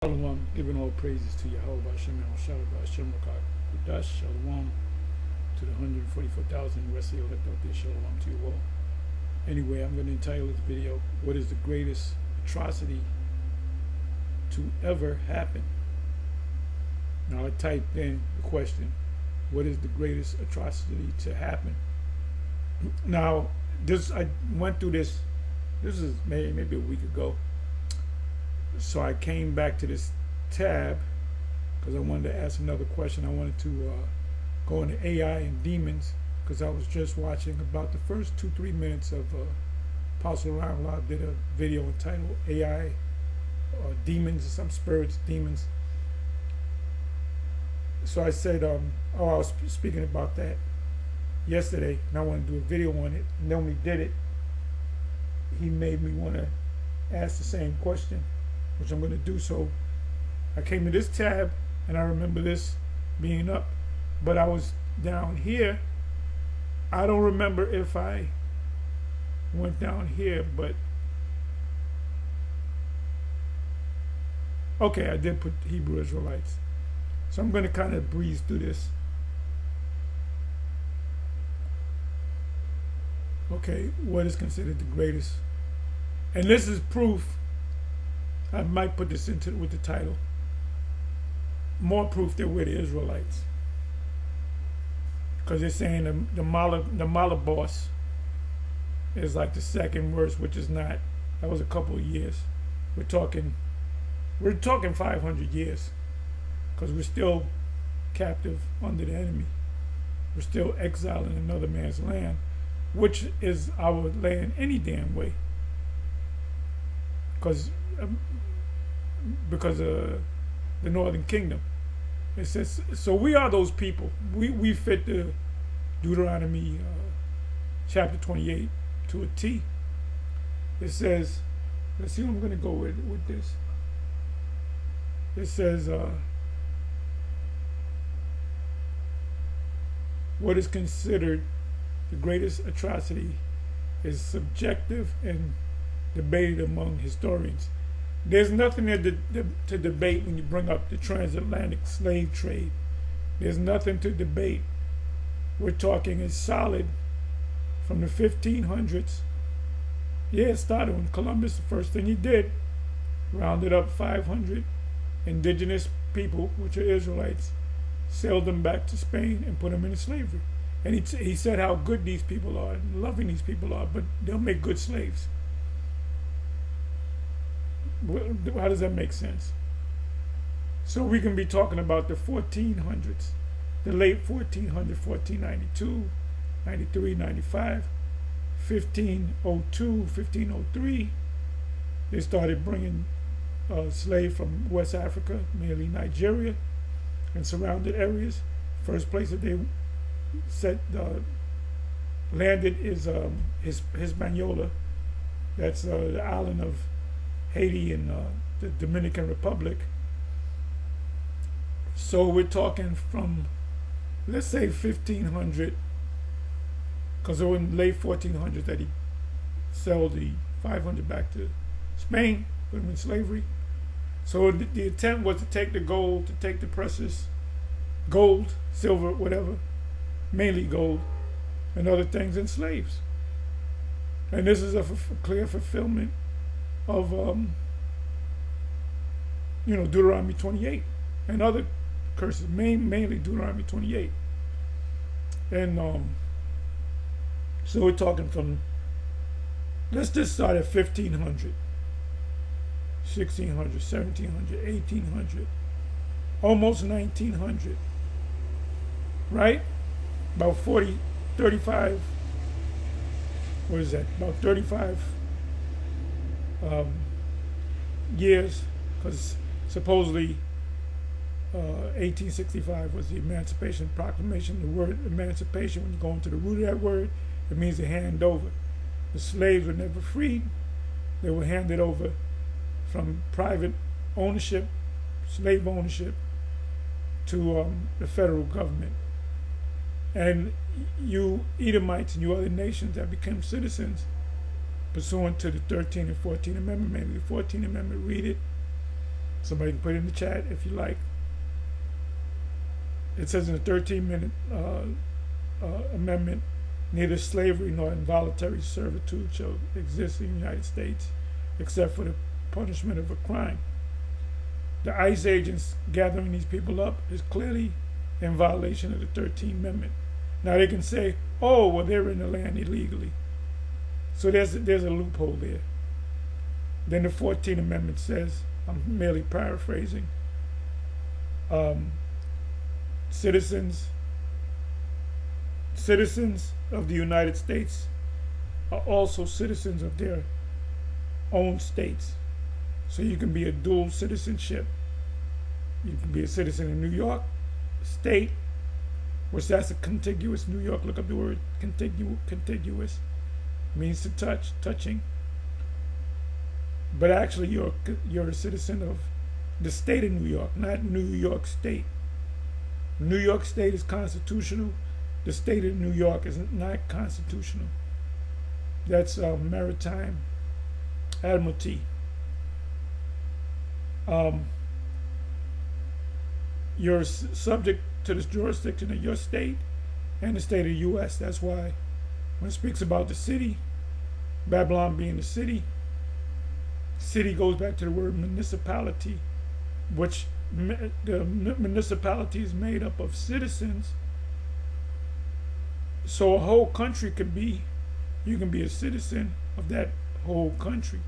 Shalom, giving all praises to Yahweh Hashem Shalom Hashem Kudash Shalom to the 144,000 rest of you elect out there. Shalom to you all. Anyway, I'm going to entitle this video, "What is the greatest atrocity to ever happen?" Now I typed in the question, what is the greatest atrocity to happen? Now, I went through this is maybe a week ago. So I came back to this tab because I wanted to ask another question. I wanted to go into AI and demons because I was just watching about the first 2-3 minutes of Apostle Ramla did a video entitled AI Demons or some spirits, demons. So I said, I was speaking about that yesterday and I wanted to do a video on it. And then when he did it, he made me want to ask the same question, which I'm going to do. So I came to this tab and I remember this being up, but I was down here. I don't remember if I went down here, but okay, I did put Hebrew Israelites. So I'm going to kind of breeze through this. Okay, what is considered the greatest? And this is proof. I might put this into with the title. More proof that we're the Israelites, because they're saying the Mala boss is like the second worst, which is not. That was a couple of years. We're talking 500 years, because we're still captive under the enemy. We're still exiled in another man's land, which is our land any damn way. Because of the Northern Kingdom. It says, so we are those people. We fit the Deuteronomy chapter 28 to a T. It says, let's see what I'm going to go with this. It says, what is considered the greatest atrocity is subjective and debated among historians. There's nothing to debate when you bring up the transatlantic slave trade. There's nothing to debate. We're talking is solid from the 1500s. Yeah, it started when Columbus, the first thing he did, rounded up 500 indigenous people, which are Israelites, sailed them back to Spain and put them into slavery. And he said how good these people are and loving these people are, but they'll make good slaves. How does that make sense? So we can be talking about the 1400s, the late 1400s, 1492, 93, 95, 1502, 1503. They started bringing slaves from West Africa, mainly Nigeria, and surrounded areas. First place that they landed is Hispaniola. That's the island of Haiti and the Dominican Republic. So we're talking from, let's say 1500, because it was in the late 1400s that he sold the 500 back to Spain, put them in slavery. So the attempt was to take the gold, to take the precious gold, silver, whatever, mainly gold, and other things, and slaves. And this is a clear fulfillment of Deuteronomy 28 and other curses, mainly Deuteronomy 28. And so we're talking from, let's just start at 1500, 1600, 1700, 1800, almost 1900, right? About 35, what is that? About 35 years, because supposedly 1865 was the Emancipation Proclamation. The word emancipation, when you go into the root of that word, it means to hand over. The slaves were never freed. They were handed over from private ownership, slave ownership, to the federal government. And you Edomites and you other nations that became citizens pursuant to the 13th and 14th Amendment, mainly the 14th Amendment, read it, Somebody can put it in the chat if you like. It says in the 13th Amendment, neither slavery nor involuntary servitude shall exist in the United States except for the punishment of a crime. The ICE agents gathering these people up is clearly in violation of the 13th Amendment. Now they can say, oh, well, they're in the land illegally. So there's a loophole there. Then the 14th Amendment says, I'm merely paraphrasing, citizens of the United States are also citizens of their own states. So you can be a dual citizenship. You can be a citizen in New York State, which that's a contiguous New York. Look up the word contiguous. Means to touch, touching. But actually you're a citizen of the state of New York, not New York State. New York State is constitutional. The state of New York is not constitutional. That's maritime admiralty. You're subject to the jurisdiction of your state and the state of the U.S. That's why when it speaks about the city, Babylon being the city goes back to the word municipality, which the municipality is made up of citizens. So a whole country could be, you can be a citizen of that whole country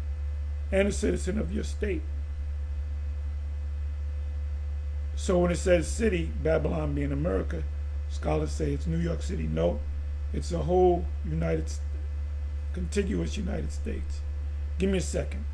and a citizen of your state. So when it says city, Babylon being America, scholars say it's New York City. No, it's a whole contiguous United States. Give me a second.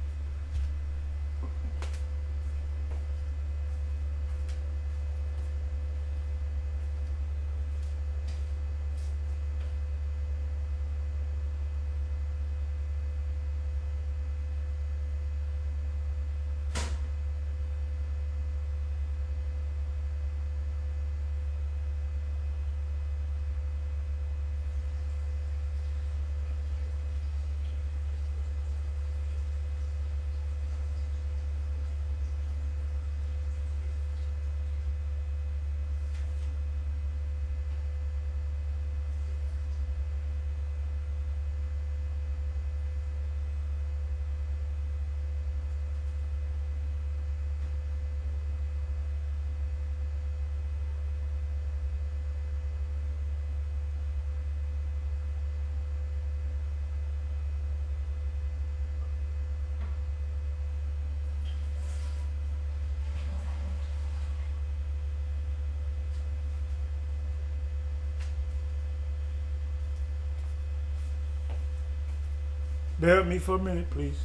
Bear with me for a minute, please.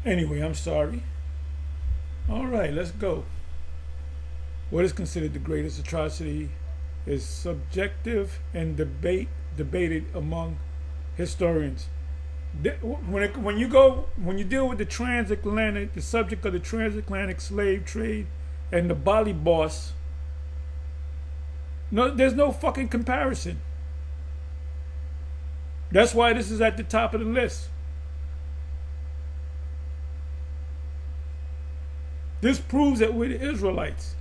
Anyway, I'm sorry. All right, let's go. What is considered the greatest atrocity is subjective and debated among historians. When you deal with the subject of the transatlantic slave trade and the Bali boss, no, there's no fucking comparison. That's why this is at the top of the list. This proves that we're the Israelites.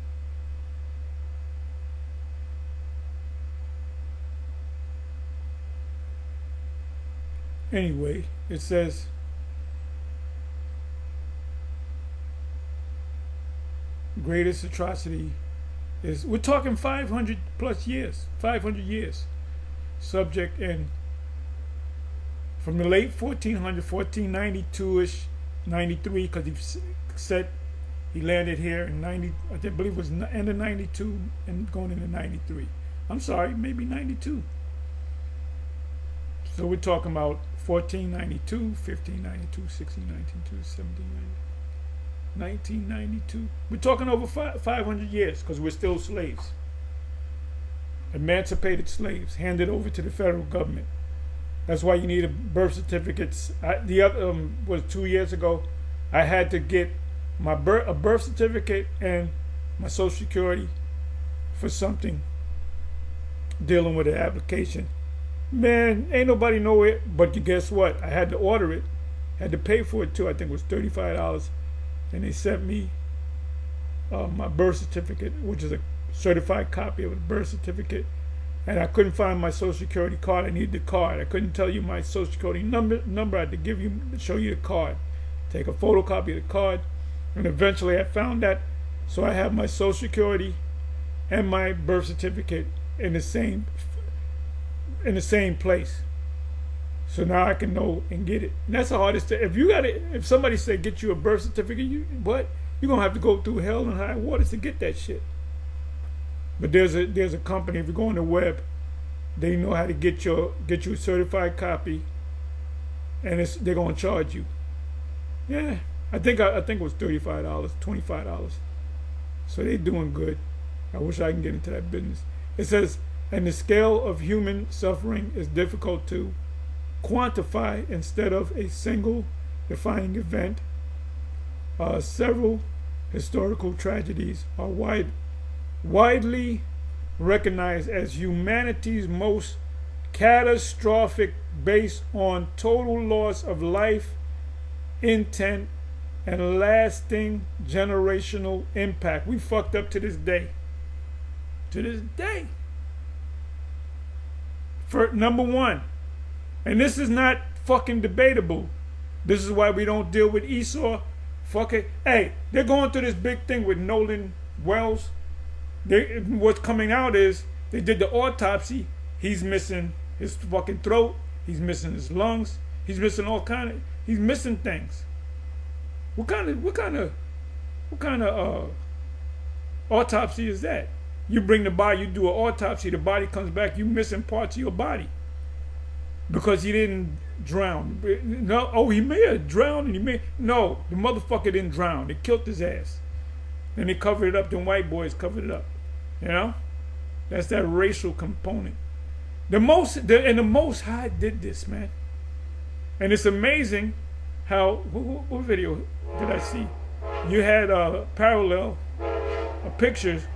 Anyway, it says, greatest atrocity is, we're talking 500 plus years, 500 years. Subject and from the late 1492-ish, 93, because he said he landed here in 90, I believe it was end of 92 and going into 93. I'm sorry, maybe 92. So we're talking about 1492, 1592, 1692, 1792, 1992. We're talking over 500 years because we're still slaves. Emancipated slaves handed over to the federal government. That's why you need a birth certificate. The other was 2 years ago. I had to get a birth certificate and my Social Security for something dealing with an application. Man, ain't nobody know it. But guess what? I had to order it. Had to pay for it too. I think it was $35, and they sent me my birth certificate, which is a certified copy of the birth certificate. And I couldn't find my Social Security card. I needed the card. I couldn't tell you my Social Security number. I had to show you the card. Take a photocopy of the card. And eventually I found that. So I have my Social Security and my birth certificate in the same place. So now I can know and get it. And that's the hardest thing. If somebody say get you a birth certificate, you're gonna have to go through hell and high waters to get that shit. But there's a company, if you go on the web, they know how to get you a certified copy, and they're gonna charge you. Yeah, I think it was $35, $25. So they're doing good. I wish I can get into that business. It says, and the scale of human suffering is difficult to quantify instead of a single defining event. Several historical tragedies are widely recognized as humanity's most catastrophic, based on total loss of life, intent, and lasting generational impact. We fucked up to this day. To this day. For number one, and this is not fucking debatable. This is why we don't deal with Esau. Fuck it. Hey, they're going through this big thing with Nolan Wells. What's coming out is they did the autopsy. He's missing his fucking throat. He's missing his lungs. He's missing he's missing things. What kind of autopsy is that? You bring the body, you do an autopsy, the body comes back, you missing parts of your body because he didn't drown. No, he may have drowned, and no, the motherfucker didn't drown. They killed his ass. Then they covered it up. Them white boys covered it up. You know, that's that racial component. The Most High did this, man, and it's amazing how. What video did I see? You had parallel pictures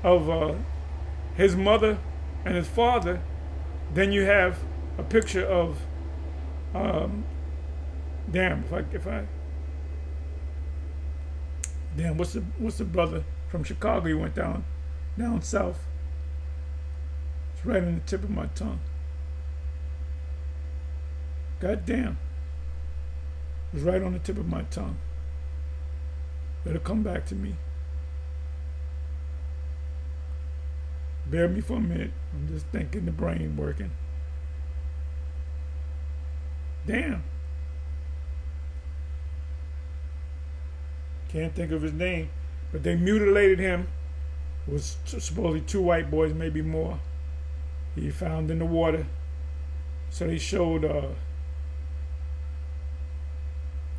of his mother and his father. Then you have a picture of what's the brother from Chicago? He went down south. It's right on the tip of my tongue. God damn. It was right on the tip of my tongue. It'll come back to me. Bear me for a minute. I'm just thinking, the brain working. Damn. Can't think of his name. But they mutilated him. It was supposedly 2 white boys, maybe more. He found in the water. So they showed,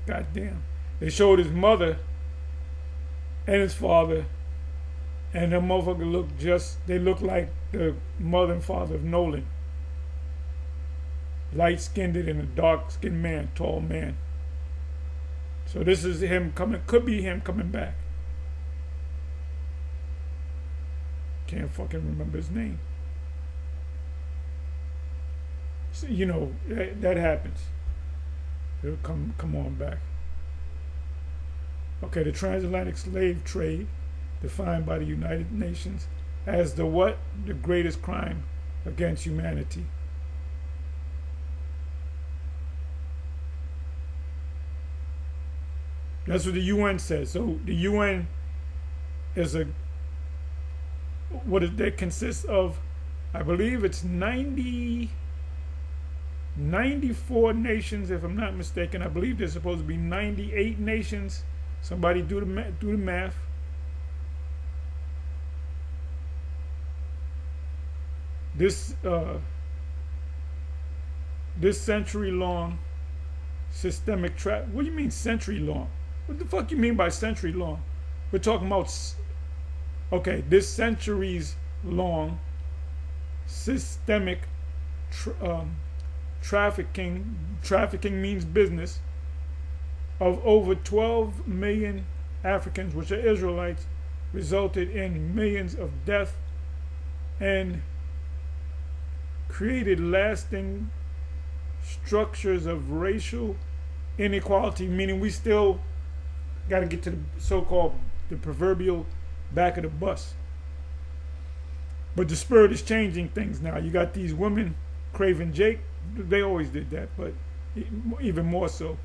goddamn. They showed his mother and his father. And them motherfuckers they look like the mother and father of Nolan. Light-skinned and a dark-skinned man, tall man. So this is him coming, could be him coming back. Can't fucking remember his name. So, you know, that happens. It'll come on back. Okay, the transatlantic slave trade, defined by the United Nations as the what? The greatest crime against humanity. That's what the UN says. So the UN is they consist of, I believe it's 94 nations, if I'm not mistaken. I believe there's supposed to be 98 nations. Somebody do the math. This century-long systemic trap. What do you mean century-long? What the fuck you mean by century-long? We're talking about, okay, this centuries-long systemic trafficking means business, of over 12 million Africans, which are Israelites, resulted in millions of deaths and created lasting structures of racial inequality, meaning we still got to get to the so-called the proverbial back of the bus. But the Spirit is changing things now. You got these women, Craven Jake, they always did that, but even more so.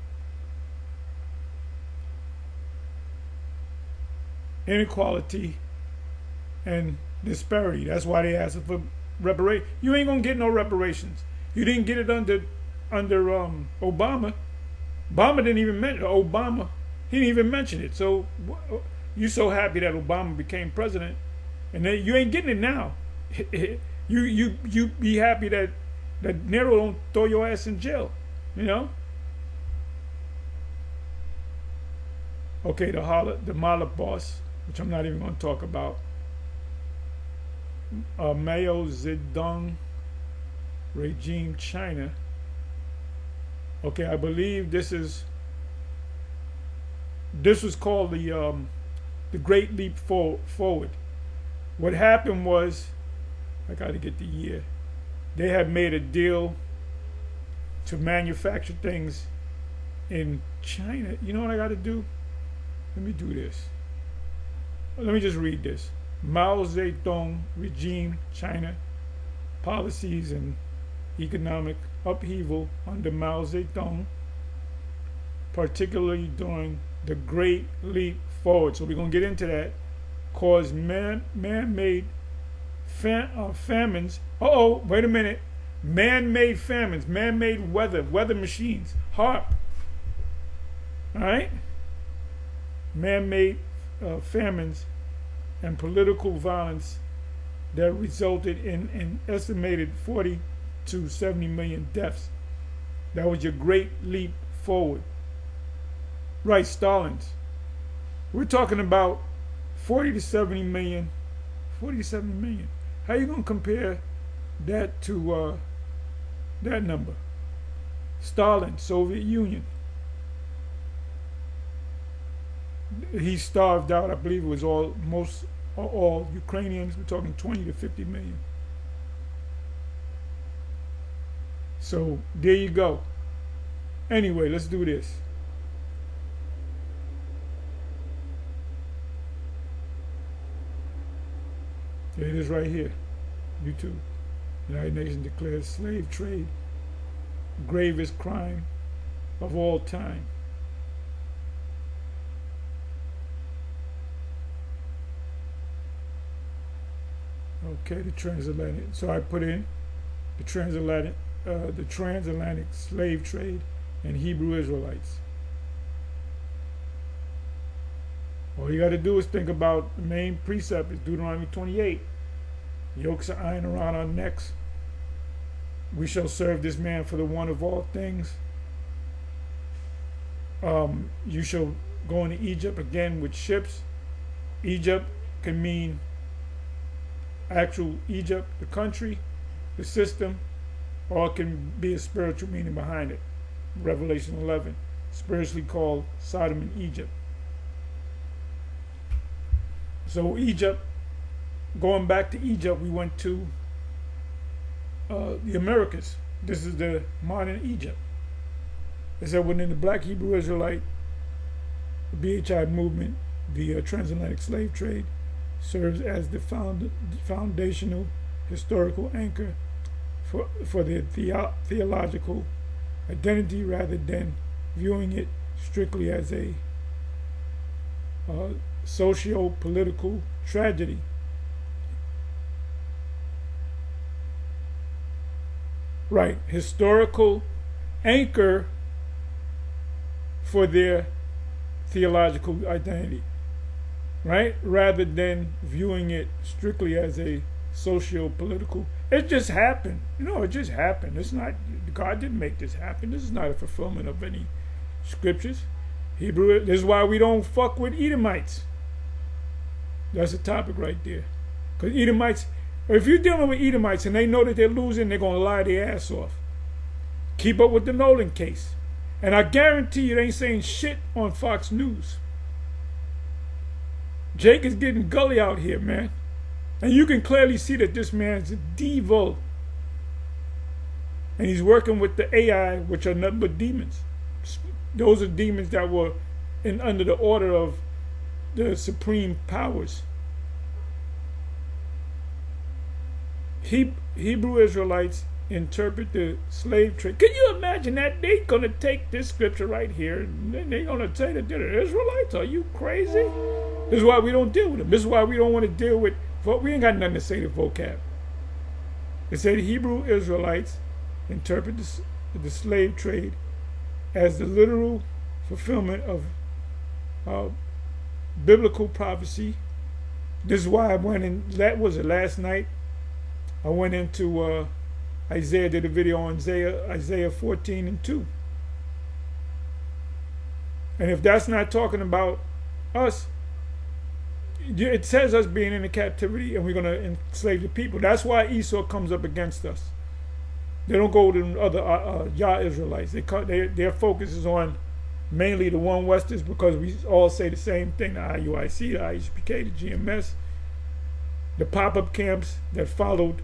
Inequality and disparity. That's why they asked for reparation. You ain't gonna get no reparations. You didn't get it under Obama. Obama didn't even mention Obama. He didn't even mention it. So you so happy that Obama became president, and then you ain't getting it now. you be happy that Nero don't throw your ass in jail. You know. Okay, the Mala boss, which I'm not even going to talk about. Mao Zedong regime, China. Okay, I believe this was called the Great Leap Forward. What happened was, I got to get the year. They had made a deal to manufacture things in China. You know what I got to do? Let me do this. Let me just read this. Mao Zedong regime, China, policies and economic upheaval under Mao Zedong, particularly during the Great Leap Forward. So we're going to get into that. Caused man-made famines. Wait a minute. Man-made famines, man-made weather machines, HAARP. All right? Man-made famines and political violence that resulted in an estimated 40 to 70 million deaths. That was your Great Leap Forward. Right, Stalin's. We're talking about 40 to 70 million. 40 to 70 million. How are you going to compare that to that number? Stalin, Soviet Union. He starved out, I believe it was all Ukrainians. We're talking 20 to 50 million. So there you go. Anyway, let's do this. There it is right here. YouTube. United Nations declares slave trade gravest crime of all time. Okay, the transatlantic. So I put in the transatlantic slave trade and Hebrew Israelites. All you got to do is think about the main precept is Deuteronomy 28. Yokes of iron around our necks. We shall serve this man for the one of all things. You shall go into Egypt again with ships. Egypt can mean actual Egypt, the country, the system, or it can be a spiritual meaning behind it. Revelation 11, spiritually called Sodom and Egypt. So Egypt, going back to Egypt, we went to the Americas. This is the modern Egypt. It said within the Black Hebrew Israelite, the BHI movement, the transatlantic slave trade serves as the foundational historical anchor for the theological identity rather than viewing it strictly as a socio-political tragedy. Right, historical anchor for their theological identity, right? Rather than viewing it strictly as a socio-political. It just happened. It just happened. It's not, God didn't make this happen. This is not a fulfillment of any scriptures. Hebrew, this is why we don't fuck with Edomites. That's a topic right there. Because Edomites, if you're dealing with Edomites and they know that they're losing, they're going to lie their ass off. Keep up with the Nolan case. And I guarantee you they ain't saying shit on Fox News. Jake is getting gully out here, man. And you can clearly see that this man's devil. And he's working with the AI, which are nothing but demons. Those are demons that were under the order of the supreme powers. Hebrew Israelites interpret the slave trade. Can you imagine that? They're going to take this scripture right here and then they're going to say that they're the Israelites? Are you crazy? This is why we don't deal with them. This is why we don't want to deal with, we ain't got nothing to say to vocab. It said Hebrew Israelites interpret the slave trade as the literal fulfillment of biblical prophecy. This is why I went in, that was it last night, I went into Isaiah, did a video on Isaiah 14:2. And if that's not talking about us, it says us being in the captivity and we're going to enslave the people. That's why Esau comes up against us. They don't go to other Yah Israelites. Their focus is on mainly the One Westers, because we all say the same thing, the IUIC, the IHPK, the GMS, the pop-up camps that followed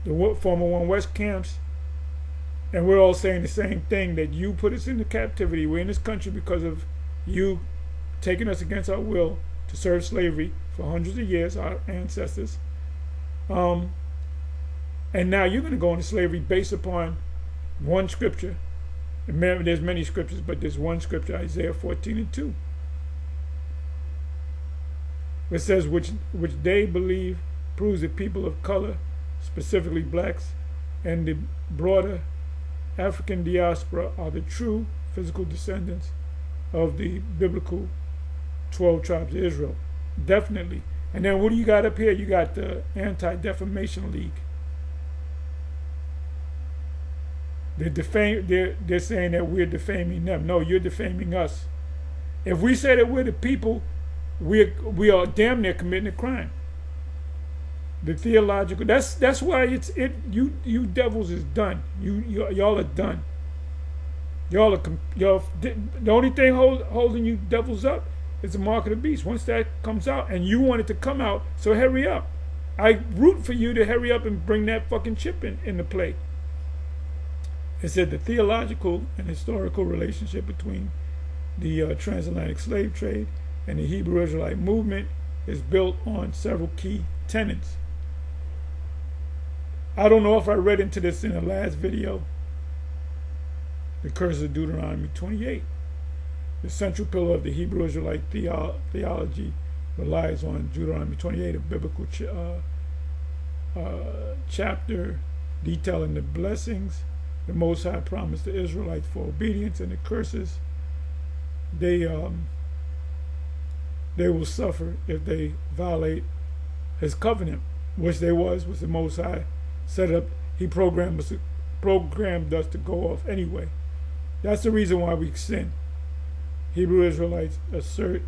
the former One West camps. And we're all saying the same thing, that you put us into captivity. We're in this country because of you taking us against our will to serve slavery for hundreds of years, our ancestors. And now you're going to go into slavery based upon one scripture. And there's many scriptures, but there's one scripture, Isaiah 14:2. It says, which they believe proves that people of color, specifically blacks, and the broader African diaspora are the true physical descendants of the biblical 12 tribes of Israel. Definitely. And then what do you got up here? You got the Anti-Defamation League. They're saying that we're defaming them. No, you're defaming us. If we say that we're the people, we are damn near committing a crime. The theological, that's why you devils is done. Y'all are done. Y'all the only thing holding you devils up is the mark of the beast. Once that comes out, and you want it to come out, so hurry up. I root for you to hurry up and bring that fucking chip into play. It said the theological and historical relationship between the transatlantic slave trade and the Hebrew Israelite movement is built on several key tenets. I don't know if I read into this in the last video. The curse of Deuteronomy 28. The central pillar of the Hebrew Israelite theology relies on Deuteronomy 28, a biblical chapter detailing the blessings the Most High promised the Israelites for obedience, and the curses they will suffer if they violate His covenant, which was the Most High set up. He programmed us to go off anyway. That's the reason why we sin. Hebrew Israelites assert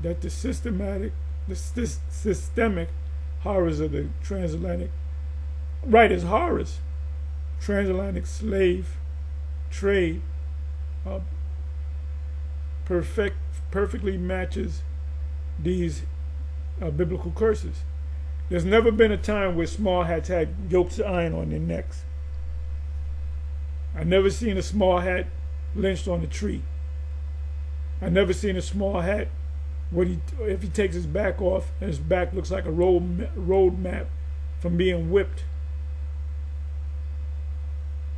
that the systemic horrors of the transatlantic, right as horrors, transatlantic slave trade perfectly matches these biblical curses. There's never been a time where small hats had yokes of iron on their necks. I've never seen a small hat lynched on a tree. I've never seen a small hat if he takes his back off and his back looks like a road map from being whipped.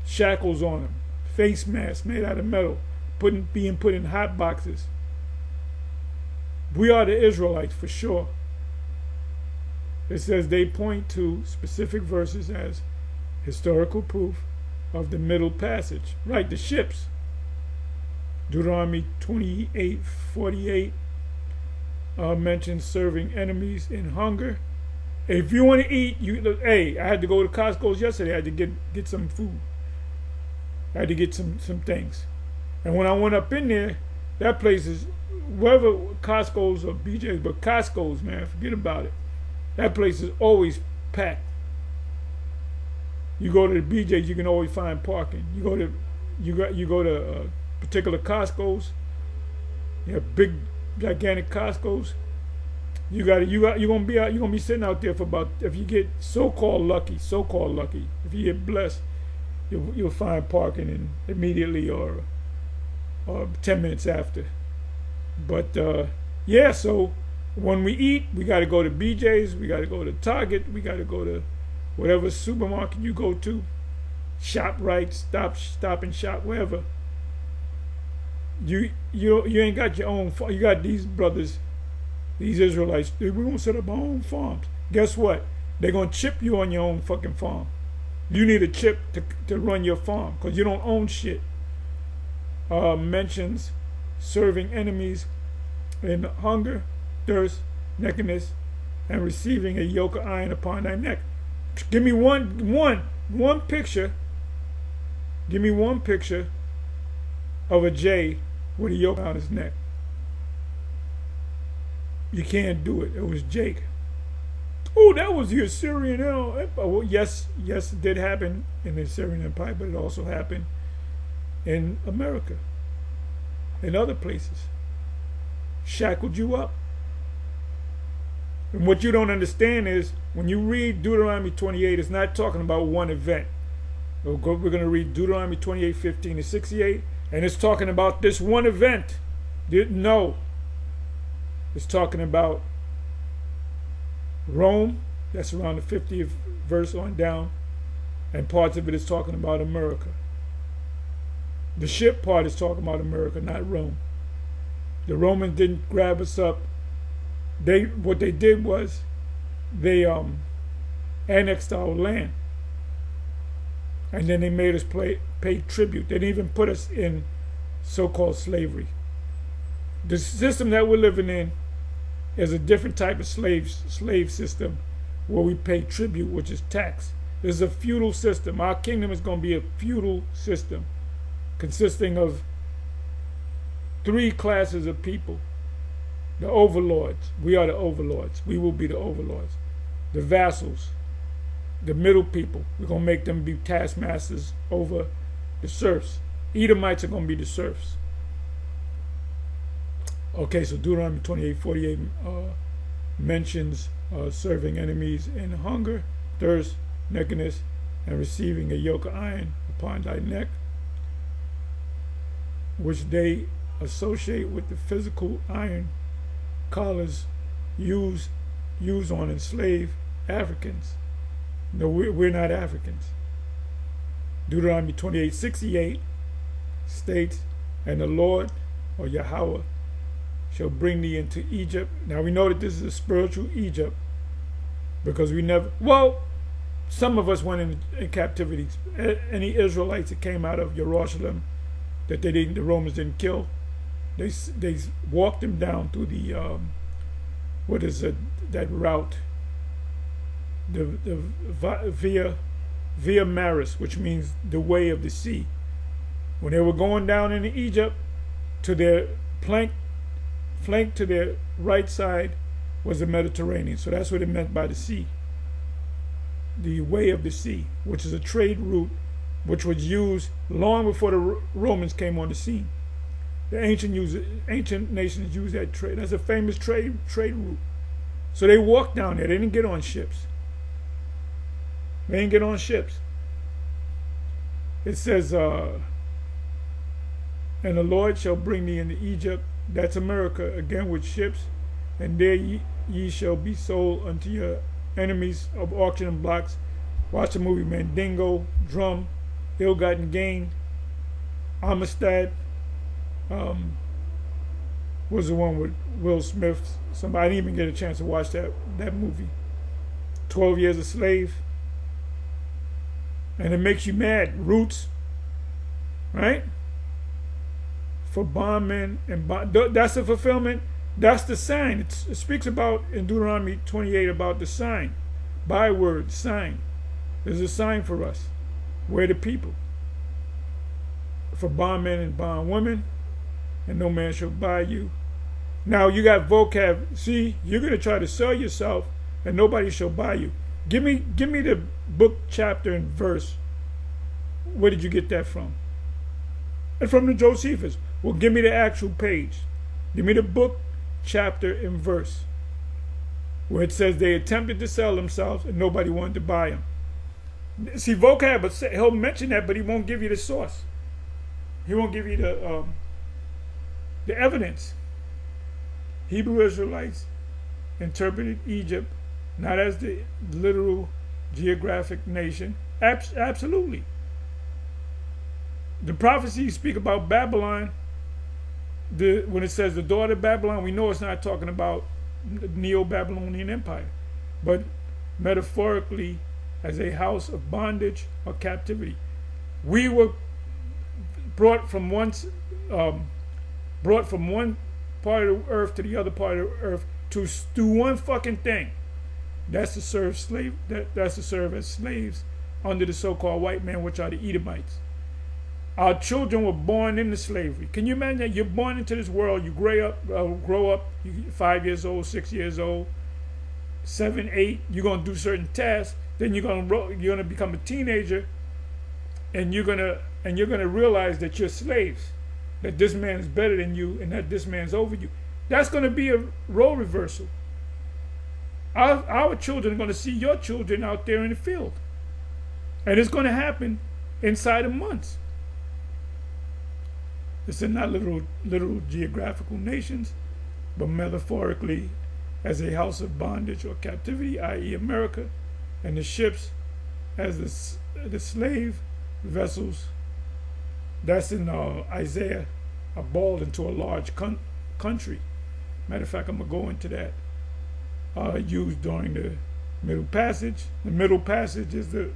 Shackles on him, face masks made out of metal, being put in hot boxes. We are the Israelites for sure. It says they point to specific verses as historical proof of the middle passage. Right, the ships. Deuteronomy 28:48 mentions serving enemies in hunger. If you want to eat, I had to go to Costco's yesterday. I had to get some food. I had to get some things. And when I went up in there, that place is, whether Costco's or BJ's, but Costco's, man, forget about it. That place is always packed. You go to the BJ's, you can always find parking. You go to particular Costco's. You have big, gigantic Costco's. You're gonna be sitting out there for about, if you get so-called lucky, if you get blessed, you'll find parking immediately or 10 minutes after. But yeah, so when we eat, we got to go to BJ's, we got to go to Target, we got to go to whatever supermarket you go to, ShopRite, Stop and Shop, wherever. You ain't got your own farm. You got these brothers, these Israelites. We're gonna set up our own farms. Guess what? They're gonna chip you on your own fucking farm. You need a chip to run your farm because you don't own shit. Mentions serving enemies in hunger, thirst, nakedness, and receiving a yoke of iron upon thy neck. Give me one picture. Give me one picture of a J with a yoke on his neck. You can't do it. It was Jake. Oh, that was the Assyrian Empire. Well, yes, it did happen in the Assyrian Empire, but it also happened in America, in other places. Shackled you up. And what you don't understand is, when you read Deuteronomy 28, it's not talking about one event. We're going to read Deuteronomy 28, 15 to 68, and it's talking about this one event. No. It's talking about Rome, that's around the 50th verse on down, and parts of it is talking about America. The ship part is talking about America, not Rome. The Romans didn't grab us up. What they did was they annexed our land, and then they made us pay tribute. They didn't even put us in so-called slavery. The system that we're living in is a different type of slave system where we pay tribute, which is tax. This is a feudal system. Our kingdom is going to be a feudal system consisting of 3 classes of people. The overlords. We are the overlords. We will be the overlords. The vassals. The middle people. We're going to make them be taskmasters over the serfs. Edomites are going to be the serfs. Okay, so Deuteronomy 28:48 mentions serving enemies in hunger, thirst, nakedness, and receiving a yoke of iron upon thy neck, which they associate with the physical iron collars used on enslaved Africans. No, we're not Africans. Deuteronomy 28:68 states, and the Lord, or Yahweh, shall bring thee into Egypt. Now we know that this is a spiritual Egypt because some of us went in captivity. Any Israelites that came out of Jerusalem that the Romans didn't kill, they walked them down through the that route, the Via Maris, which means the way of the sea. When they were going down into Egypt, to their flank to their right side was the Mediterranean. So that's what it meant by the sea. The way of the sea, which is a trade route which was used long before the Romans came on the scene. The ancient nations used that trade. That's a famous trade route. So they walked down there. They didn't get on ships. It says, and the Lord shall bring thee into Egypt, that's America, again with ships, and there ye shall be sold unto your enemies of auction and blocks. Watch the movie Mandingo, Drum, Ill-Gotten Gain, Amistad, was the one with Will Smith. I didn't even get a chance to watch that movie. 12 Years a Slave. And it makes you mad. Roots, right? For bondmen and that's the fulfillment. That's the sign. It speaks about in Deuteronomy 28 about the sign, byword, sign. There's a sign for us. We're the people. For bondmen and bondwomen, and no man shall buy you. Now you got vocab. See, you're going to try to sell yourself, and nobody shall buy you. Give me the book, chapter, and verse. Where did you get that from? And from the Josephus. Well, give me the actual page. Give me the book, chapter, and verse, where it says they attempted to sell themselves and nobody wanted to buy them. See, vocab, he'll mention that, but he won't give you the source. He won't give you the evidence. Hebrew Israelites interpreted Egypt not as the literal geographic nation. Absolutely. The prophecies speak about Babylon. When it says the daughter of Babylon, we know it's not talking about the Neo-Babylonian Empire, but metaphorically as a house of bondage or captivity. We were brought from one part of the earth to the other part of the earth to do one fucking thing. That's to serve that's to serve as slaves under the so-called white man, which are the Edomites. Our children were born into slavery. Can you imagine that? You're born into this world, you grow up, you're 5 years old, 6 years old, 7, 8, you're gonna do certain tasks, then you're gonna become a teenager, and you're gonna realize that you're slaves, that this man is better than you, and that this man's over you. That's gonna be a role reversal. Our children are gonna see your children out there in the field, and it's gonna happen inside of months. This is not literal geographical nations, but metaphorically as a house of bondage or captivity, i.e. America, and the ships as the slave vessels. That's in Isaiah, are balled into a large country. Matter of fact, I'm going to go into that. Used during the Middle Passage. The Middle Passage is the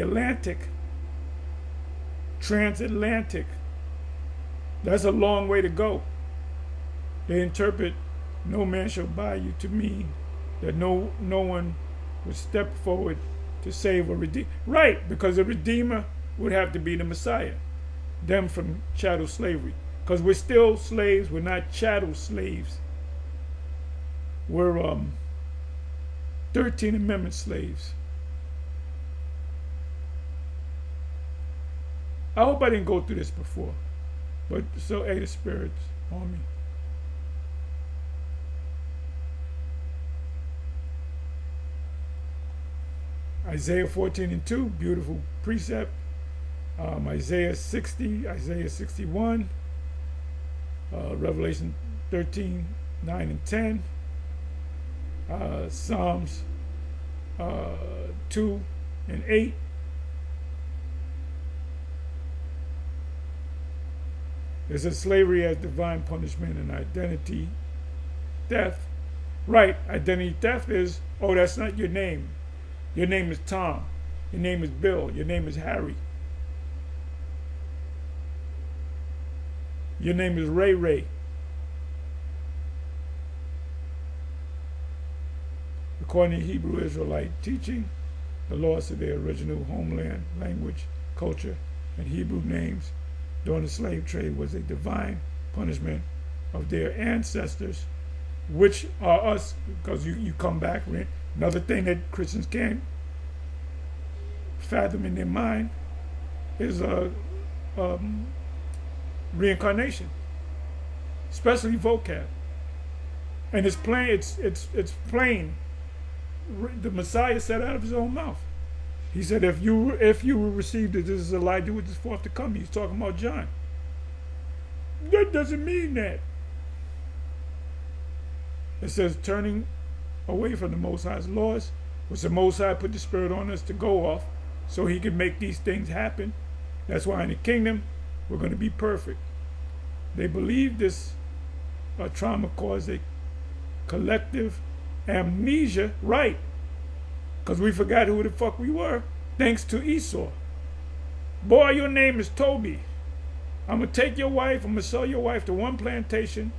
Atlantic, transatlantic. That's a long way to go. They interpret no man shall buy you to mean that no one would step forward to save or redeem. Right, because the Redeemer would have to be the Messiah, them from chattel slavery. Because we're still slaves, we're not chattel slaves. We're 13th Amendment slaves. I hope I didn't go through this before, but so the Spirit's on me. Isaiah 14:2, beautiful precept. Isaiah 60, Isaiah 61, Revelation 13:9 and 10, Psalms 2 and 8. It says slavery as divine punishment and identity theft. Right, identity theft is, oh, that's not your name. Your name is Tom. Your name is Bill. Your name is Harry. Your name is Ray Ray. According to Hebrew Israelite teaching, the loss of their original homeland, language, culture, and Hebrew names during the slave trade was a divine punishment of their ancestors, which are us, because you come back. Another thing that Christians can't fathom in their mind is reincarnation, especially vocab. And it's plain. It's plain. The Messiah said out of his own mouth. He said, "If you received it, this is Elijah which is forth to come." He's talking about John. That doesn't mean that. It says turning away from the Most High's laws, which the Most High put the Spirit on us to go off, so He can make these things happen. That's why in the kingdom we're going to be perfect. They believe this trauma caused a collective amnesia, right? Because we forgot who the fuck we were, thanks to Esau. Boy, your name is Toby. I'm going to take your wife, I'm going to sell your wife to one plantation.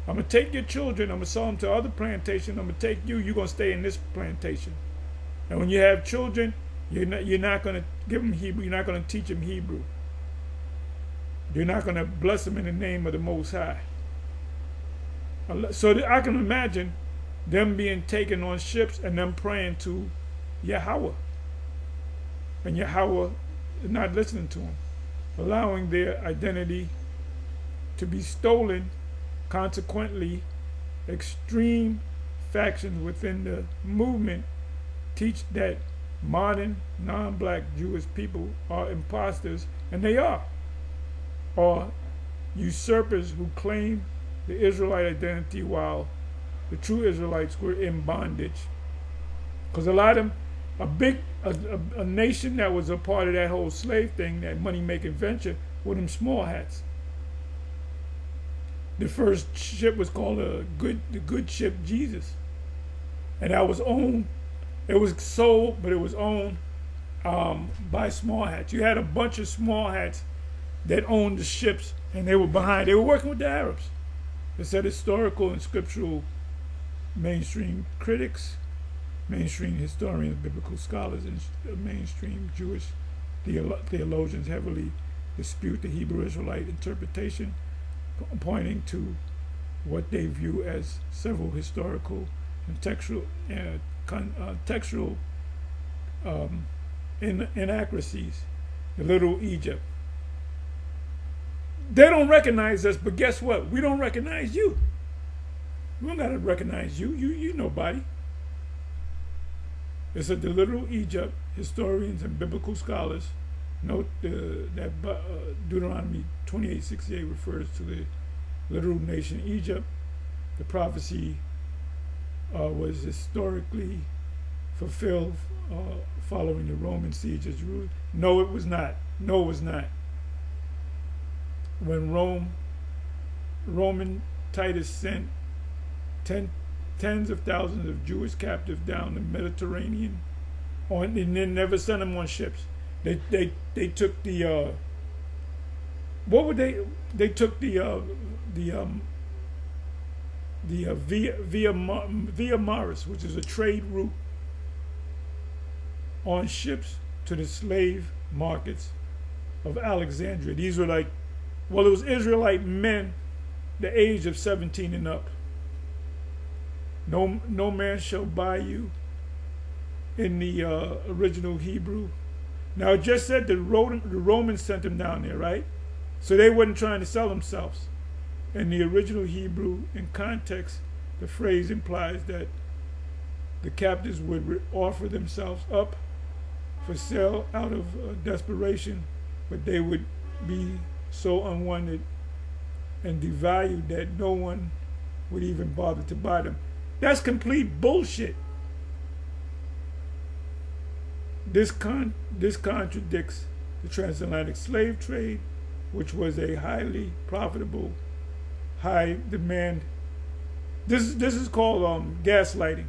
I'm going to take your children, I'm going to sell them to other plantation. I'm going to take you're going to stay in this plantation. And when you have children, you're not going to give them Hebrew, you're not going to teach them Hebrew. You're not going to bless them in the name of the Most High. So I can imagine them being taken on ships and them praying to Yahweh. And Yahweh not listening to them, allowing their identity to be stolen. Consequently, extreme factions within the movement teach that modern non-black Jewish people are imposters, and they are, or usurpers who claim the Israelite identity while the true Israelites were in bondage. Because a lot of them, a nation that was a part of that whole slave thing, that money-making venture, were them small hats. The first ship was called the good ship Jesus, and that was owned. It was sold, but it was owned by small hats. You had a bunch of small hats that owned the ships, and they were behind. They were working with the Arabs. It said historical and scriptural mainstream critics, mainstream historians, biblical scholars, and mainstream Jewish theologians heavily dispute the Hebrew Israelite interpretation, pointing to what they view as several historical and textual inaccuracies. The Little Egypt. They don't recognize us, but guess what? We don't recognize you. We don't gotta recognize you. You nobody. It's the Little Egypt. Historians and biblical scholars note that Deuteronomy 28:68 refers to the literal nation Egypt. The prophecy was historically fulfilled following the Roman siege of Jerusalem. No, it was not. No, it was not. When Roman Titus sent tens of thousands of Jewish captives down the Mediterranean, and then never sent them on ships. They took the what would they took the Via Maris, which is a trade route, on ships to the slave markets of Alexandria. These were it was Israelite men the age of 17 and up. No man shall buy you in the original Hebrew. Now it just said the Romans sent them down there, right? So they weren't trying to sell themselves. In the original Hebrew, in context, the phrase implies that the captives would offer themselves up for sale out of desperation, but they would be so unwanted and devalued that no one would even bother to buy them. That's complete bullshit. This contradicts the transatlantic slave trade, which was a highly profitable, high demand. This is called gaslighting.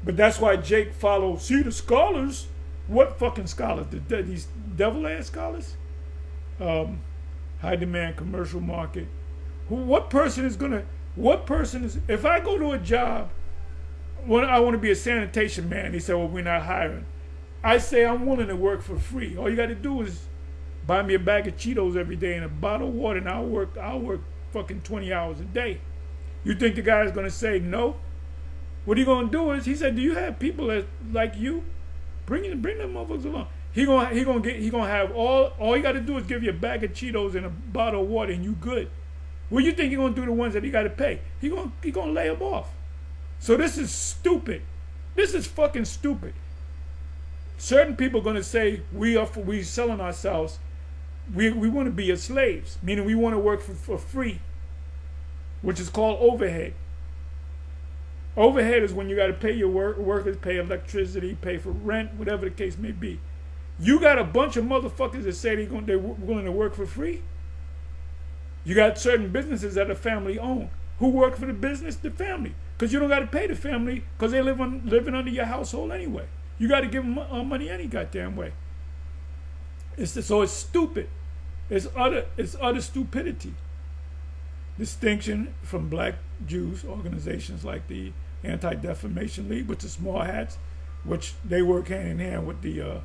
But that's why Jake followed. See the scholars? What fucking scholars? These devil-ass scholars? High demand commercial market. What person is, if I go to a job, when I want to be a sanitation man, they say, well, we're not hiring. I say I'm willing to work for free. All you got to do is buy me a bag of Cheetos every day and a bottle of water, and I'll work fucking 20 hours a day. You think the guy is going to say no? What he going to do is, he said, do you have people that like you? Bring them motherfuckers along. He gonna have all you got to do is give you a bag of Cheetos and a bottle of water, and you good. What do you think he gonna do to the ones that he got to pay? He gonna lay them off. So this is stupid. This is fucking stupid. Certain people are gonna say we selling ourselves. We want to be as slaves, meaning we want to work for free, which is called overhead. Overhead is when you got to pay your workers, pay electricity, pay for rent, whatever the case may be. You got a bunch of motherfuckers that say they're willing to work for free. You got certain businesses that are family owned. Who work for the business? The family. Because you don't got to pay the family because they living under your household anyway. You got to give them money any goddamn way. So it's stupid. It's utter stupidity. Distinction from black Jews, organizations like the Anti-Defamation League, which is small hats, which they work hand in hand with the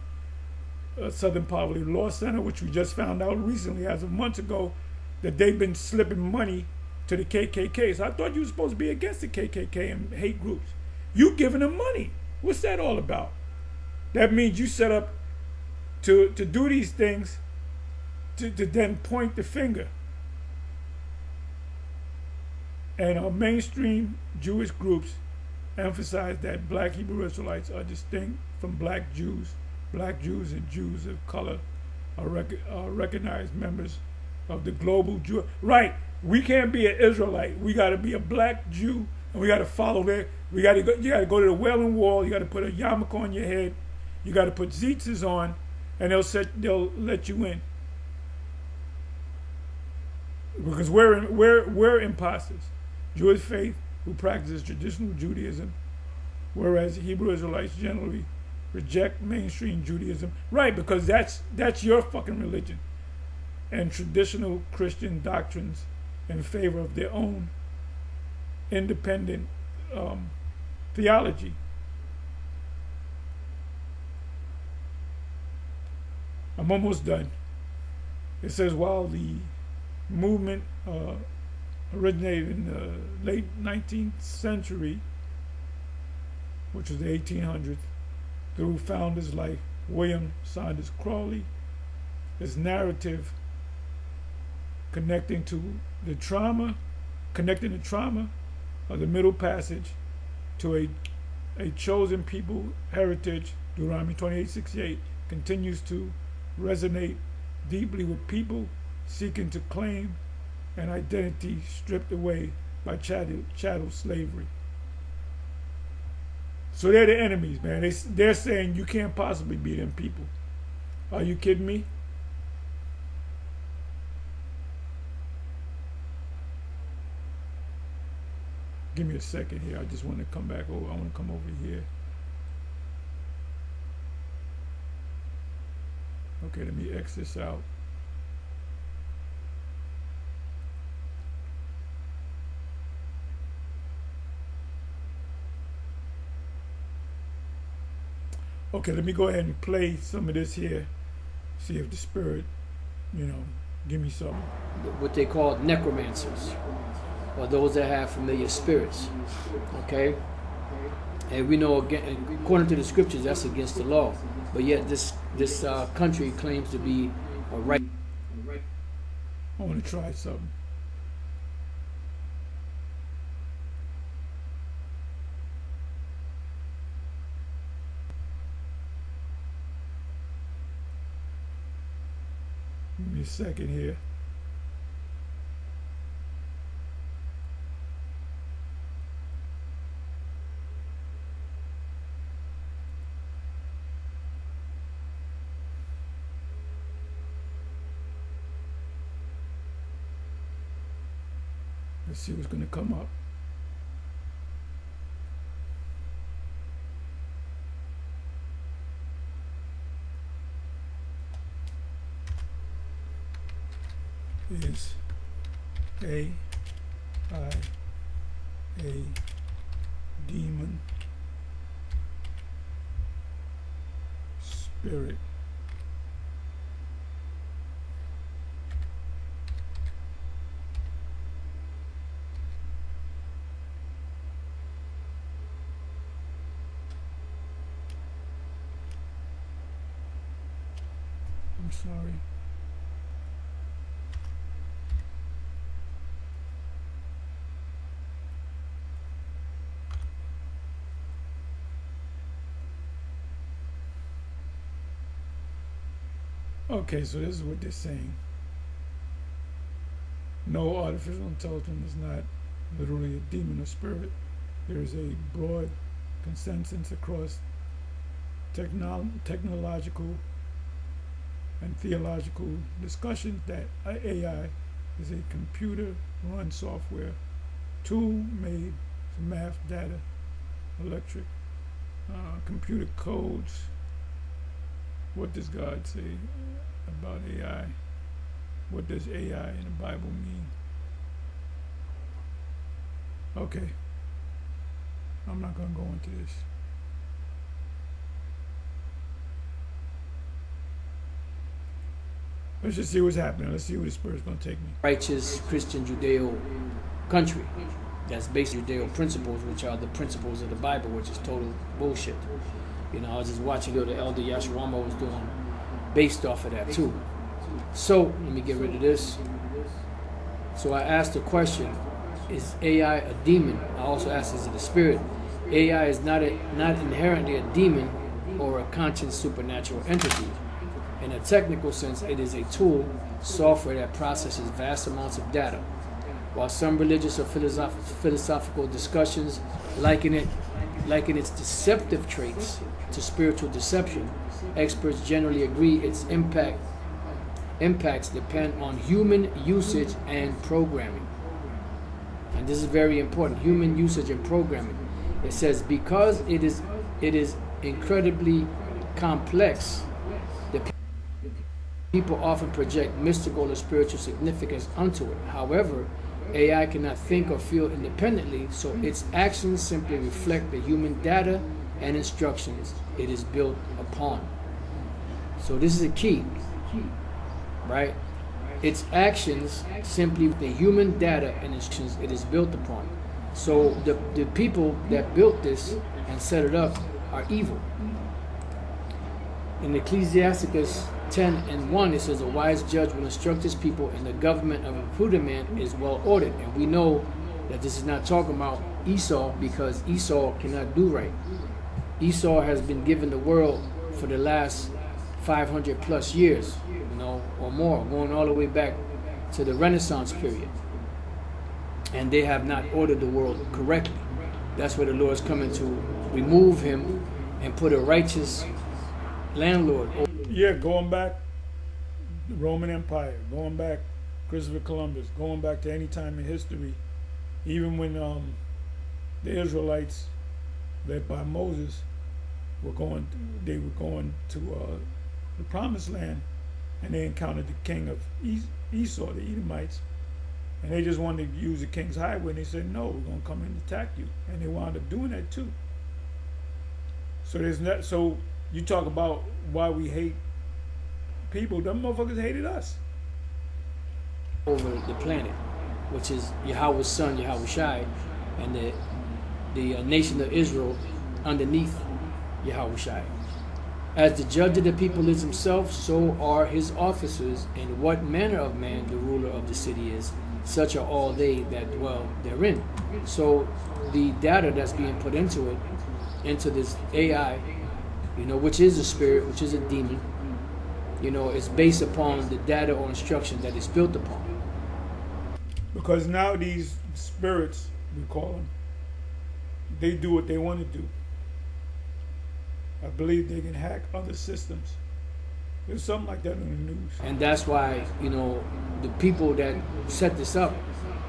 Southern Poverty Law Center, which we just found out recently, as of months ago, that they've been slipping money to the KKK. So I thought you were supposed to be against the KKK and hate groups. You giving them money. What's that all about? That means you set up to do these things to then point the finger. And mainstream Jewish groups emphasize that black Hebrew Israelites are distinct from black Jews. Black Jews and Jews of color are recognized members of the global Jew. Right, we can't be an Israelite. We got to be a black Jew, and we got to follow their. You got to go to the Wailing Wall. You got to put a yarmulke on your head. You got to put tzitzis on, and they'll let you in. Because we're imposters. Jewish faith who practices traditional Judaism, whereas Hebrew Israelites generally reject mainstream Judaism. Right, because that's your fucking religion. And traditional Christian doctrines in favor of their own independent theology. I'm almost done. It says, while the movement originated in the late 19th century, which was the 1800s, through founders like William Saunders Crawley, its narrative connecting the trauma of the Middle Passage to a chosen people heritage, Deuteronomy 28:68, continues to resonate deeply with people seeking to claim an identity stripped away by chattel slavery. So they're the enemies, man. They're saying you can't possibly be them people. Are you kidding me? Give me a second here. I just want to come back over. I want to come over here. Okay, let me X this out. Okay, let me go ahead and play some of this here. See if the spirit, give me something. What they call necromancers, or those that have familiar spirits. Okay? And we know, again, according to the scriptures, that's against the law. But yet this country claims to be a right. I want to try something. Give me a second here. Let's see what's going to come up. Is a demon spirit? I'm sorry. Okay, so this is what they're saying. No, artificial intelligence is not literally a demon or spirit. There is a broad consensus across technological and theological discussions that AI is a computer-run software tool made for math, data, electric, computer codes. What does God say about AI? What does AI in the Bible mean? Okay, I'm not going to go into this. Let's just see what's happening. Let's see where the Spirit's going to take me. Righteous Christian Judeo country that's based on Judeo principles, which are the principles of the Bible, which is total bullshit. You know, I was just watching what the Elder Yashurama was doing based off of that too. So let me get rid of this. So I asked the question, is AI a demon? I also asked, is it a spirit? AI is not inherently a demon or a conscious supernatural entity. In a technical sense, it is a tool, software that processes vast amounts of data. While some religious or philosophical discussions liken its deceptive traits to spiritual deception, experts generally agree its impacts depend on human usage and programming. And this is very important, human usage and programming. It says, because it is incredibly complex, the people often project mystical or spiritual significance onto it. However, AI cannot think or feel independently, so its actions simply reflect the human data and instructions it is built upon. So this is a key, right? Its actions simply the human data and instructions it is built upon. So the people that built this and set it up are evil. In Ecclesiasticus 10:1, it says, a wise judge will instruct his people, and the government of a prudent man is well ordered. And we know that this is not talking about Esau, because Esau cannot do right. Esau has been given the world for the last 500 plus years, you know, or more, going all the way back to the Renaissance period. And they have not ordered the world correctly. That's where the Lord is coming to remove him and put a righteous landlord. Yeah, going back the Roman Empire, going back Christopher Columbus, going back to any time in history, even when the Israelites, led by Moses, were going to the Promised Land, and they encountered the king of Esau, the Edomites, and they just wanted to use the king's highway, and they said, no, we're going to come and attack you, and they wound up doing that too. So there's not, so you talk about why we hate people, them motherfuckers hated us. Over the planet, which is Yahweh's son, Yahweh Shai, and the nation of Israel underneath Yahweh Shai. As the judge of the people is himself, so are his officers, and what manner of man the ruler of the city is, such are all they that dwell therein. So the data that's being put into it, into this AI, you know, which is a spirit, which is a demon, you know, is based upon the data or instruction that it's built upon. Because now these spirits, we call them, they do what they want to do. I believe they can hack other systems. There's something like that in the news. And that's why, you know, the people that set this up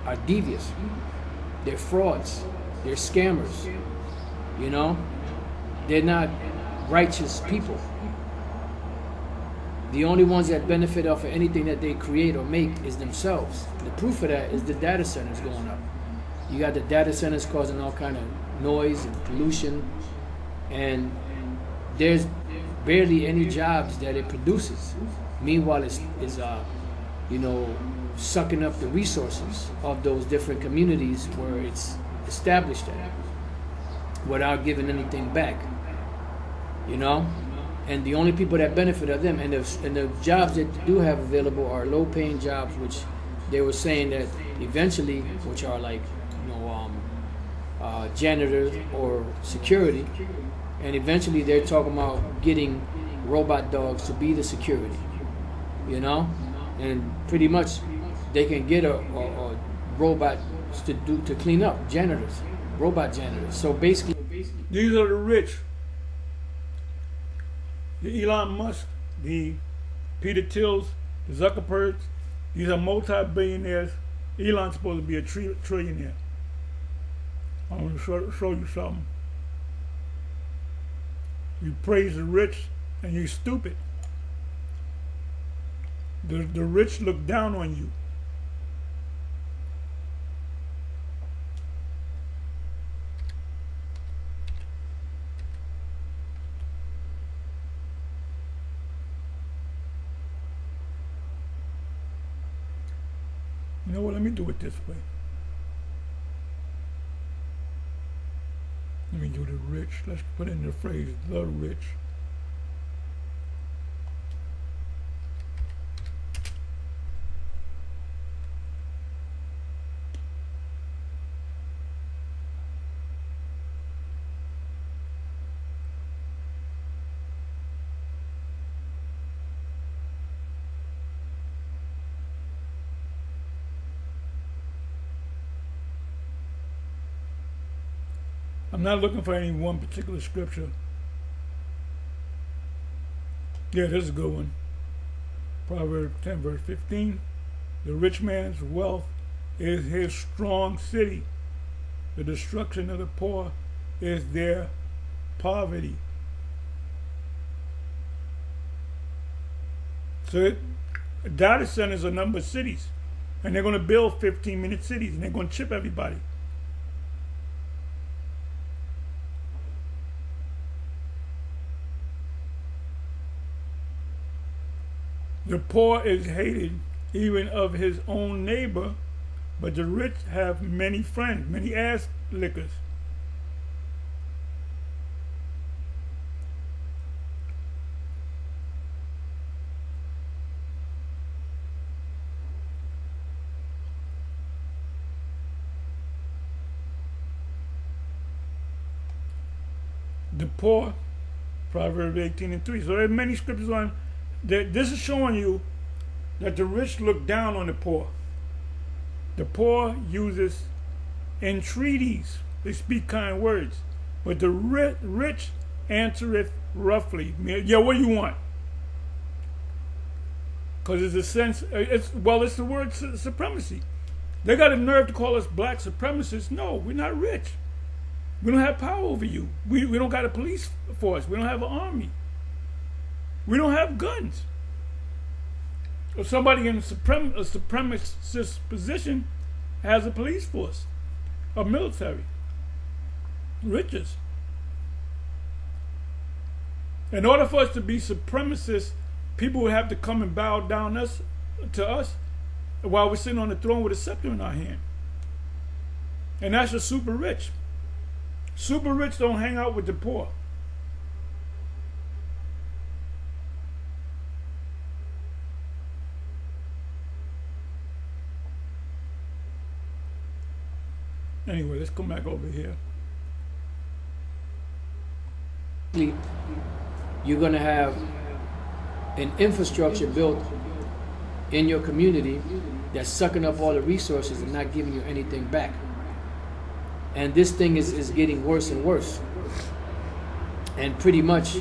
are devious. They're frauds. They're scammers. You know? They're not righteous people. The only ones that benefit off of anything that they create or make is themselves. The proof of that is the data centers going up. You got the data centers causing all kind of noise and pollution, and there's barely any jobs that it produces. Meanwhile, it's you know, sucking up the resources of those different communities where it's established at, without giving anything back. You know, and the only people that benefit are them. And the jobs that they do have available are low-paying jobs, which they were saying that eventually, which are like, you know, janitors or security. And eventually they're talking about getting robot dogs to be the security, you know? And pretty much they can get a robot to clean up, janitors, robot janitors. So basically, these are the rich. The Elon Musk, the Peter Thiels, the Zuckerbergs, these are multi-billionaires. Elon's supposed to be a trillionaire. I want to show you something. You praise the rich and you're stupid. The rich look down on you. You know what, let me do it this way. do the rich. Let's put in the phrase the rich. I'm not looking for any one particular scripture. Yeah, this is a good one. Proverbs 10 verse 15. The rich man's wealth is his strong city. The destruction of the poor is their poverty. So data centers are number of cities. And they're going to build 15-minute cities. And they're going to chip everybody. The poor is hated even of his own neighbor, but the rich have many friends, many ass lickers. The poor, Proverbs 18 and 3. So there are many scriptures on. This is showing you that the rich look down on the poor. The poor uses entreaties. They speak kind words. But the rich answereth roughly. Yeah, what do you want? Because it's a sense, it's the word supremacy. They got a nerve to call us black supremacists. No, we're not rich. We don't have power over you. We don't got a police force. We don't have an army. We don't have guns. Or somebody in a supremacist position has a police force, a military, riches. In order for us to be supremacists, people would have to come and bow down to us while we're sitting on the throne with a scepter in our hand. And that's the super rich. Super rich don't hang out with the poor. Anyway, let's come back over here. You're going to have an infrastructure built in your community that's sucking up all the resources and not giving you anything back. And this thing is getting worse and worse. And pretty much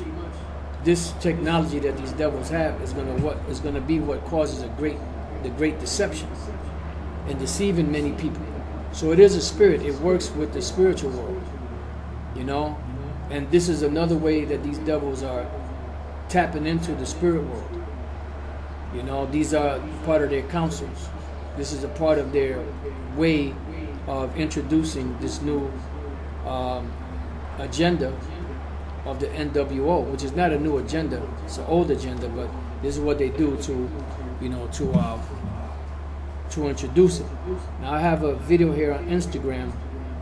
this technology that these devils have is going to be what causes the great deception and deceiving many people. So it is a spirit. It works with the spiritual world, you know. And this is another way that these devils are tapping into the spirit world. You know, these are part of their councils. This is a part of their way of introducing this new agenda of the NWO, which is not a new agenda. It's an old agenda, but this is what they do to, you know, to introduce it. Now I have a video here on Instagram,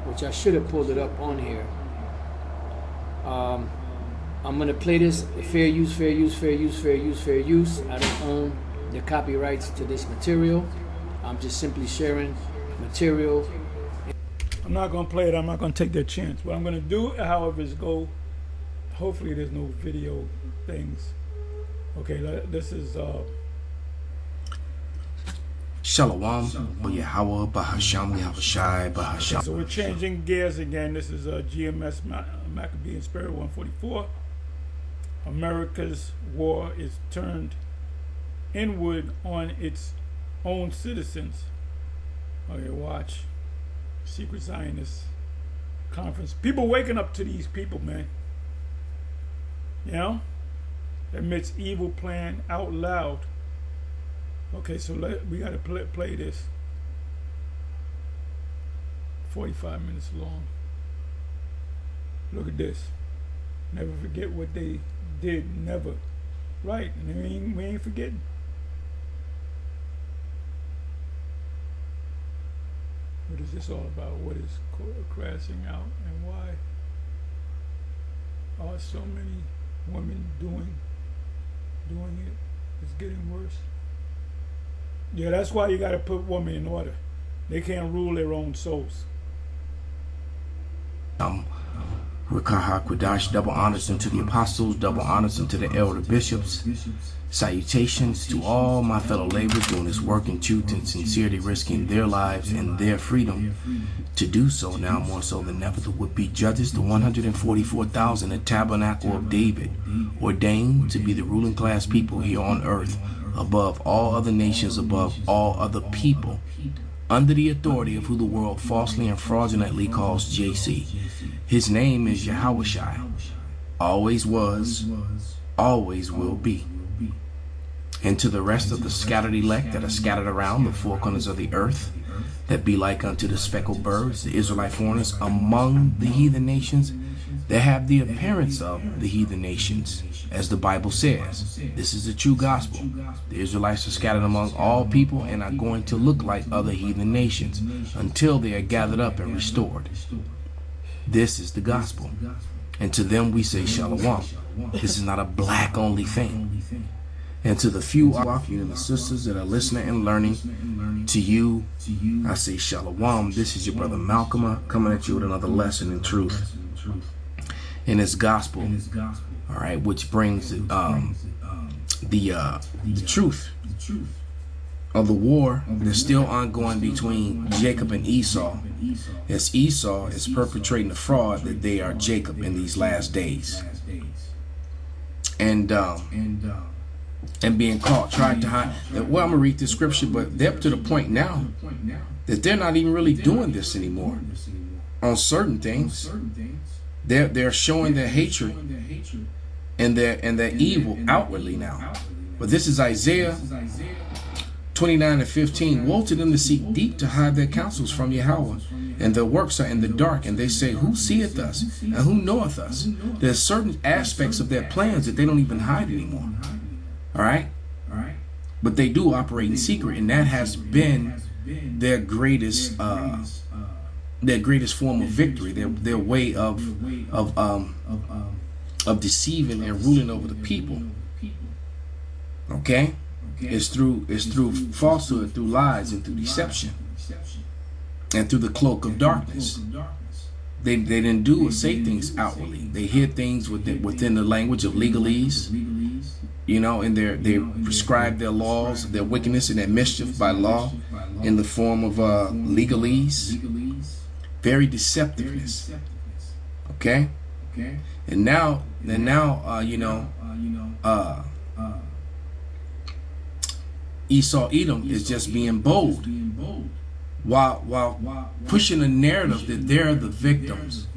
which I should have pulled it up on here. I'm going to play this. Fair use, fair use, fair use, fair use, fair use. I don't own the copyrights to this material. I'm just simply sharing material. I'm not going to play it. I'm not going to take that chance. What I'm going to do, however, is go. Hopefully there's no video things. Okay, this is Shalom, Yahweh, Bahasham, Yahushai, Bahasham. So we're changing gears again. This is GMS Maccabean Spirit 144. America's war is turned inward on its own citizens. Okay, watch. Secret Zionist conference. People waking up to these people, man. You know? Admits evil plan out loud. Okay, so we got to play this. 45 minutes long. Look at this. Never forget what they did. Never. Right. And we ain't forgetting. What is this all about? What is crashing out and why? are so many women doing it. It's getting worse. Yeah, that's why you got to put women in order. They can't rule their own souls. Rakaha Kwadash, double honors unto the apostles, double honors unto the elder bishops. Salutations to all my fellow laborers doing this work in truth and sincerity, risking their lives and their freedom to do so, now more so than ever. The would-be judges, the 144,000, the tabernacle of David, ordained to be the ruling class people here on earth, above all other nations, above all other people, under the authority of who the world falsely and fraudulently calls JC. His name is Yahawashi, always was, always will be. And to the rest of the scattered elect that are scattered around the four corners of the earth, that be like unto the speckled birds, the Israelite foreigners among the heathen nations, that have the appearance of the heathen nations, as the Bible says. This is the true gospel. The Israelites are scattered among all people and are going to look like other heathen nations until they are gathered up and restored. This is the gospel. And to them we say shalom. This is not a black only thing. And to the few of you and the sisters that are listening and learning, to you, I say shalom. This is your brother Malcolm coming at you with another lesson in truth. In his gospel, all right, which brings the truth of the war that's still ongoing between Jacob and Esau, as Esau is perpetrating the fraud that they are Jacob in these last days, and being caught, tried to hide. Well, I'm gonna read the scripture, but they're up to the point now that they're not even really doing this anymore on certain things. They're showing their hatred and their evil outwardly now. But this is Isaiah 29:15. Woe to them that seek deep to hide their counsels from Yahweh, and their works are in the dark, and they say, who seeth us, and who knoweth us? There's certain aspects of their plans that they don't even hide anymore. All right? But they do operate in secret, and that has been their greatest form of victory, their way of deceiving and ruling over the people. Okay? It's through falsehood, through lies, and through deception, and through the cloak of darkness. They didn't do or say things outwardly. They hear things within the language of legalese, you know, and they prescribe their laws, their wickedness and their mischief by law in the form of legalese. Very deceptiveness. Okay? And now, Esau Edom is just being bold, while pushing a narrative that they're the victims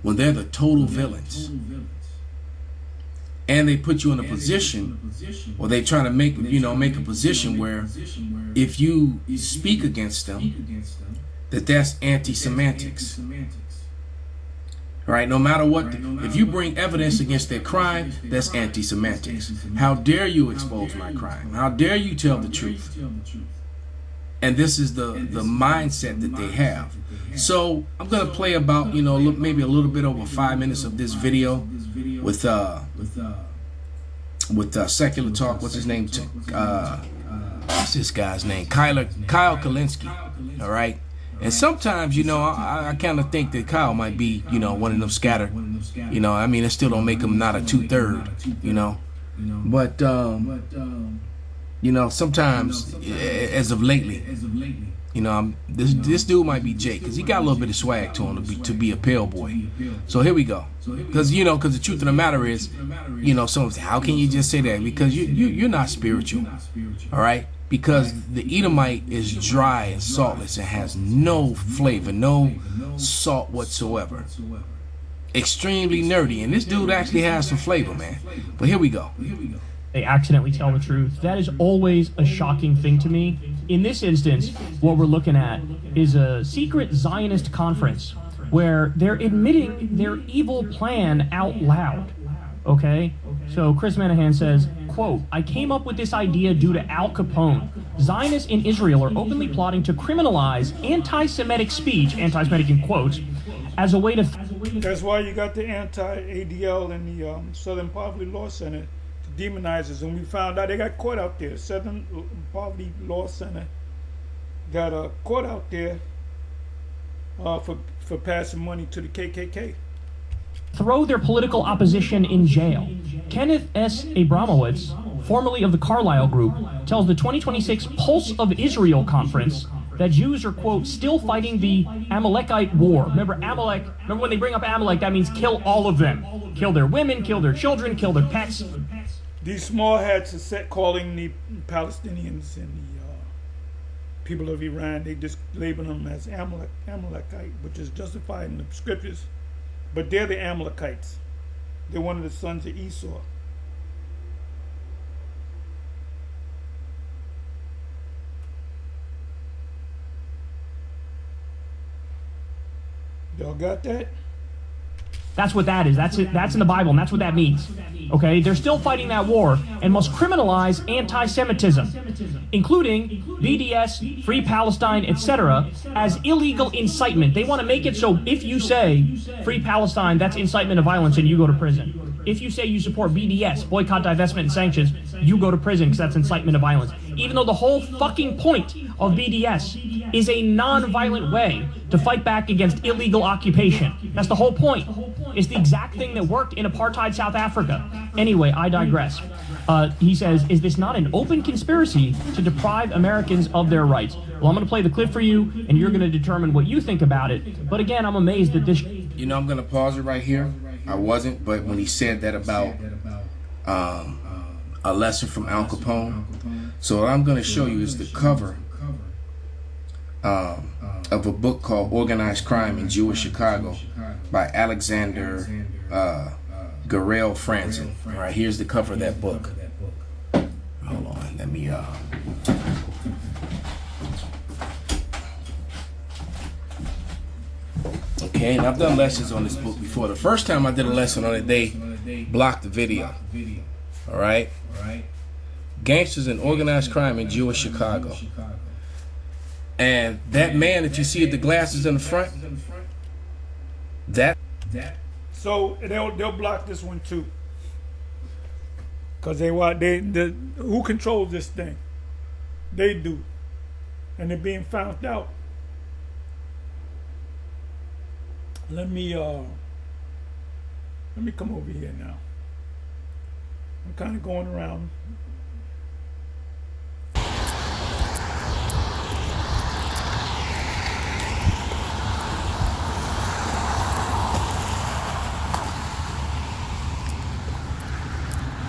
when they're the total villains. And they put you in a position, or they try to make a position where if you speak against them, that's anti-semantics. Right? No matter what, if you bring evidence against their crime, that's anti-semantics. How dare you expose my crime? How dare you tell the truth? And this is the mindset that they have. So I'm gonna play about maybe a little bit over 5 minutes of this video with Secular Talk. What's his name? What's this guy's name? Kyle Kalinske. All right. And sometimes, I kind of think that Kyle might be, one of them scattered. I mean, it still don't make him not a 2/3. But sometimes, as of lately, this dude might be Jake, because he got a little bit of swag to him to be a pale boy. So here we go. Because the truth of the matter is, someone say, how can you just say that? Because you're not spiritual. All right? Because the Edomite is dry and saltless and has no flavor, no salt whatsoever. Extremely nerdy. And this dude actually has some flavor, man. But here we go. They accidentally tell the truth. That is always a shocking thing to me. In this instance, what we're looking at is a secret Zionist conference where they're admitting their evil plan out loud. Okay? So Chris Manahan says, quote, I came up with this idea due to Al Capone. Zionists in Israel are openly plotting to criminalize anti-Semitic speech, anti-Semitic in quotes, as a way to That's why you got the anti-ADL and the Southern Poverty Law Center to demonize us. And we found out they got caught out there. Southern Poverty Law Center got caught out there for passing money to the KKK. throw their political opposition in jail. Kenneth S. Abramowitz, formerly of the Carlyle Group, tells the 2026 Pulse of Israel conference that Jews are, quote, still fighting the Amalekite war. Remember Amalek, remember when they bring up Amalek, that means kill all of them. Kill their women, kill their children, kill their pets. These small hats are set calling the Palestinians and the people of Iran, they just label them as Amalekite, which is justified in the scriptures. But they're the Amalekites. They're one of the sons of Esau. Y'all got that? That's what that is. That's it. That's in the Bible, and that's what that means. Okay? They're still fighting that war and must criminalize anti-Semitism, including BDS, Free Palestine, etc., as illegal incitement. They want to make it so if you say Free Palestine, that's incitement of violence and you go to prison. If you say you support BDS, boycott, divestment, and sanctions, you go to prison because that's incitement of violence. Even though the whole fucking point of BDS is a non-violent way to fight back against illegal occupation. That's the whole point. It's the exact thing that worked in apartheid South Africa. Anyway, I digress. He says, is this not an open conspiracy to deprive Americans of their rights? Well, I'm going to play the clip for you, and you're going to determine what you think about it. But again, I'm amazed that this... You know, I'm going to pause it right here. I wasn't, but when he said that about a lesson from Al Capone, so what I'm going to show you is the cover of a book called Organized Crime in Jewish Chicago by Alexander Garel Franzen. All right, here's the cover of that book. Hold on, let me okay, and I've done lessons on this book before. The first time I did a lesson on it, they blocked the video. All right? Gangsters and Organized Crime in Jewish Chicago. And that man that you see with the glasses in the front, that. So they'll block this one too. Because who controls this thing? They do. And they're being found out. Let me come over here now. I'm kind of going around.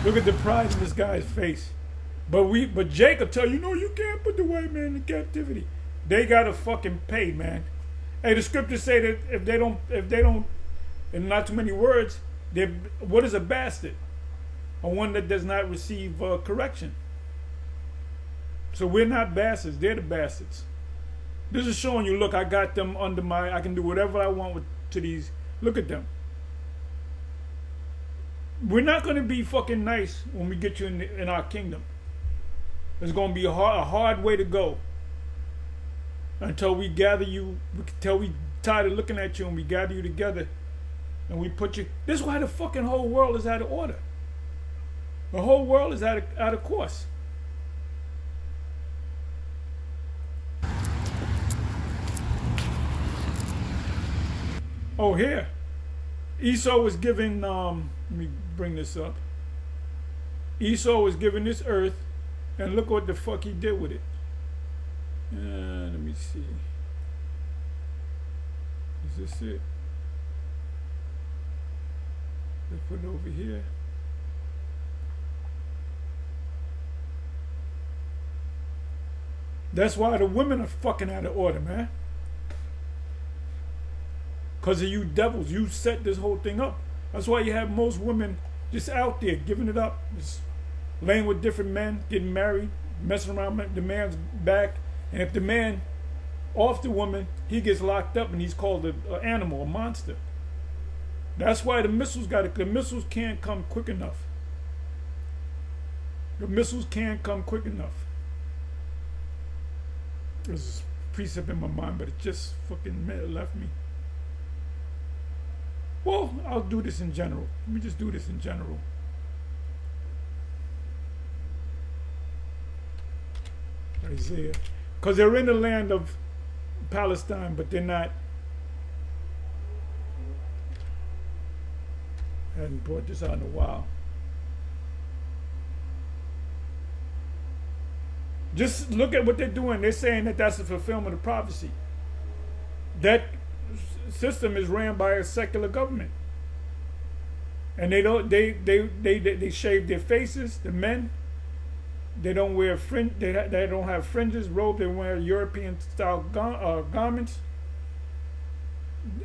Look at the pride in this guy's face. But Jake will tell you, no, you can't put the white man in captivity. They gotta fucking pay, man. Hey, the scriptures say that if they don't, in not too many words, what is a bastard? One that does not receive correction. So we're not bastards, they're the bastards. This is showing you, look, I got them under I can do whatever I want to these. Look at them. We're not going to be fucking nice when we get you in our kingdom. It's going to be a hard way to go. Until we gather you, until we tired of looking at you and we gather you together and we put you. This is why the fucking whole world is out of order. The whole world is out of course. Oh, here. Esau was given, let me bring this up. Esau was given this earth, and look what the fuck he did with it. Let me see. Is this it? Let's put it over here. That's why the women are fucking out of order, man. Because of you devils. You set this whole thing up. That's why you have most women just out there giving it up. Just laying with different men, getting married, messing around the man's back. And if the man off the woman, he gets locked up and he's called an animal, a monster. That's why the missiles can't come quick enough. The missiles can't come quick enough. There's a precept in my mind, but it just fucking left me. Well, I'll do this in general. Let me just do this in general. Isaiah. Because they're in the land of Palestine, but they're not. I hadn't brought this out in a while. Just look at what they're doing. They're saying that that's the fulfillment of prophecy. That system is ran by a secular government, and they don't. They shave their faces. The men. They don't wear fringe. They don't have fringes, robe. They wear European style garments.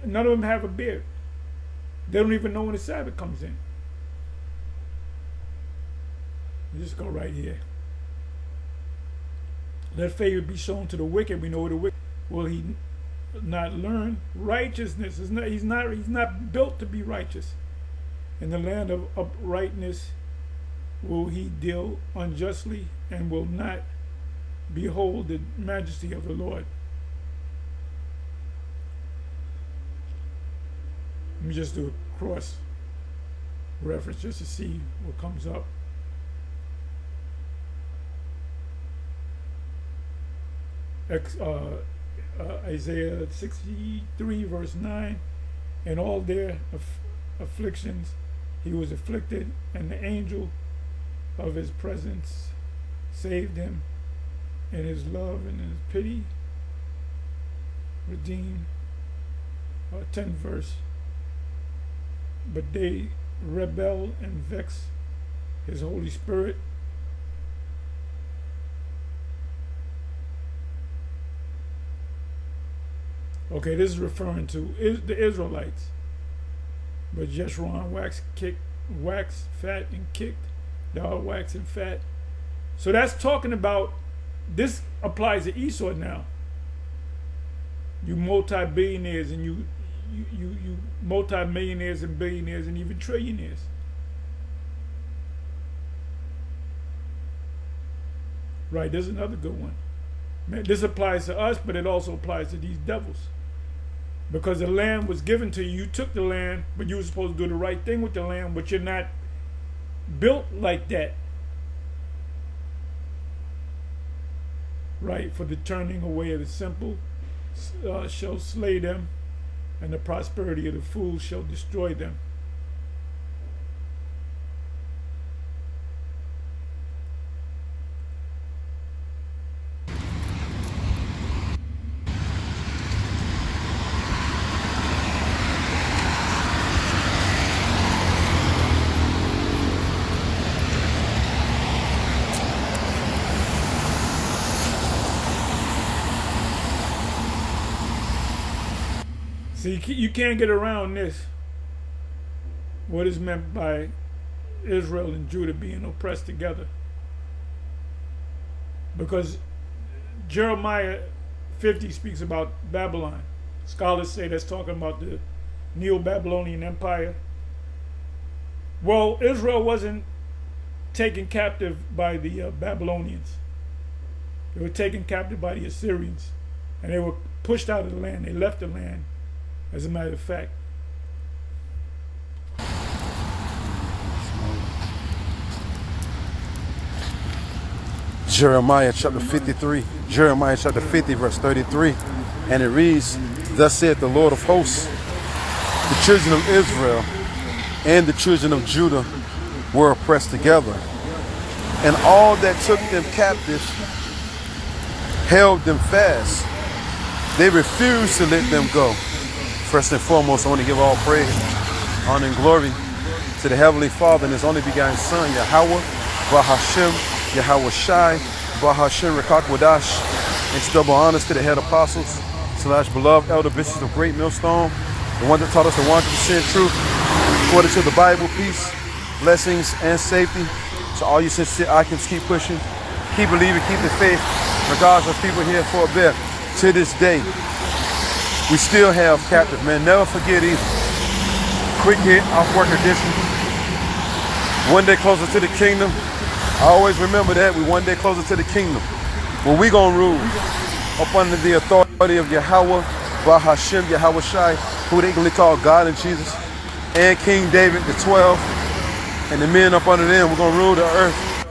None of them have a beard. They don't even know when the Sabbath comes in. You just go right here. Let favor be shown to the wicked. We know the wicked. Will he not learn righteousness? He's not built to be righteous. In the land of uprightness will he deal unjustly, and will not behold the majesty of the Lord. Let me just do a cross reference just to see what comes up. Isaiah 63 verse 9, in all their afflictions he was afflicted, and the angel of his presence saved him. In his love and in his pity redeemed. 10th verse. But they rebel and vex his Holy Spirit. Okay, this is referring to the Israelites. But Jeshurun waxed fat and kicked. Thou art waxing fat. So that's talking about, this applies to Esau now. You multi-billionaires and you multi-millionaires and billionaires and even trillionaires. Right, there's another good one. Man, this applies to us, but it also applies to these devils. Because the land was given to you. You took the land, but you were supposed to do the right thing with the land, but you're not built like that. Right, for the turning away of the simple shall slay them, and the prosperity of the fools shall destroy them. See, you can't get around this. What is meant by Israel and Judah being oppressed together. Because Jeremiah 50 speaks about Babylon. Scholars say that's talking about the Neo-Babylonian Empire. Well, Israel wasn't taken captive by the Babylonians. They were taken captive by the Assyrians. And they were pushed out of the land. They left the land, as a matter of fact. Jeremiah chapter 53, Jeremiah chapter 50, verse 33. And it reads, "Thus saith the Lord of hosts, the children of Israel and the children of Judah were oppressed together, and all that took them captive held them fast. They refused to let them go." First and foremost, I want to give all praise, honor, and glory to the Heavenly Father and His only begotten Son, Yahweh, Bahashem, Yahweh Shai, Bahashem, Rekakwadash, and double honors to the head apostles, / beloved elder bishops of Great Millstone, the one that taught us the 100% truth, according to the Bible, peace, blessings, and safety. So all you sincere icons, keep pushing, keep believing, keep the faith, regardless of people here for a bit. To this day, we still have captive, man. Never forget either. Quick hit, off work edition. One day closer to the kingdom. I always remember that. We one day closer to the kingdom. Well, we gonna rule up under the authority of Yahweh, Bahashem, Yahweh Shai, who they gonna call God and Jesus. and King David, the 12, and the men up under them. We're going to rule the earth.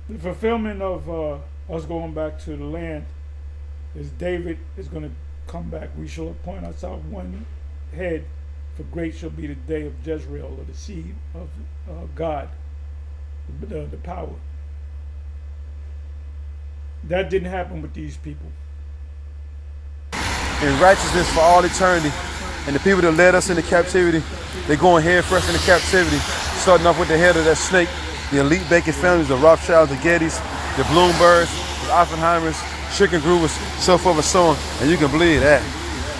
The fulfillment of us going back to the land is David is going to come back. We shall appoint ourselves one head, for great shall be the day of Jezreel, or the seed of God, the power. That didn't happen with these people. In righteousness for all eternity. And the people that led us into captivity, they're going head first into captivity, starting off with the head of that snake, the elite Bacon families, the Rothschilds, the Gettys, the Bloombergs, the Oppenheimers, Chicken Groovers, so forth and so on. And you can believe that.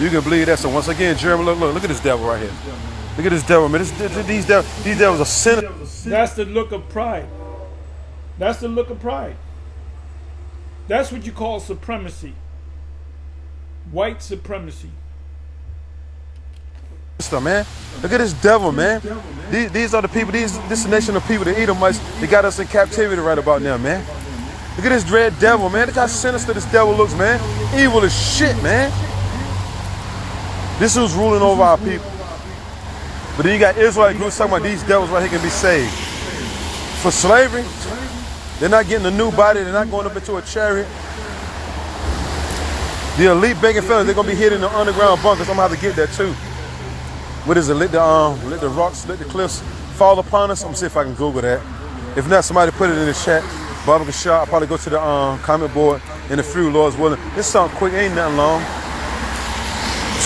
You can believe that. So once again, Jeremy, look at this devil right here. Look at this devil, man. These devils are sinners. That's the look of pride. That's the look of pride. That's what you call supremacy. White supremacy. Man, look at this devil, man. These are the people. This nation of people, the Edomites, they got us in captivity right about now, man. Look at this dread devil, man. Look how sinister this devil looks, man. Evil as shit, man. This is who's ruling over our people. But then you got Israelite groups talking about these devils right here can be saved. For slavery, they're not getting a new body. They're not going up into a chariot. The elite Bacon fellas, they're going to be hidden in the underground bunkers. I'm going to have to get that too. What is it? Let the rocks, let the cliffs fall upon us. I'm gonna see if I can Google that. If not, somebody put it in the chat. Barbara Shaw, I'll probably go to the comment board in the few, Lord's willing. This something quick, ain't nothing long.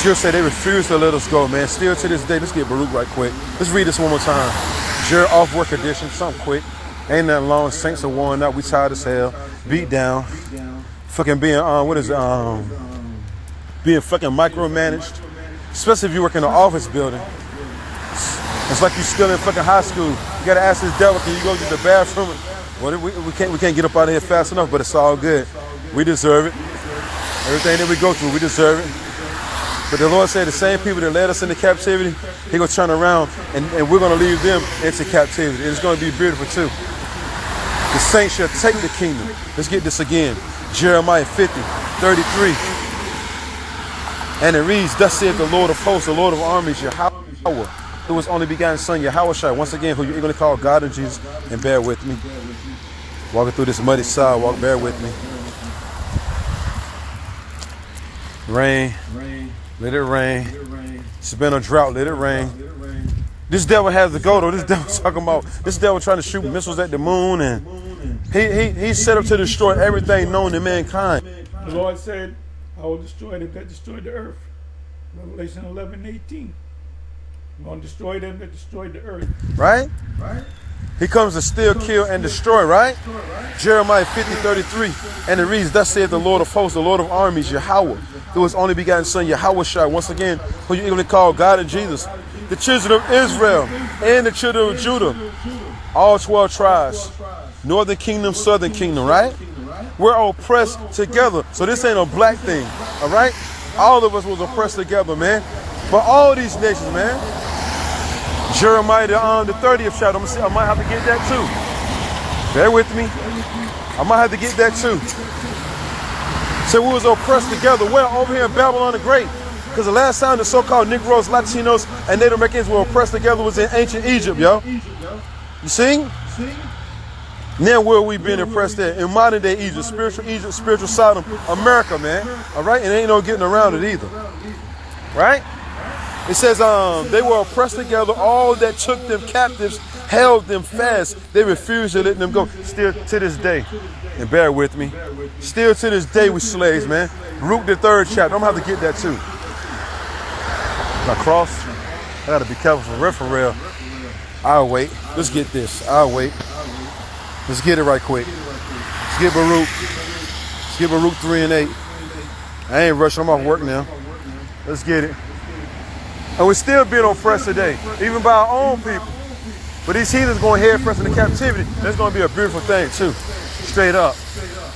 She'll say they refuse to let us go, man. Still to this day, let's get Baruch right quick. Let's read this one more time. Jared off work edition, something quick. Ain't nothing long. Saints are worn out. We tired as hell. Beat down. Fucking being being fucking micromanaged. Especially if you work in an office building. It's like you're still in fucking high school. You gotta ask this devil, can you go to the bathroom? Well, we can't get up out of here fast enough, but it's all good. We deserve it. Everything that we go through, we deserve it. But the Lord said the same people that led us into captivity, He gonna turn around and we're gonna leave them into captivity. And it's gonna be beautiful too. The saints shall take the kingdom. Let's get this again. Jeremiah 50:33. And it reads, thus saith the Lord of hosts, the Lord of armies, Yahweh, who was only begotten son, Yahweh, once again, who you're going to call God and Jesus, and bear with me. Walking through this muddy sidewalk, bear with me. Rain, let it rain. It's been a drought, let it rain. This devil has to go though. This devil talking about, this devil trying to shoot missiles at the moon, and he's set up to destroy everything known to mankind. The Lord said, I will destroy them that destroyed the earth. Revelation 11:18. I'm going to destroy them that destroyed the earth. Right? He comes to steal, kill, and destroy, right? Jeremiah 50:33. And it reads, thus saith the Lord of hosts, the Lord of armies, Yahweh, who was only begotten son, Yahweh, once again, who you even call God and Jesus. The children of Israel and the children of Judah, all 12 tribes, northern kingdom, southern kingdom, right? We're oppressed together. So this ain't a black thing, all right? All of us was oppressed together, man. But all these nations, man. Jeremiah, the 30th chapter, I might have to get that too. Bear with me. I might have to get that too. So we was oppressed together. Well, over here in Babylon the Great. Because the last time the so-called Negroes, Latinos, and Native Americans were oppressed together was in ancient Egypt, yo. You see? Now where we been oppressed at? In modern day Egypt, spiritual Sodom, America, man. All right? And ain't no getting around it either. Right? It says they were oppressed together. All that took them captives held them fast. They refused to let them go. Still to this day. And bear with me. Still to this day we slaves, man. Root the 3rd chapter. I'm going to have to get that too. My cross. I got to be careful for real. I'll wait. Let's get this. I'll wait. Let's get it right quick. Let's get Baruch. Let's get Baruch 3 and 8. I ain't rushing. I'm off work now. Let's get it. And we're still being oppressed today, even by our own people. But these heathens going head first into captivity. That's going to be a beautiful thing too. Straight up.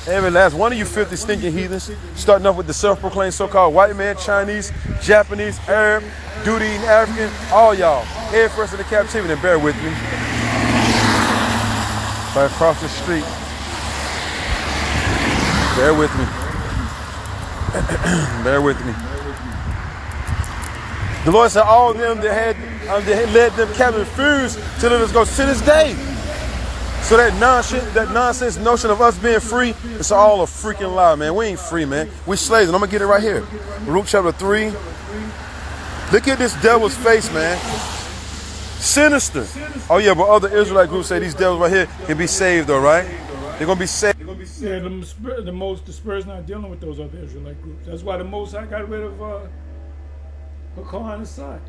Every last one of you filthy, stinking heathens, starting off with the self-proclaimed so-called white man, Chinese, Japanese, Arab, duty-eating African, all y'all, head first into captivity, and bear with me. Right across the street. Bear with me. Bear with me. The Lord said all of them that had led them captive refused to let us go to this day. So that nonsense notion of us being free, it's all a freaking lie, man. We ain't free, man. We slaves, and I'm gonna get it right here. Baruch chapter 3. Look at this devil's face, man. Sinister. Oh yeah, but other Israelite groups say these devils right here can be saved, all right? They're gonna be saved. Yeah, the Spurs not dealing with those other Israelite groups. That's why the Most High got rid of Hakkar Assad.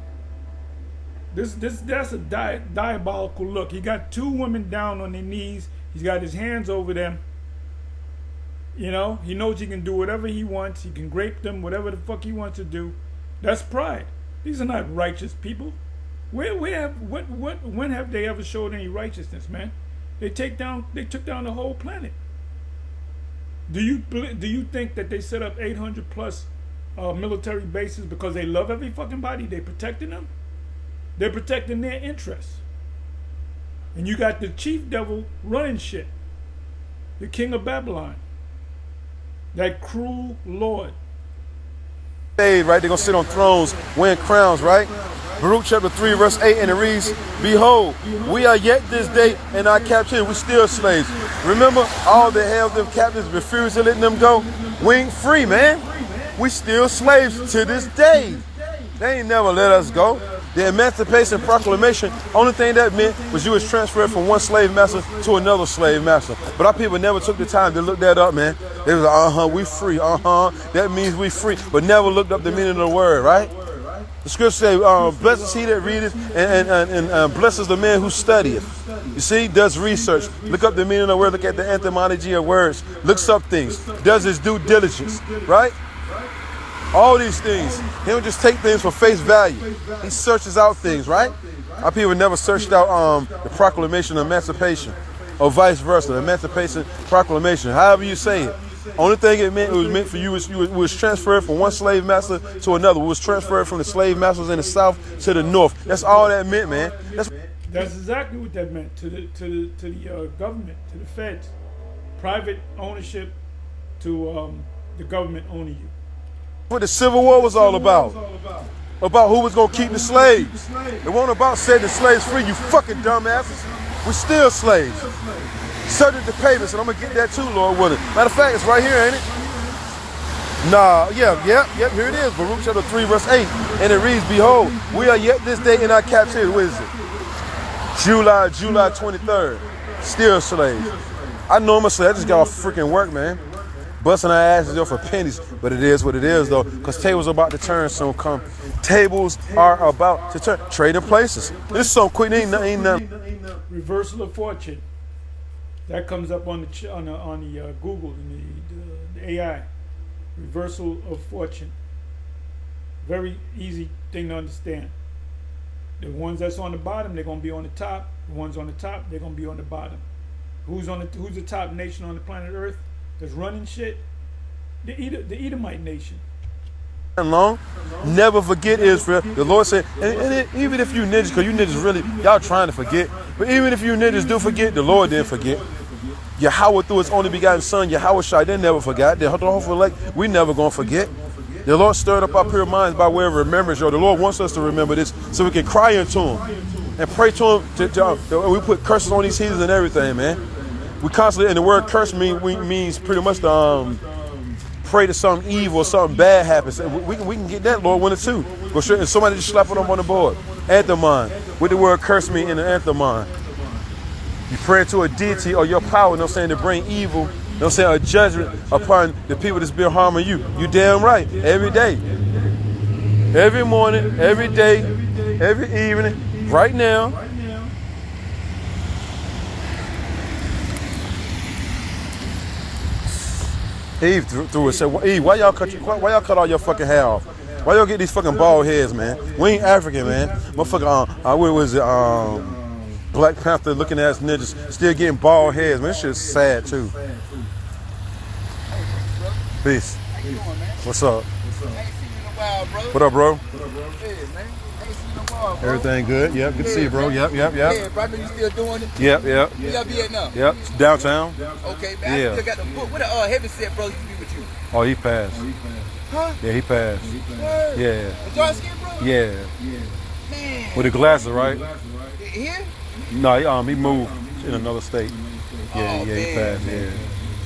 That's a diabolical look. He got two women down on their knees. He's got his hands over them. You know, he knows he can do whatever he wants. He can grape them, whatever the fuck he wants to do. That's pride. These are not righteous people. When have they ever showed any righteousness, man? They took down the whole planet. Do you think that they set up 800 plus military bases because they love every fucking body? They protecting them. They're protecting their interests. And you got the chief devil running shit. The king of Babylon. That cruel lord. Right? They're going to sit on thrones, wearing crowns, right? Baruch chapter 3, verse 8, and it reads, behold, we are yet this day in our captivity. We still slaves. Remember, all that held them captives refused to let them go. We ain't free, man. We still slaves to this day. They ain't never let us go. The Emancipation Proclamation, only thing that meant was you was transferred from one slave master to another slave master. But our people never took the time to look that up, man. They was like, we free, that means we free. But never looked up the meaning of the word, right? The scripture says, blessed is he that readeth and blesses the man who studieth. You see, does research, look up the meaning of the word, look at the etymology of words, looks up things, does his due diligence, right? All these things. He don't just take things for face value. He searches out things, right? Our people never searched out the Proclamation of Emancipation, or vice versa, the Emancipation Proclamation, however you say it. Only thing it was meant for you was transferred from one slave master to another. It was transferred from the slave masters in the south to the north. That's all that meant, man. That's exactly what that meant to the government, to the feds. Private ownership to the government owning you. What the Civil War was all about. About who was going to keep the slaves. It wasn't about setting the slaves free, you fucking dumbasses. We're still slaves. Subject to payments, and I'm going to get that too, Lord willing. Matter of fact, it's right here, ain't it? Nah, yeah, here it is. Baruch chapter 3, verse 8. And it reads, behold, we are yet this day in our captivity. What is it? July 23rd. Still slaves. I know I'm a slave. I just got off freaking work, man. Busting our asses up for pennies. But it is what it is, though, because tables are about to turn soon come. Tables are about to turn. Trading places. This is so quick. Ain't nothing. Reversal of fortune. That comes up on the Google and the AI. Reversal of fortune. Very easy thing to understand. The ones that's on the bottom, they're gonna be on the top. The ones on the top, they're gonna be on the bottom. Who's the top nation on the planet Earth that's running shit? The Edomite nation. Long. Never forget Israel. The Lord said, and even if you ninjas, because you ninjas really, y'all trying to forget, but even if you ninjas do forget, the Lord didn't forget. Yahweh through his only begotten son, Yahweh Shai, they never forgot. The whole elect, we never gonna forget. The Lord stirred up our pure minds by way of remembrance. The Lord wants us to remember this so we can cry into him and pray to him. We put curses on these heathens and everything, man. We constantly, and the word curse means pretty much to pray to something evil or something bad happens. We can get that, Lord, willing too. Go straight, and somebody just slap it up on the board. Anthemon. What the word curse mean in the anthemon? You pray to a deity or your power, you know what I'm saying, to bring evil, you know what I'm saying, a judgment upon the people that's been harming you. You damn right. Every day. Every morning, every day, every evening, right now. Eve threw it, said, Eve, why y'all cut all your fucking hair off? Why y'all get these fucking bald heads, man? We ain't African, man. Motherfucker, what was it, Black Panther looking ass ninjas still getting bald heads, man. This shit's sad too. Peace. How you doing, man? What's up? I ain't seen you in a while, bro. What up, bro? Yeah, man. I ain't seen you in a while, bro. Everything good? Yep, good to see you, bro. Yep. Yeah, bro, I know you still doing it. Yep. Where y'all be at now? Yep, downtown. Okay, man. Yeah. I still got the book. What the heavy set bro used to be with you? Oh, he passed. Huh? Yeah, he passed. Word. Yeah. A dark skin, bro? Yeah. Man. With the glasses, right? Here? No, he moved in another state. Yeah, Oh, he man. passed. Yeah.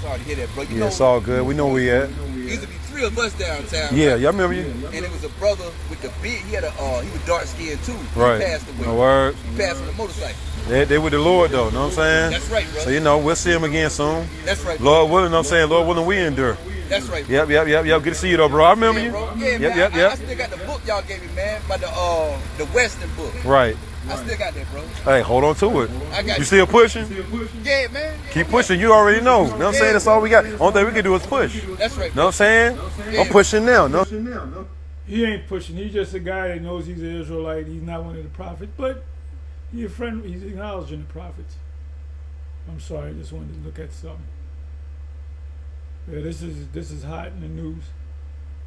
Sorry to hear that, bro. You Yeah, know, it's all good. We know where he at. used to be 3 of us downtown. Yeah, y'all remember you? And it was a brother with the beard. He had he was dark skinned too. Right. He passed away. No word. He passed on a motorcycle. They with the Lord though, know what I'm saying? That's right, bro. So you know, we'll see him again soon. That's right. Lord willing, know what I'm saying? Lord willing, we endure. That's right. Bro. Yep. Good to see you though, bro. I remember you. Bro. Yeah, Yep. man. I still got the book y'all gave me, man, by the Western book. Right. I still got that, bro. Hey, hold on to it. I got You still pushing? Yeah, man. Keep pushing. You already know. Know what I'm saying? That's all we got. Only thing we can do is push. That's right. Know what I'm saying? I'm pushing now. No. He ain't pushing. He's just a guy that knows he's an Israelite. He's not one of the prophets, but he's a friend. He's acknowledging the prophets. I'm sorry. I just wanted to look at something. Yeah, this is hot in the news.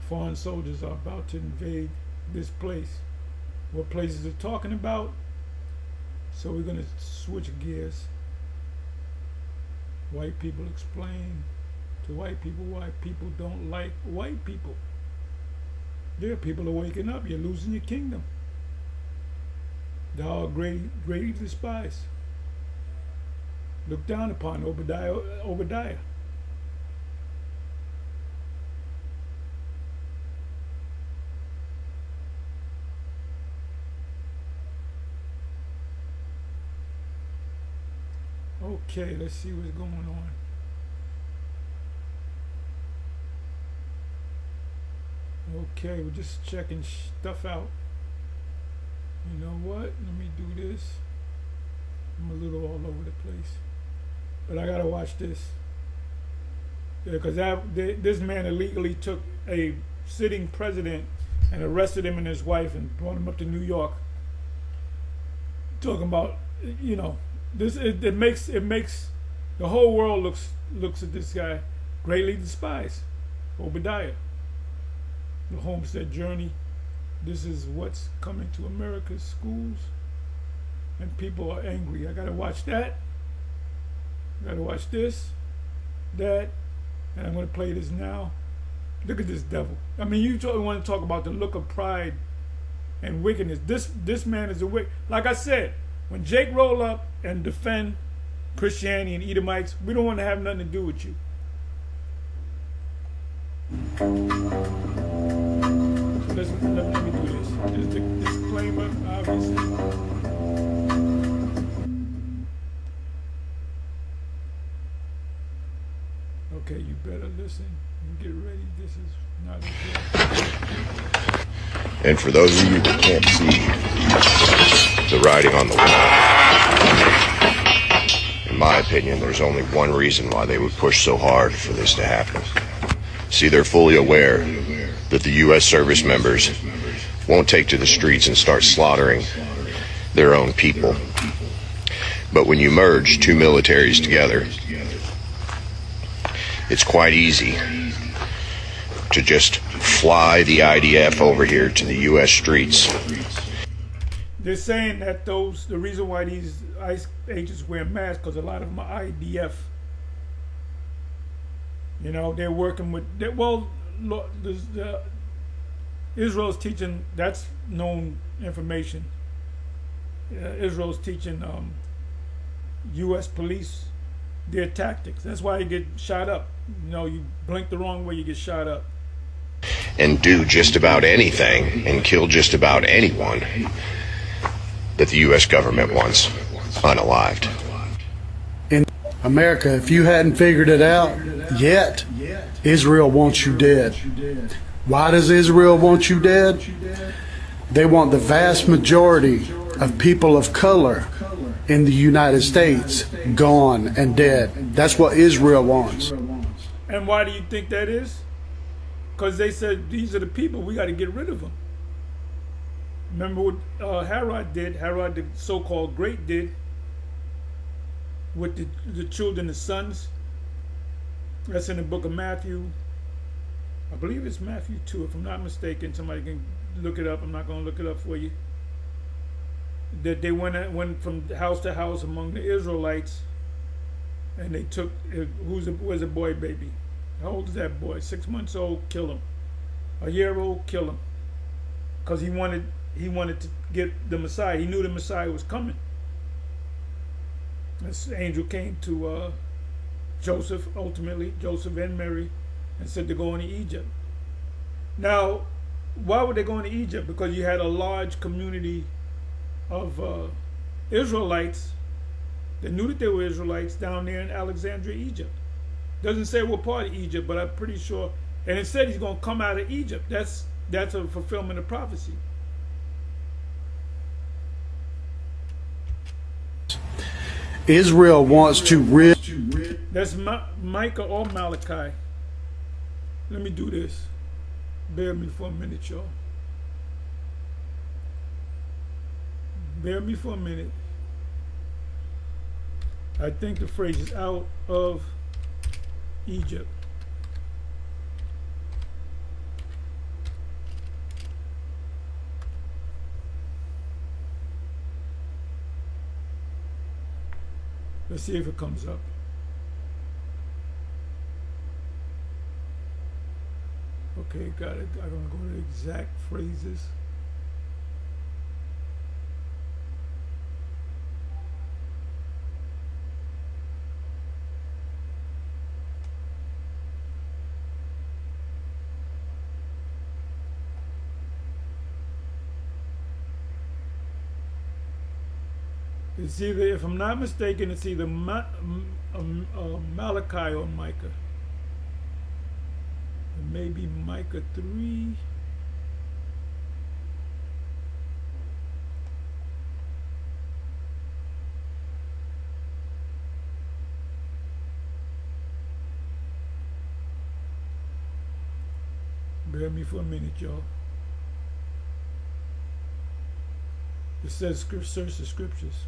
Foreign soldiers are about to invade this place. What places they're talking about? So we're gonna switch gears. White people explain to white people why people don't like white people. There, people are waking up. You're losing your kingdom. Thou art greatly despised. Look down upon Obadiah. Okay, let's see what's going on. Okay, we're just checking stuff out. You know what? Let me do this. I'm a little all over the place, but I gotta watch this. Yeah, because this man illegally took a sitting president and arrested him and his wife and brought him up to New York. Talking about, you know, this it makes the whole world looks at this guy greatly despised. Obadiah, the Homestead Journey. This is what's coming to America's schools, and people are angry. I gotta watch that. I gotta watch this, that, and I'm gonna play this now. Look at this devil. I mean, you want to talk about the look of pride and wickedness. This man is a wicked. Like I said, when Jake roll up and defend Christianity and Edomites, we don't want to have nothing to do with you. Let me do this. There's the disclaimer, obviously. Okay, you better listen and get ready. This is not a joke. And for those of you that can't see the writing on the wall, in my opinion, there's only one reason why they would push so hard for this to happen. See, they're fully aware that the U.S. service members won't take to the streets and start slaughtering their own people. But when you merge two militaries together, it's quite easy to just fly the IDF over here to the U.S. streets. They're saying that the reason why these ICE agents wear masks, because a lot of them are IDF. You know, they're working with, Israel's teaching, that's known information. Israel's teaching U.S. police their tactics. That's why you get shot up. You know, you blink the wrong way, you get shot up. And do just about anything and kill just about anyone that the U.S. government wants unalived. In America, if you hadn't figured it out yet, Israel wants you dead. Why does Israel want you dead? They want the vast majority of people of color in the United States gone and dead. That's what Israel wants. And why do you think that is? Because they said, these are the people, we got to get rid of them. Remember what Herod did, Herod the so-called great did, with the children, the sons. That's in the book of Matthew. I believe it's Matthew 2, if I'm not mistaken. Somebody can look it up. I'm not going to look it up for you. That they went from house to house among the Israelites, and they took, where's a boy baby? How old is that boy? 6 months old, kill him. A year old, kill him. because he wanted to get the Messiah. He knew the Messiah was coming. This angel came to Joseph, ultimately, Joseph and Mary, and said to go into Egypt. Now, why would they go into Egypt? Because you had a large community of Israelites that knew that they were Israelites down there in Alexandria, Egypt. Doesn't say what part of Egypt, but I'm pretty sure. And it said he's going to come out of Egypt. That's a fulfillment of prophecy. Israel wants to rid. That's Micah or Malachi. Let me do this. Bear me for a minute, y'all. Bear me for a minute. I think the phrase is out of Egypt. Let's see if it comes up. Okay, got it. I'm going to go to the exact phrases. It's either, if I'm not mistaken, it's either Malachi or Micah. It may be Micah 3. Bear me for a minute, y'all. It says search the scriptures.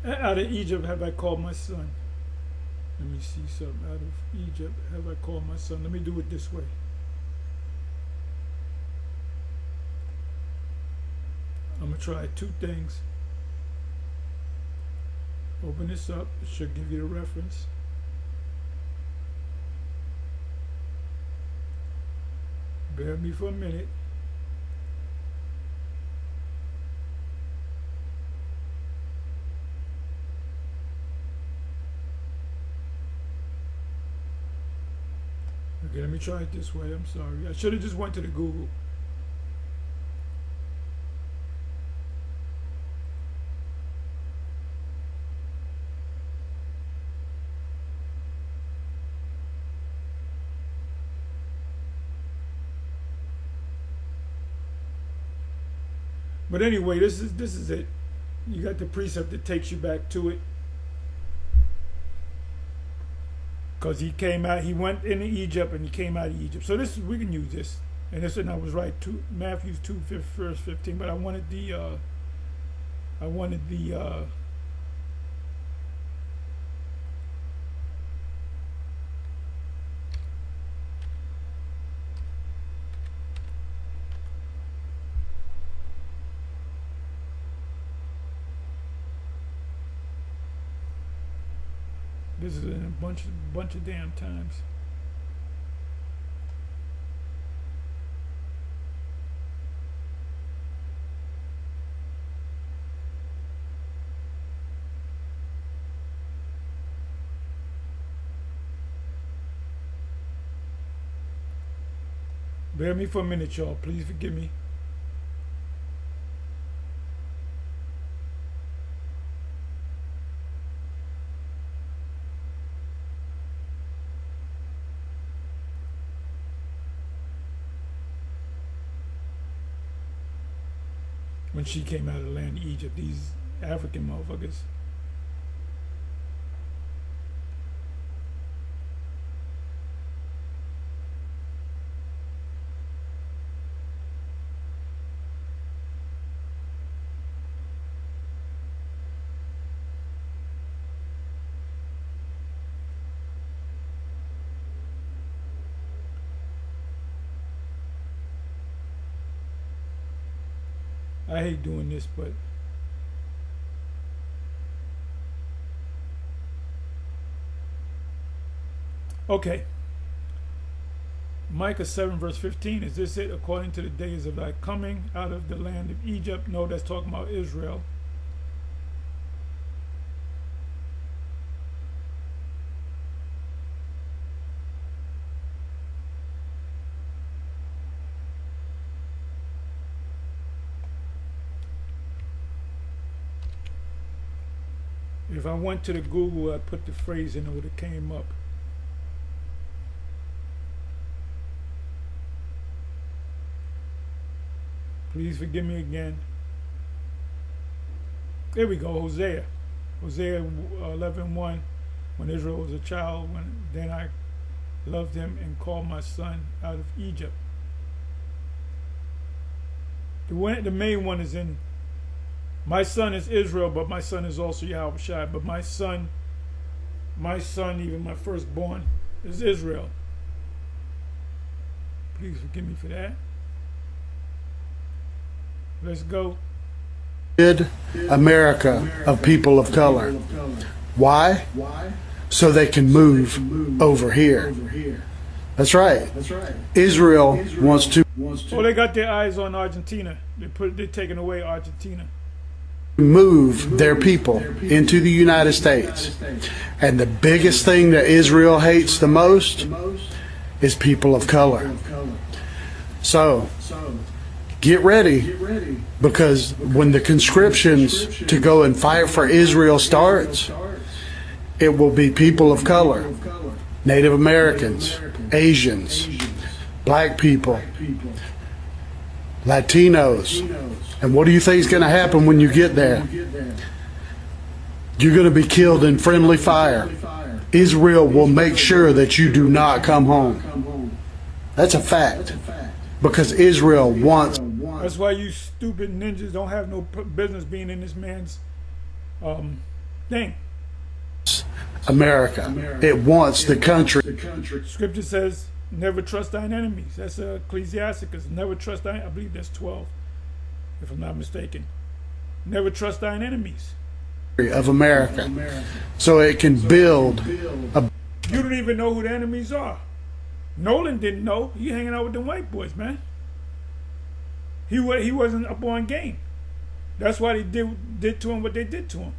Out of Egypt have I called my son. Let me see something. Out of Egypt have I called my son. Let me do it this way. I'm going to try two things. Open this up. It should give you the reference. Bear me for a minute. Okay, let me try it this way. I'm sorry. I should have just went to the Google. But anyway, this is it. You got the precept that takes you back to it. Because he came out, he went into Egypt and he came out of Egypt. So this, we can use this. And this, and I was right, Matthew 2, verse 15. But I wanted the this is in a bunch of damn times. Bear me for a minute, y'all. Please forgive me. When she came out of the land of Egypt, these African motherfuckers. I hate doing this, but okay. Micah 7 verse 15, is this it? According to the days of thy coming out of the land of Egypt. No, that's talking about Israel. If I went to the Google, I put the phrase in, it would have came up. Please forgive me again. There we go, Hosea. Hosea 11:1. When Israel was a child, then I loved him and called my son out of Egypt. The main one is in, my son is Israel, but my son is also Yahweh Shai. But my son, even my firstborn, is Israel. Please forgive me for that. Let's go. America of people of color. Why? So they can move over here. That's right. Israel wants to. Oh, they got their eyes on Argentina. They're taking away Argentina. Move their people into the United States. And the biggest thing that Israel hates the most is people of color. So, get ready, because when the conscriptions to go and fight for Israel starts, it will be people of color, Native Americans, Asians, black people, Latinos. And what do you think is going to happen when you get there? You're going to be killed in friendly fire. Israel will make sure that you do not come home. That's a fact. Because Israel wants. That's why you stupid ninjas don't have no business being in this man's thing. America. It wants the country. Scripture says, never trust thine enemies. That's Ecclesiasticus. Never trust thine, I believe that's 12, if I'm not mistaken. Never trust thine enemies. Of America. So it can build a. You don't even know who the enemies are. Nolan didn't know. He hanging out with them white boys, man. He wasn't up on game. That's why they did to him what they did to him.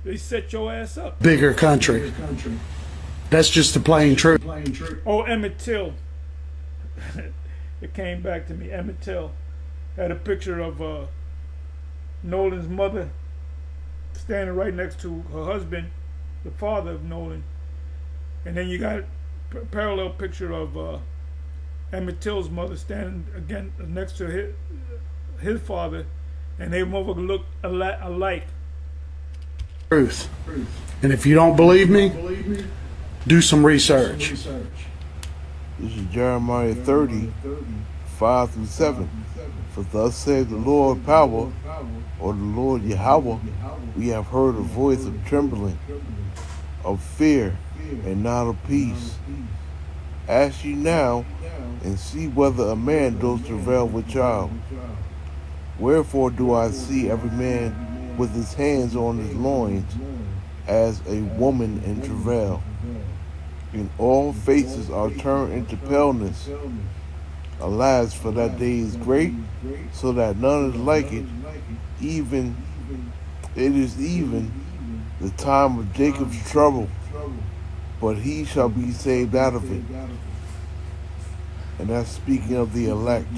They set your ass up. Bigger country. That's just the plain truth. Oh, Emmett Till. It came back to me. Emmett Till had a picture of Nolan's mother standing right next to her husband, the father of Nolan. And then you got a parallel picture of Emmett Till's mother standing again next to his father, and they both look alike. Truth. And if you don't believe me, do some research. This is Jeremiah 30, 5 through 7. For thus saith the Lord power, or the Lord Yahweh, we have heard a voice of trembling, of fear, and not of peace. Ask ye now, and see whether a man does travail with child. Wherefore do I see every man with his hands on his loins, as a woman in travail? And all faces are turned into paleness. Alas, for that day is great, so that none is like it. It is even the time of Jacob's trouble, but he shall be saved out of it. And that's speaking of the elect.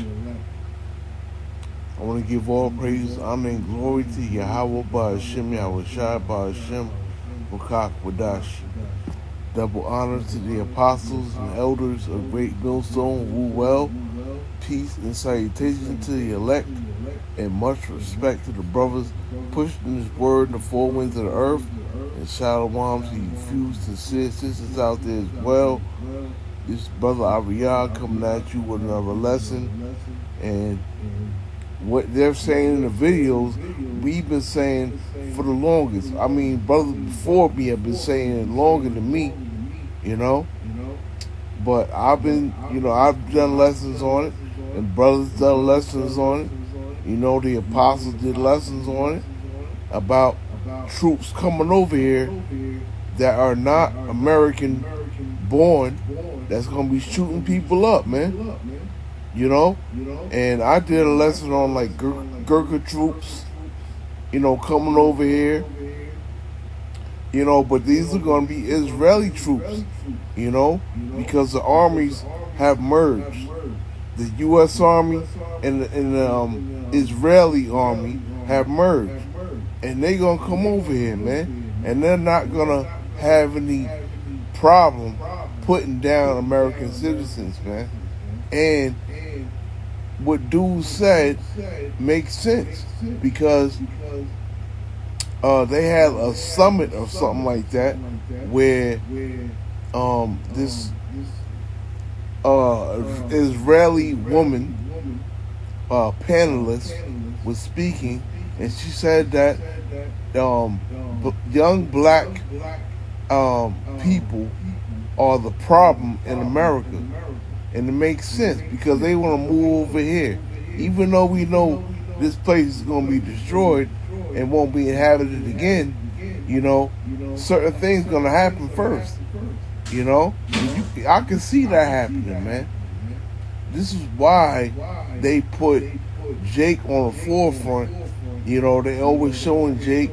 I want to give all praise, honor, and glory to Yahweh Ba'ashem, Yahweh Shai Ba'ashem, Wakak Wadash. Double honor to the apostles and elders of Great Millstone, woo well. Peace and salutation to the elect, and much respect to the brothers pushing this word in the four winds of the earth. And shalom to you fused and sisters out there as well. This brother Ariyah coming at you with another lesson. And what they're saying in the videos, we've been saying for the longest. I mean, brothers before me have been saying it longer than me, you know. But I've been, I've done lessons on it, and brothers done lessons on it. You know, the apostles did lessons on it about troops coming over here that are not American born that's gonna be shooting people up, man. You know? And I did a lesson on like Gurkha troops, you know, coming over here. You know, but these are gonna be Israeli troops, you know, because the armies have merged. The US Army and the Israeli Army have merged. And they gonna come over here, man. And they're not gonna have any problem putting down American citizens, man. And what dude said makes sense, because they had a summit or something like that where this Israeli woman panelist was speaking, and she said that young black people are the problem in America. And it makes sense because they want to move over here. Even though we know this place is going to be destroyed and won't be inhabited again, you know, certain things going to happen first. You know? I can see that happening, man. This is why they put Jake on the forefront. You know, they always showing Jake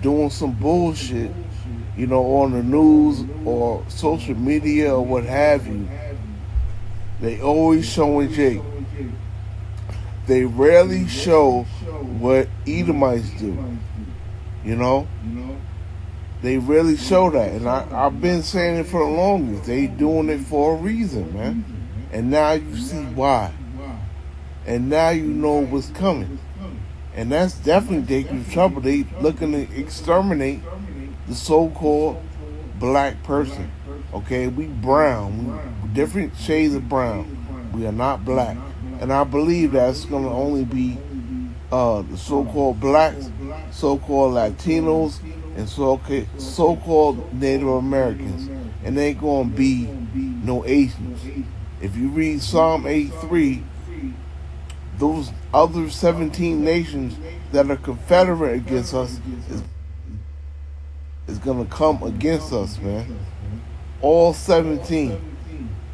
doing some bullshit, you know, on the news or social media or what have you. They always showing Jake. They rarely show what Edomites do. You know? They rarely show that. And I've been saying it for the longest. They doing it for a reason, man. And now you see why. And now you know what's coming. And that's definitely taking trouble. They looking to exterminate the so-called black person. Okay, we brown. We different shades of brown. We are not black. And I believe that's going to only be the so-called blacks, so-called Latinos, and so-called Native Americans. And they ain't going to be no Asians. If you read Psalm 83, those other 17 nations that are confederate against us is going to come against us, man. All 17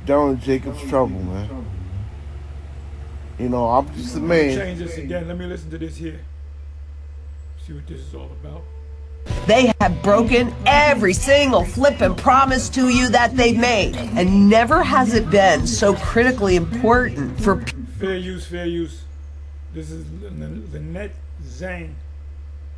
during Jacob's trouble, man. You know, I'm just a man. Change this again. Let me listen to this here. See what this is all about. They have broken every single flippin' promise to you that they've made. And never has it been so critically important for fair use, fair use. This is the net Zane.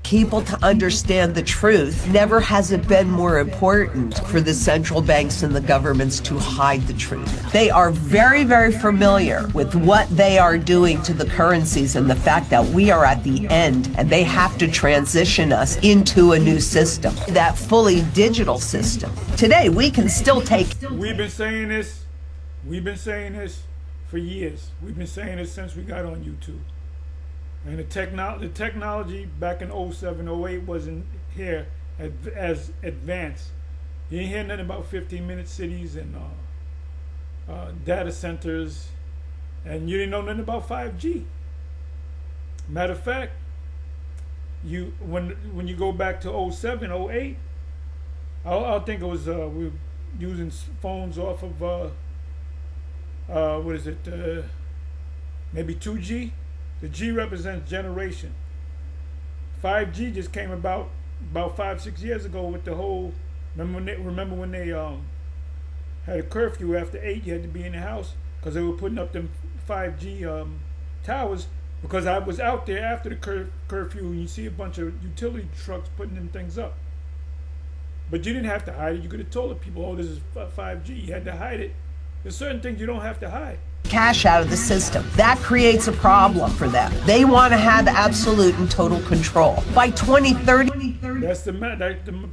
People to understand the truth. Never has it been more important for the central banks and the governments to hide the truth. They are very, very familiar with what they are doing to the currencies and the fact that we are at the end and they have to transition us into a new system, that fully digital system. Today, we can still take... We've been saying this for years. We've been saying this since we got on YouTube. And the technology back in 07, 08 wasn't here as advanced. You ain't hear nothing about 15-minute cities and data centers, and you didn't know nothing about 5G. Matter of fact, when you go back to 07, 08, I think it was we were using phones off of what is it? Maybe 2G. The G represents generation. 5G just came about 5-6 years ago with the whole. Remember when they had a curfew after 8? You had to be in the house because they were putting up them 5G towers. Because I was out there after the curfew, and you see a bunch of utility trucks putting them things up. But you didn't have to hide it. You could have told the people, "Oh, this is 5G." You had to hide it. There's certain things you don't have to hide. Cash out of the system. That creates a problem for them. They want to have absolute and total control. By 2030... That's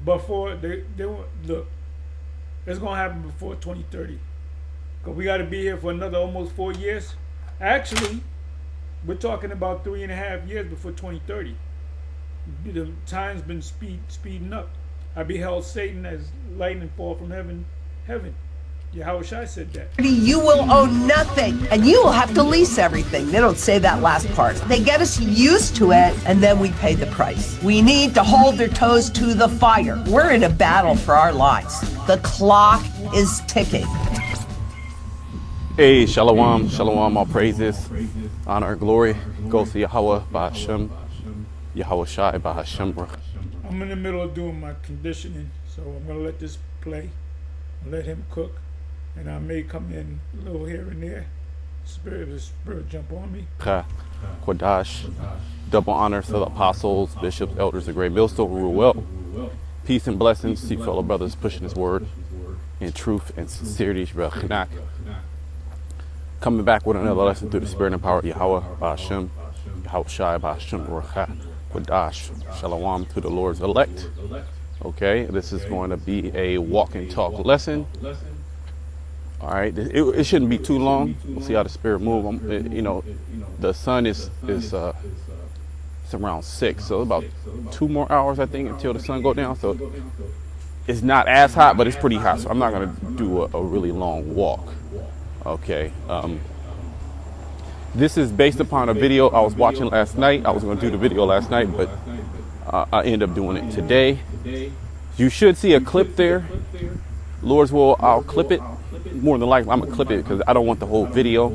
before they look. It's going to happen before 2030. Because we got to be here for another almost 4 years. Actually, we're talking about 3.5 years before 2030. The time's been speeding up. I beheld Satan as lightning fall from heaven. Yahushua said that. You will own nothing, and you will have to lease everything. They don't say that last part. They get us used to it, and then we pay the price. We need to hold their toes to the fire. We're in a battle for our lives. The clock is ticking. Hey, shalom, shalom, all praises, honor, and glory goes to Yahweh by Hashem, Yahweh Shai by Hashem. I'm in the middle of doing my conditioning, so I'm going to let this play, let him cook, and I may come in a little here and there. The spirit jump on me. Quadash, double honor to the apostles, bishops, elders, the great millstone who rule well. Peace and blessings to fellow brothers pushing his word in truth and sincerity. Coming back with another lesson through the spirit and power of Yahweh by Hashem, Yahweh Shai by Hashem, Quadash, Shalom to the Lord's elect. Okay, this is going to be a walk and talk lesson. All right, it shouldn't be too long. We'll see how the spirit moves. You know, the sun is it's around 6, so about 2 more hours, I think, until the sun go down. So it's not as hot, but it's pretty hot. So I'm not going to do a really long walk. Okay. This is based upon a video I was watching last night. I was going to do the video last night, but I ended up doing it today. You should see a clip there. Lord's will, I'll clip it. More than likely, I'm gonna clip it because I don't want the whole video.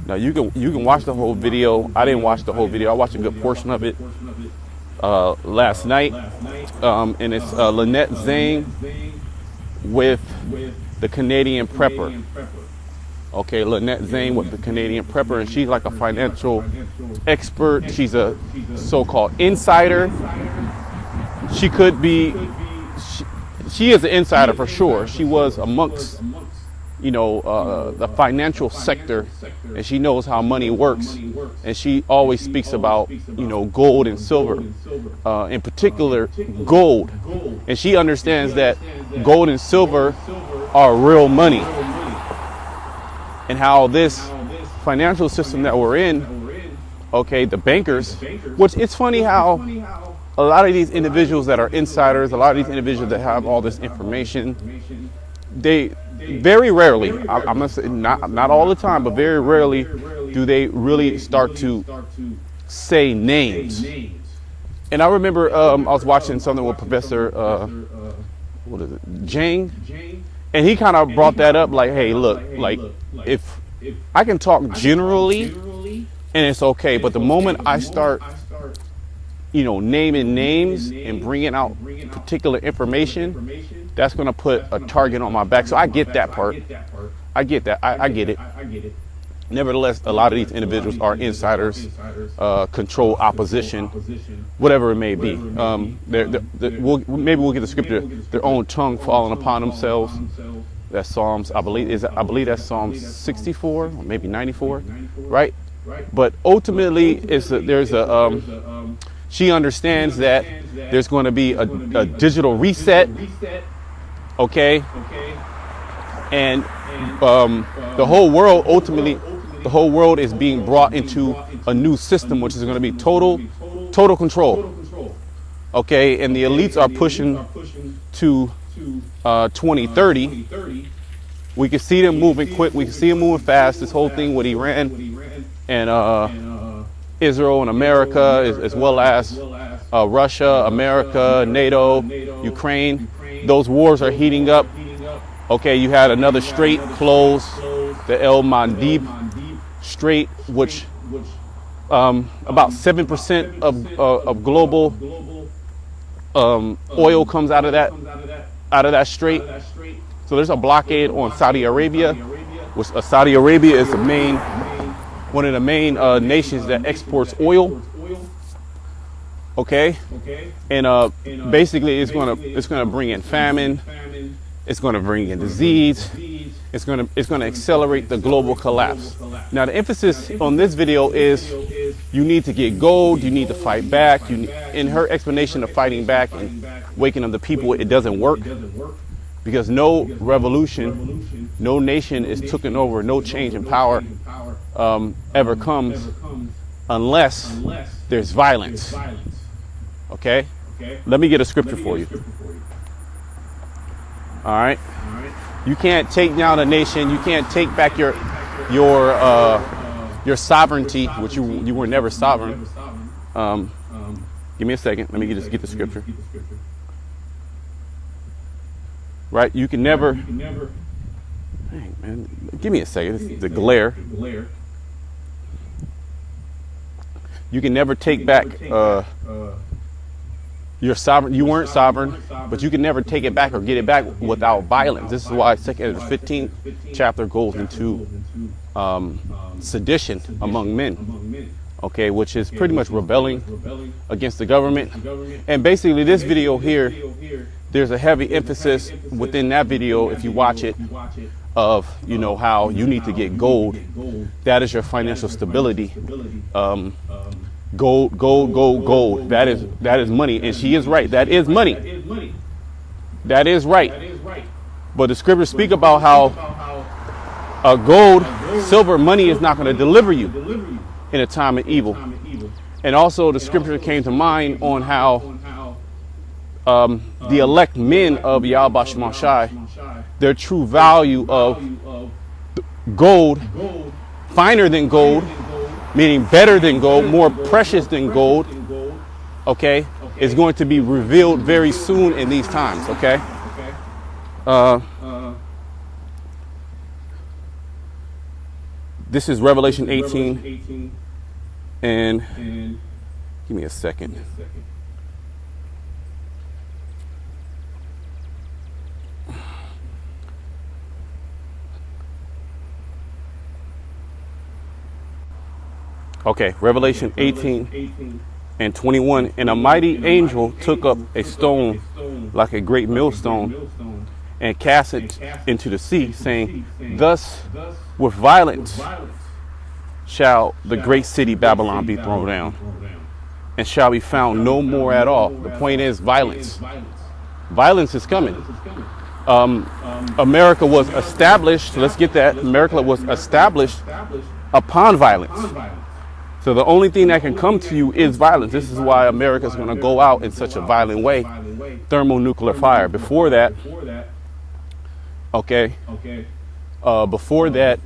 Now you can watch the whole video. I didn't watch the whole video. I watched a good portion of it last night, and it's Lynette Zane with the Canadian Prepper. Okay, Lynette Zane with the Canadian Prepper, and she's like a financial expert. She's a so-called insider. She could be. She is an insider for sure. She was amongst, the financial sector, and she knows how money works. And she always speaks about, gold and silver, in particular gold. And she understands that gold and silver are real money. And how this financial system that we're in, okay, the bankers, which it's funny how a lot of these individuals that are insiders, a lot of these individuals that have all this information, they very rarely, I'm not saying not all the time, but very rarely do they really start to say names. And I remember I was watching something with Professor Jang, and he kind of brought that up, like, hey, look, like, if I can talk generally and it's okay, but the moment I start naming names and bringing out particular information, that's going to put a target on my back. So I get that part. I get that. I get it. Nevertheless, a lot of these individuals are insiders, control opposition, whatever it may be. Maybe we'll get the scripture, their own tongue falling upon themselves. That's Psalms, I believe that's Psalm 64 or maybe 94, right? But ultimately, she understands that there's going to be a digital reset, okay? And the whole world, ultimately, the whole world is being brought into a new system, which is going to be total control, okay? And the elites are pushing to 2030. We can see them moving quick. We can see them moving fast. This whole thing with Iran and Israel and America, as well as Russia, America, NATO, Ukraine. Those wars are heating up. Okay, you had another strait closed, the El Mandeb Strait, which about 7% of global oil comes out of that strait. So there's a blockade on Saudi Arabia, which Saudi Arabia is one of the main nations that exports oil. Okay, and basically it's gonna bring in famine. It's gonna bring in disease. It's gonna accelerate the global collapse. Now the emphasis on this video is you need to get gold. You need to fight back. In her explanation of fighting back and waking up the people, it doesn't work. Because no revolution, no nation is taken over, no change in power ever comes unless there's violence. Okay? Let me get a scripture for you. All right? You can't take down a nation. You can't take back your sovereignty, which you were never sovereign. Give me a second. Let me just get the scripture. Right? You can never. Dang, man. Give me a second. This is the glare. You can never take back your sovereign. You weren't sovereign, but you can never take it back or get it back without violence. This is why 2 Ezra 15th chapter goes into sedition among men. Okay, which is pretty much rebelling against the government. And basically this video here, there's a heavy emphasis within that video, if you watch it, of, you know, how you need to get gold. That is your financial stability. Gold. That is money. And she is right. That is money. That is right. But the scriptures speak about how gold, silver, money is not going to deliver you in a time of evil. And also the scripture came to mind on how the elect men of Yahweh Shemashai, their true value of gold, finer than gold, meaning better than gold, more precious than gold, okay, is going to be revealed very soon in these times, okay? This is Revelation 18, and give me a second. Okay, Revelation 18 and 21. And a mighty angel took up a stone like a great millstone and cast it into the sea, saying, "Thus with violence shall the great city Babylon be thrown down, and shall be found no more at all." The point is violence. Violence is coming. America was established, let's get that, America was established upon violence. So the only thing that can come to you is violence. This is why America is going to go out in such a violent way. Thermonuclear fire. Before that, okay, before that,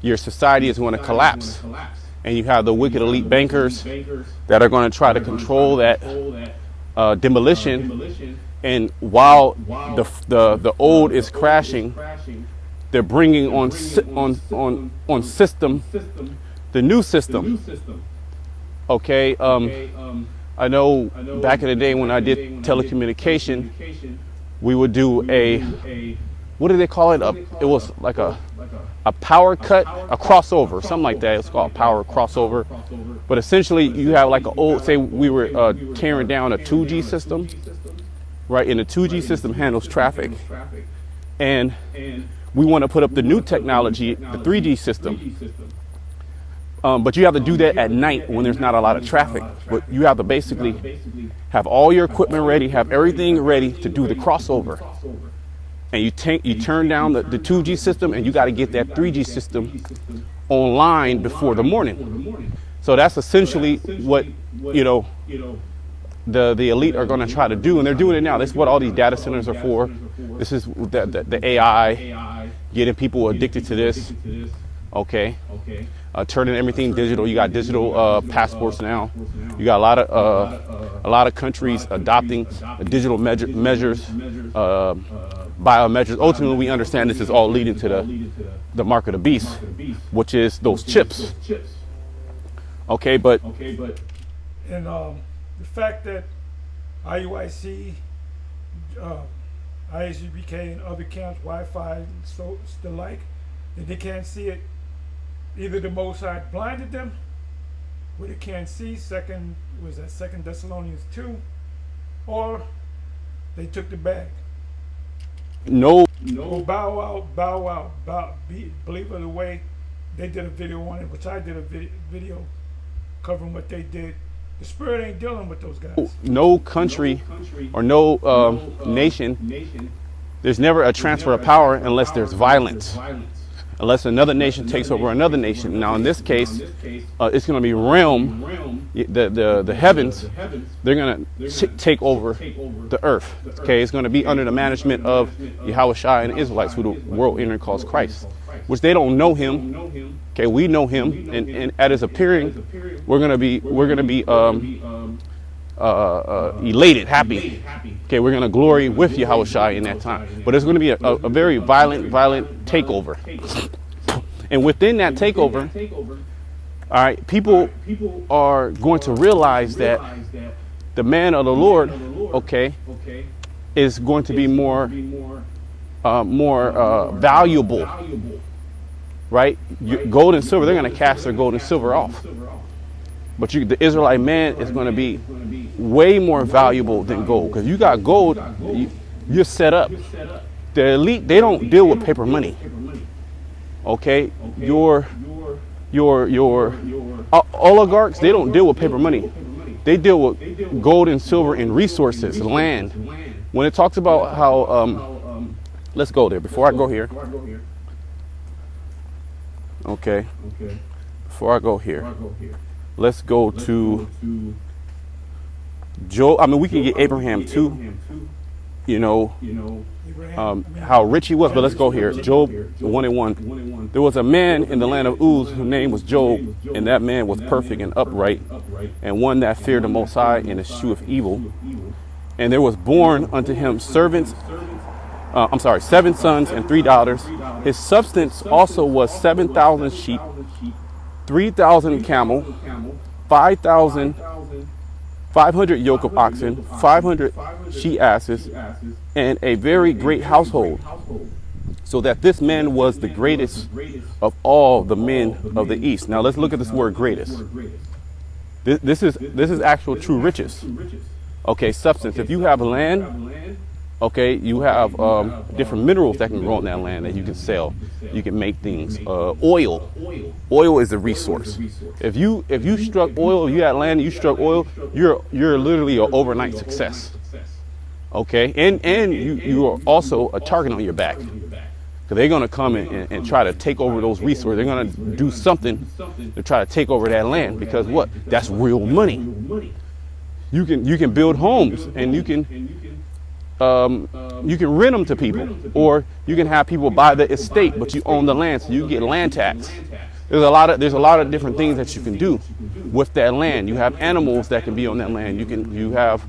your society is going to collapse. And you have the wicked elite bankers that are going to try to control that demolition. And while the old is crashing, they're bringing on system, the new system. Okay, I know back in the day when I did telecommunication, we would do what do they call it? It was like a power cut, a crossover, something like that. It's called power crossover. But essentially, you have like an old, say we were tearing down a 2G system, right? And the 2G system handles traffic. And we want to put up the new technology, the 3G system. But you have to do that at night when there's not a lot of traffic. But you have to basically have all your equipment ready, have everything ready to do the crossover. And you turn down the 2G system, and you got to get that 3G system online before the morning. So that's essentially what, you know, the elite are going to try to do, and they're doing it now. This is what all these data centers are for. This is the AI, getting people addicted to this. Okay. Turning everything digital. You got digital passports now. You got a lot of countries adopting digital measures, biometrics. Ultimately, we understand this is all leading to the mark of the beast, which is those chips. Okay, but and the fact that IUIC, ISUBK, and other camps, Wi-Fi, and so the like, that they can't see it. Either the Most High blinded them, where they can't see. Second Thessalonians 2, or they took the bag. No. Bow Wow, Believer the Way, they did a video on it, which I did a video covering what they did. The Spirit ain't dealing with those guys. No country or no nation, there's never a transfer of power unless there's violence. unless another nation takes over another nation. Now, in this case, it's going to be realm, the heavens. They're going to take over the earth. Okay, it's going to be under the management of Yahushua and the Israelites, who the world internet calls Christ, which they don't know him. Okay, we know him, and at his appearing, we're going to be elated, happy. Okay, we're going to glory with Yahushua in that time. But it's going to be a very violent takeover. And within that takeover, all right, people are going to realize that the man of the Lord, okay, is going to be more valuable, right? Gold and silver, they're going to cast their gold and silver off. But the Israelite man is going to be way more valuable than gold, because you got gold, you're set up. The elite, they don't deal with paper money. Okay, your oligarchs, they don't deal with paper money. They deal with gold and silver and resources, land. When it talks about how, let's go there before I go here. Okay, before I go here, let's go to Job. I mean, we can get Abraham too, you know, how rich he was, but let's go here. Job 1:1. There was a man in the land of Uz whose name was Job, and that man was perfect and upright, and one that feared the Most High and escheweth evil. And there was born unto him seven sons and 3 daughters. His substance also was 7,000 sheep, 3,000 camel, 500 yoke of oxen, 500 she asses, and a very great household, so that this man was the greatest of all the men of the east. Now let's look at this word greatest. This is actual true riches. Okay, substance. If you have land, okay, you have different minerals that can grow on that land that you can sell. You can make things. Oil is a resource. If you struck oil, you had land, you struck oil, you're literally an overnight success. Okay, and you are also a target on your back, because they're going to come and try to take over those resources. They're going to do something to try to take over that land, because what? That's real money. You can build homes, and you can rent them to people, or you can have people buy the estate, but you own the land, so you get land tax. There's a lot of different things that you can do with that land. You have animals that can be on that land. You have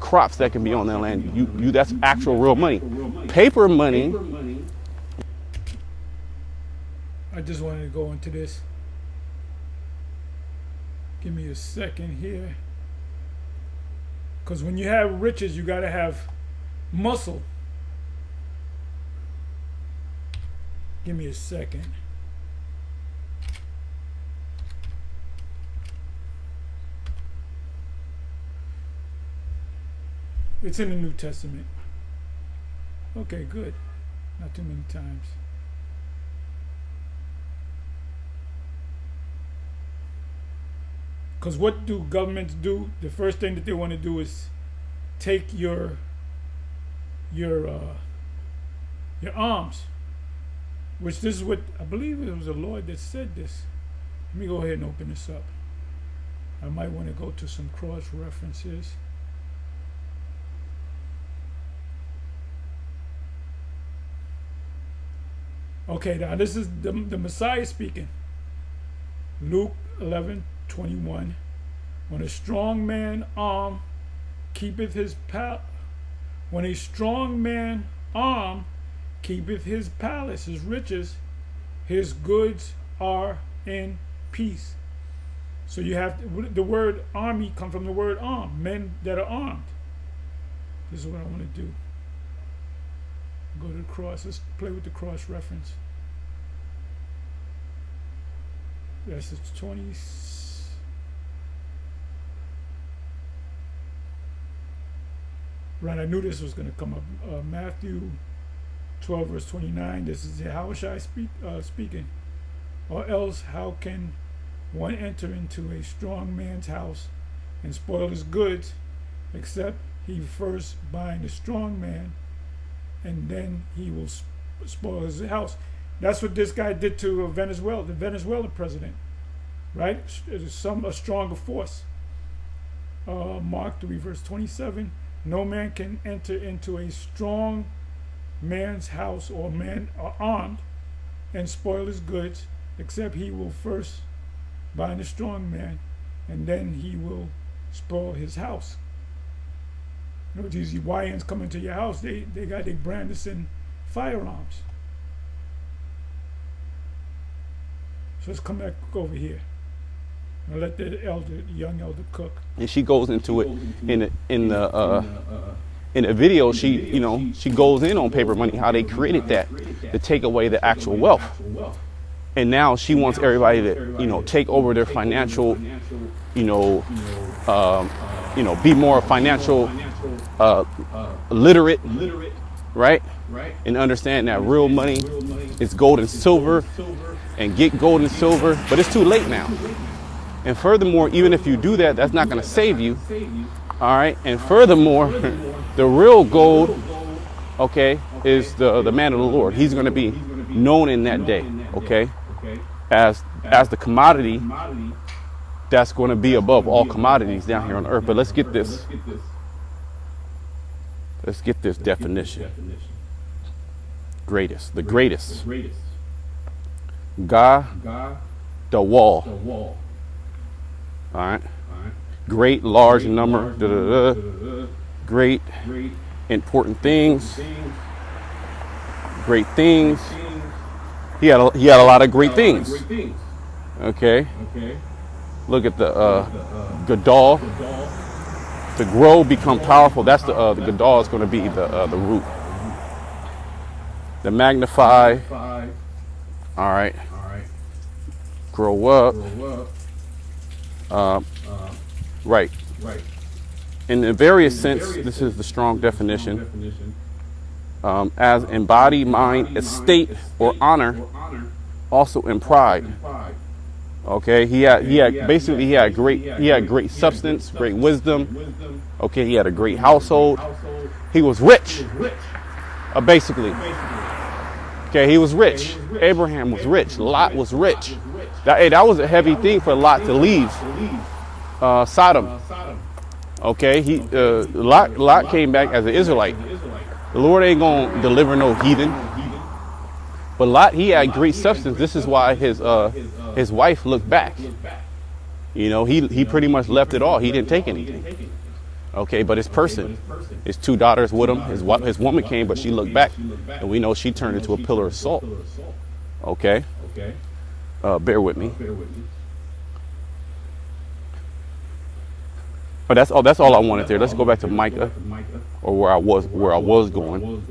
crops that can be on that land. That's actual real money. Paper money. I just wanted to go into this. Give me a second here. Because when you have riches, you got to have muscle. Give me a second. It's in the New Testament. Okay, good. Not too many times. Because what do governments do? The first thing that they want to do is take your arms, which this is what I believe it was the Lord that said this. Let me go ahead and open this up. I might want to go to some cross references. Okay, now this is the Messiah speaking. Luke 11:21. When a strong man arm keepeth his when a strong man arm keepeth his palace, his riches, his goods are in peace. So you have the word army come from the word arm, men that are armed. This is what I want to do. Go to the cross. Let's play with the cross reference. That's the 20. Right, I knew this was going to come up. Matthew 12 verse 29. This is Yahushua speaking. Or else how can one enter into a strong man's house and spoil his goods, except he first bind the strong man, and then he will spoil his house. That's what this guy did to Venezuela, the Venezuelan president, right? It is a stronger force. Mark 3, verse 27. No man can enter into a strong man's house or man armed and spoil his goods, except he will first bind a strong man, and then he will spoil his house. You know, these YNs come into your house, they got their brandishing firearms. So let's come back over here. I'll let the young elder cook. And she goes into it in the video. She goes in on paper money, how they created that to take away the actual wealth. And now she wants everybody to take over their financial, be more financial literate, right? And understand that real money is gold and silver, and get gold and silver, but it's too late now. And furthermore, even if you do that, that's not going to save you. All right. And furthermore, the real gold, okay, is the man of the Lord. He's going to be known in that day, okay, as the commodity that's going to be above all commodities down here on earth. But let's get this. Let's get this definition. Greatest, the greatest. Ga, the wall. All right. Great, large number. Great, important things. Great things. He had a lot of great things. Okay. Look at the Gadol. To grow, become powerful. That's the Gadol is going to be the root. The magnify. All right. Grow up. Right. In the various sense, this is the strong definition. As in body, mind, estate, or honor, also in pride. Okay, he had great substance, great wisdom. Okay, he had a great household. He was rich, basically. Okay, he was rich. Abraham was rich. Lot was rich. That was a heavy thing for Lot to leave Sodom. Okay, Lot came back as an Israelite. The Lord ain't gonna deliver no heathen. But Lot, he had great substance. This is why his wife looked back. He pretty much left it all. He didn't take anything. Okay, but his person, his two daughters with him, his woman came, but she looked back, and we know she turned into a pillar of salt. Okay, bear with me. But that's all I wanted there. Let's go back to Micah, or where I was going.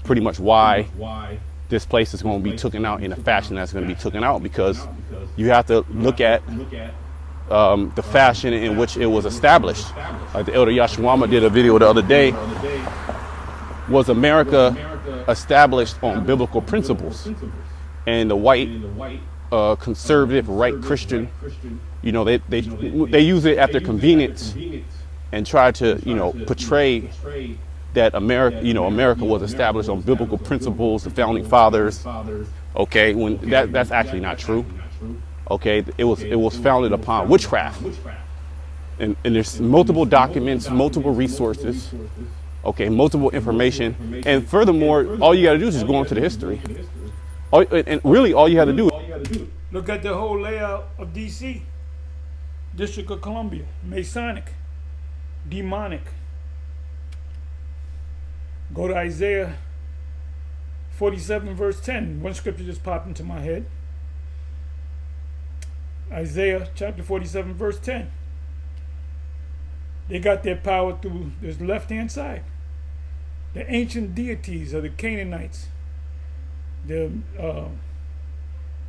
Pretty much why this place is going to be taken out in a fashion that's going to be taken out, because you have to look at the fashion in which it was established. Like the Elder Yashwama did a video the other day. Was America established on biblical principles? And the white conservative right Christian, they use it at their convenience and try to portray that America was established on biblical principles, the founding fathers. Okay, when that's actually not true. Okay, it was founded upon witchcraft, and there's multiple documents, multiple resources. Okay, multiple information, and furthermore, all you got to do is just go into the history. And really, all you have to do. Look at the whole layout of D.C., District of Columbia, Masonic, demonic. Go to Isaiah 47 verse 10. One scripture just popped into my head. Isaiah chapter 47 verse 10. They got their power through this left-hand side. The ancient deities of the Canaanites, the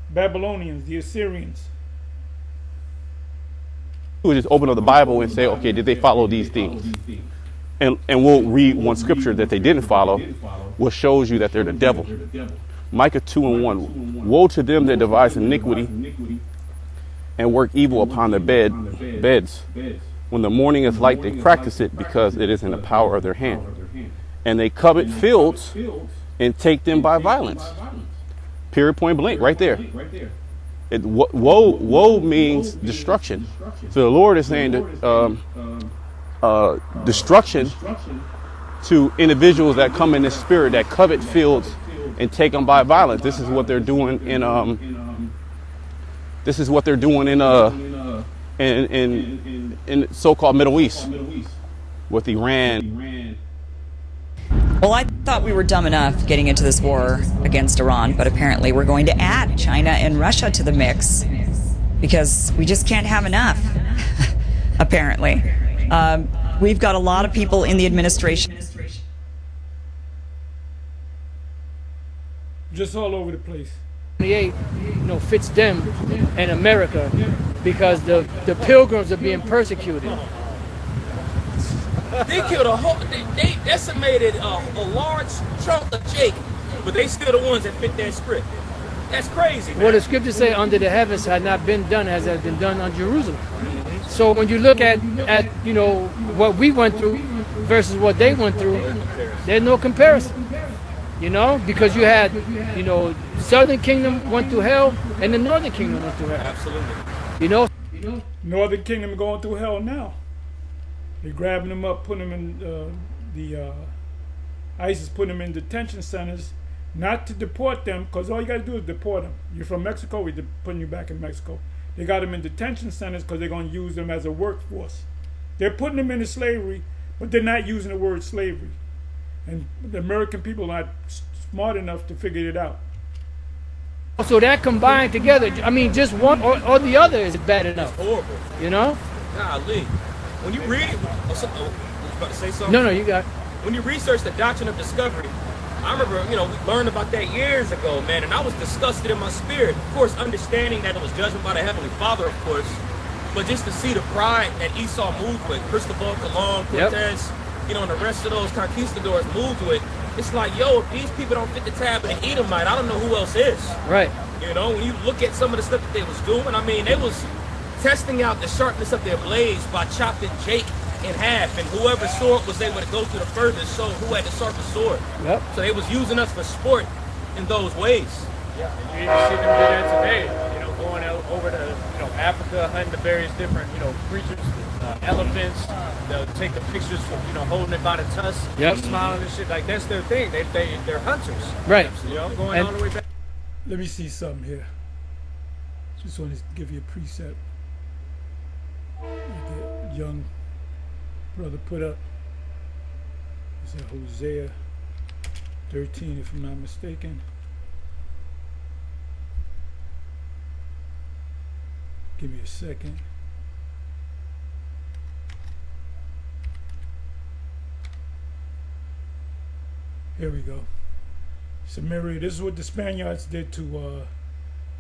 Babylonians, the Assyrians. We just open up the Bible and say, okay, did they follow these things? And we'll read one scripture that they didn't follow, which shows you that they're the devil. Micah 2:1. Woe to them that devise iniquity and work evil upon their beds. When the morning is light, they practice it, because it is in the power of their hand. And they covet fields and take them by violence. Period, point blank, right there. Woe means destruction. So the Lord is saying that destruction to individuals that come in this spirit, that covet fields and take them by violence. This is what they're doing in in so-called Middle East with Iran. Well, I thought we were dumb enough getting into this war against Iran, but apparently we're going to add China and Russia to the mix because we just can't have enough, apparently. We've got a lot of people in the administration. Just all over the place. 28, fits them and America because the pilgrims are being persecuted. They killed they decimated a large chunk of Jacob, but they still the ones that fit that script. That's crazy, man. Well, the scriptures say under the heavens had not been done as has been done on Jerusalem. So when you look at what we went through versus what they went through, there's no comparison. Because you had, Southern Kingdom went through hell and the Northern Kingdom went through hell. Absolutely. Northern Kingdom going through hell now. They're grabbing them up, putting them in ISIS putting them in detention centers, not to deport them, because all you got to do is deport them. You're from Mexico, we're putting you back in Mexico. They got them in detention centers because they're going to use them as a workforce. They're putting them into slavery, but they're not using the word slavery. And the American people are not smart enough to figure it out. So that combined together, just one or the other is bad enough. It's horrible. Golly. When you read it, I was about to say something. No, you got it. When you research the doctrine of discovery, I remember, we learned about that years ago, man, and I was disgusted in my spirit. Of course, understanding that it was judgment by the Heavenly Father, of course, but just to see the pride that Esau moved with, Cristobal Colon, Cortez, and the rest of those conquistadors moved with, it's like, if these people don't fit the tab of the Edomite, I don't know who else is. Right. When you look at some of the stuff that they was doing, they was testing out the sharpness of their blades by chopping Jake in half, and whoever's sword was able to go to the furthest, so who had the sharpest sword. Yep. So they was using us for sport in those ways. Yeah, and you even see them do that today. Going over to Africa, hunting the various different creatures, elephants. They'll take the pictures from holding it by the tusk, smiling and shit. Like that's their thing. They're hunters. Right. Going all the way back. Let me see something here. Just want to give you a preset. The young brother put up. It's in Hosea 13, if I'm not mistaken. Give me a second. Here we go. Samaria. This is what the Spaniards did to the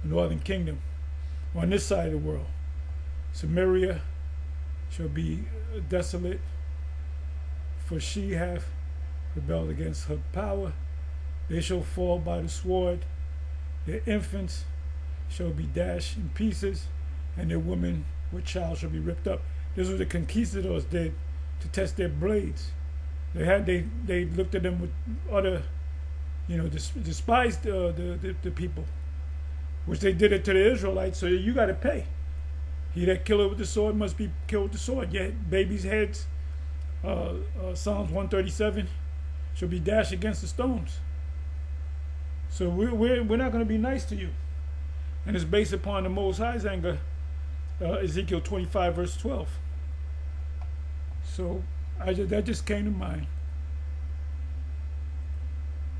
Northern Kingdom on this side of the world. Samaria shall be desolate, for she hath rebelled against her power. They shall fall by the sword. Their infants shall be dashed in pieces, and their women with child shall be ripped up. This is what the conquistadors did to test their blades. They looked at them with utter, despised the people, which they did it to the Israelites. So you got to pay. He that killeth with the sword must be killed with the sword. Yet babies' heads, Psalms 137, shall be dashed against the stones. So we're not going to be nice to you, and it's based upon the Most High's anger, Ezekiel 25 verse 12. So that just came to mind.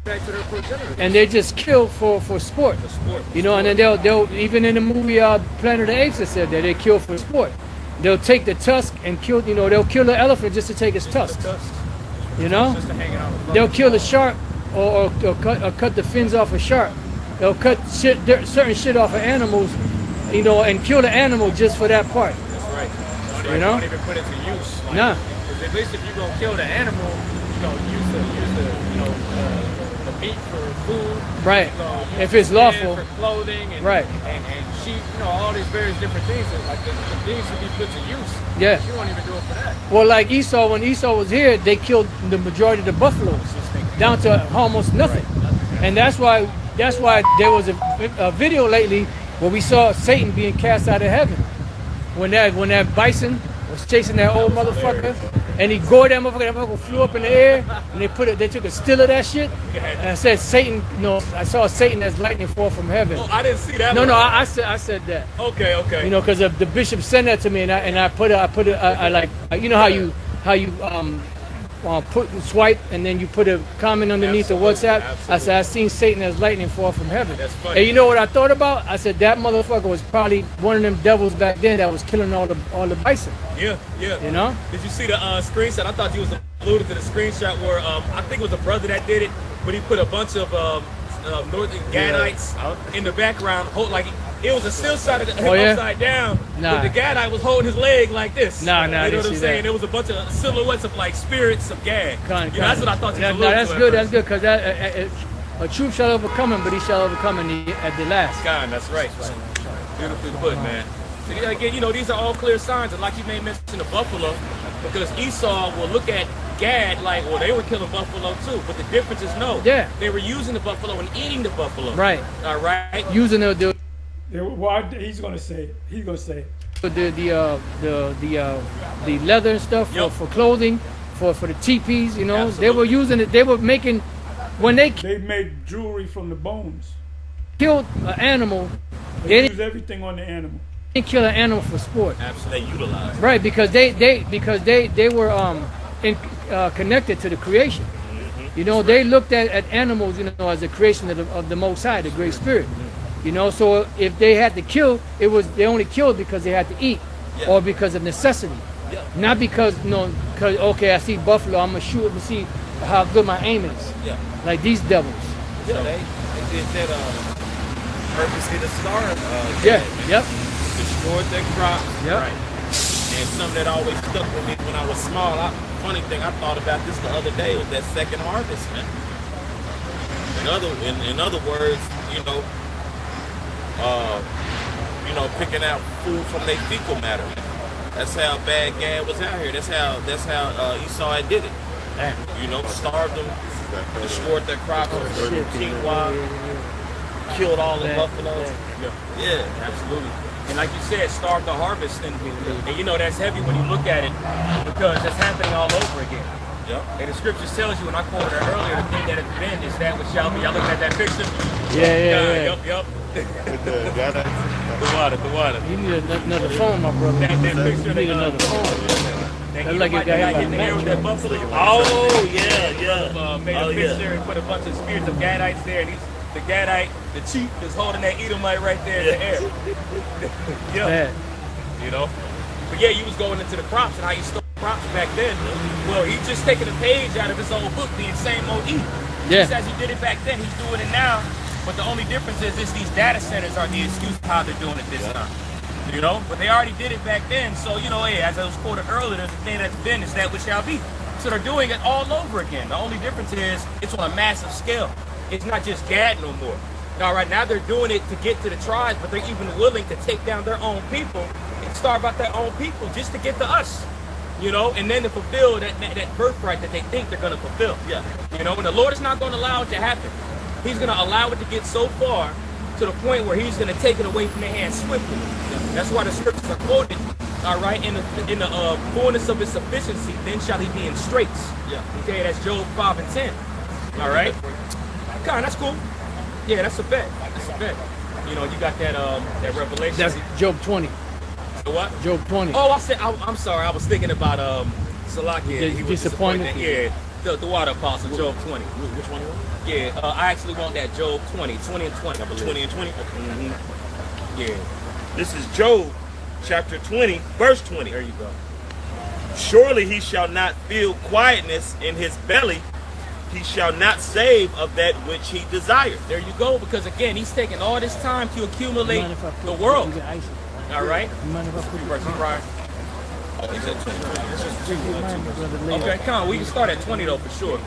Back to their progenitors. And they just kill for sport. And then they'll even in the movie Planet of the Apes, it said that they kill for sport. They'll take the tusk and kill. They'll kill the elephant just to take its tusk. They'll kill the shark or cut the fins off a shark. They'll cut certain shit off of animals, and kill the animal just for that part. That's right. They don't even put it to use. Nah. At least if you're gonna kill the animal, you're gonna use the meat for food. Right. If it's lawful. For clothing and and sheep, all these various different things. Like the things to be put to use. Yeah. You won't even do it for that. Well, like Esau, when Esau was here, they killed the majority of the buffaloes, down to almost nothing. And that's why there was a video lately where we saw Satan being cast out of heaven. When that bison was chasing that old motherfucker, and he gored that motherfucker flew up in the air, and they took a still of that shit, and I said Satan, I saw Satan as lightning fall from heaven. Oh, I didn't see that. No, I said that. Okay. Because the bishop sent that to me, and I put it, like, you know how you swipe and then you put a comment underneath the WhatsApp. Absolutely. I said I seen Satan as lightning fall from heaven. That's funny. And you know what I thought about? I said that motherfucker was probably one of them devils back then that was killing all the bison. Yeah. You know? Did you see the screenshot? I thought you was alluded to the screenshot where I think it was a brother that did it, but he put a bunch of Northern Gadites in the background, it was a still shot of him upside down. But the Gadite was holding his leg like this. You know what I'm saying? There was a bunch of silhouettes of like spirits of Gad. That's what I thought you was That's good. That's good because a truth shall overcome him, but he shall overcome him at the last. God, that's right. Beautifully put, man. So again, these are all clear signs, and like you may mention the buffalo, because Esau will look at Gad like, well, they were killing buffalo too, but the difference is they were using the buffalo and eating the buffalo. Right. All right. Using the. He's gonna say it. The leather and stuff for clothing, for the teepees, they were using it. They were making they made jewelry from the bones. Killed an animal. They used everything on the animal. They didn't kill an animal for sport. Absolutely, they utilized. Right, because they were connected to the creation. Mm-hmm. They looked at animals, as a creation of the Most High, the Great Spirit. So if they had to kill, they only killed because they had to eat, or because of necessity, not because okay, I see buffalo, I'm gonna shoot and see how good my aim is. Like these devils. Yeah, they did that purposely to starve. Destroyed their crops. Right. And something that always stuck with me when I was small. Funny thing, I thought about this the other day was that second harvest, man. In other words, picking out food from their fecal matter. That's how bad Gad was out here. That's how Esau had did it. Starved them, destroyed their crops, quinoa, killed all the buffaloes. Yeah, absolutely. And like you said, starved the harvest, and that's heavy when you look at it because it's happening all over again. And the scriptures tells you, and I quoted it earlier, the thing that has been is that which shall be. Y'all looking at that picture? Yeah. The water. You need another phone, my brother. That picture, you need another phone. That's like you got hit in the air with that buffalo. Made a picture and put a bunch of spirits of Gadites there. And the Gadite, the chief, is holding that Edomite right there in the air. But you was going into the crops and how you stole crops back then. Well, he's just taking a page out of his old book, being same old E. Just as he did it back then, he's doing it now. But the only difference is these data centers are the excuse of how they're doing it this time. But they already did it back then. So, as I was quoted earlier, the thing that's been is that which shall be. So they're doing it all over again. The only difference is it's on a massive scale. It's not just Gad no more. All right, now they're doing it to get to the tribes, but they're even willing to take down their own people and starve out their own people just to get to us. And then to fulfill that birthright that they think they're going to fulfill. And the Lord is not going to allow it to happen. He's going to allow it to get so far to the point where he's going to take it away from their hands swiftly. That's why the scriptures are quoted, all right, in the fullness of his sufficiency, then shall he be in straits. Okay, that's Job 5 and 10. All right? God, that's cool. Yeah, that's a bet. You got that revelation. That's Job 20. The what? Job 20. Oh, I'm sorry. I was thinking about Salakia. He was disappointed. Yeah, the water apostle, Job 20. Which one? Yeah, I actually want that Job 20 and 20, I believe. 20 and 20? Okay. Mm-hmm. Yeah. This is Job chapter 20, verse 20. There you go. Surely he shall not feel quietness in his belly. He shall not save of that which he desired. There you go, because again, he's taking all this time to accumulate the world. All right? Okay, come. We can start at 20 though, for sure.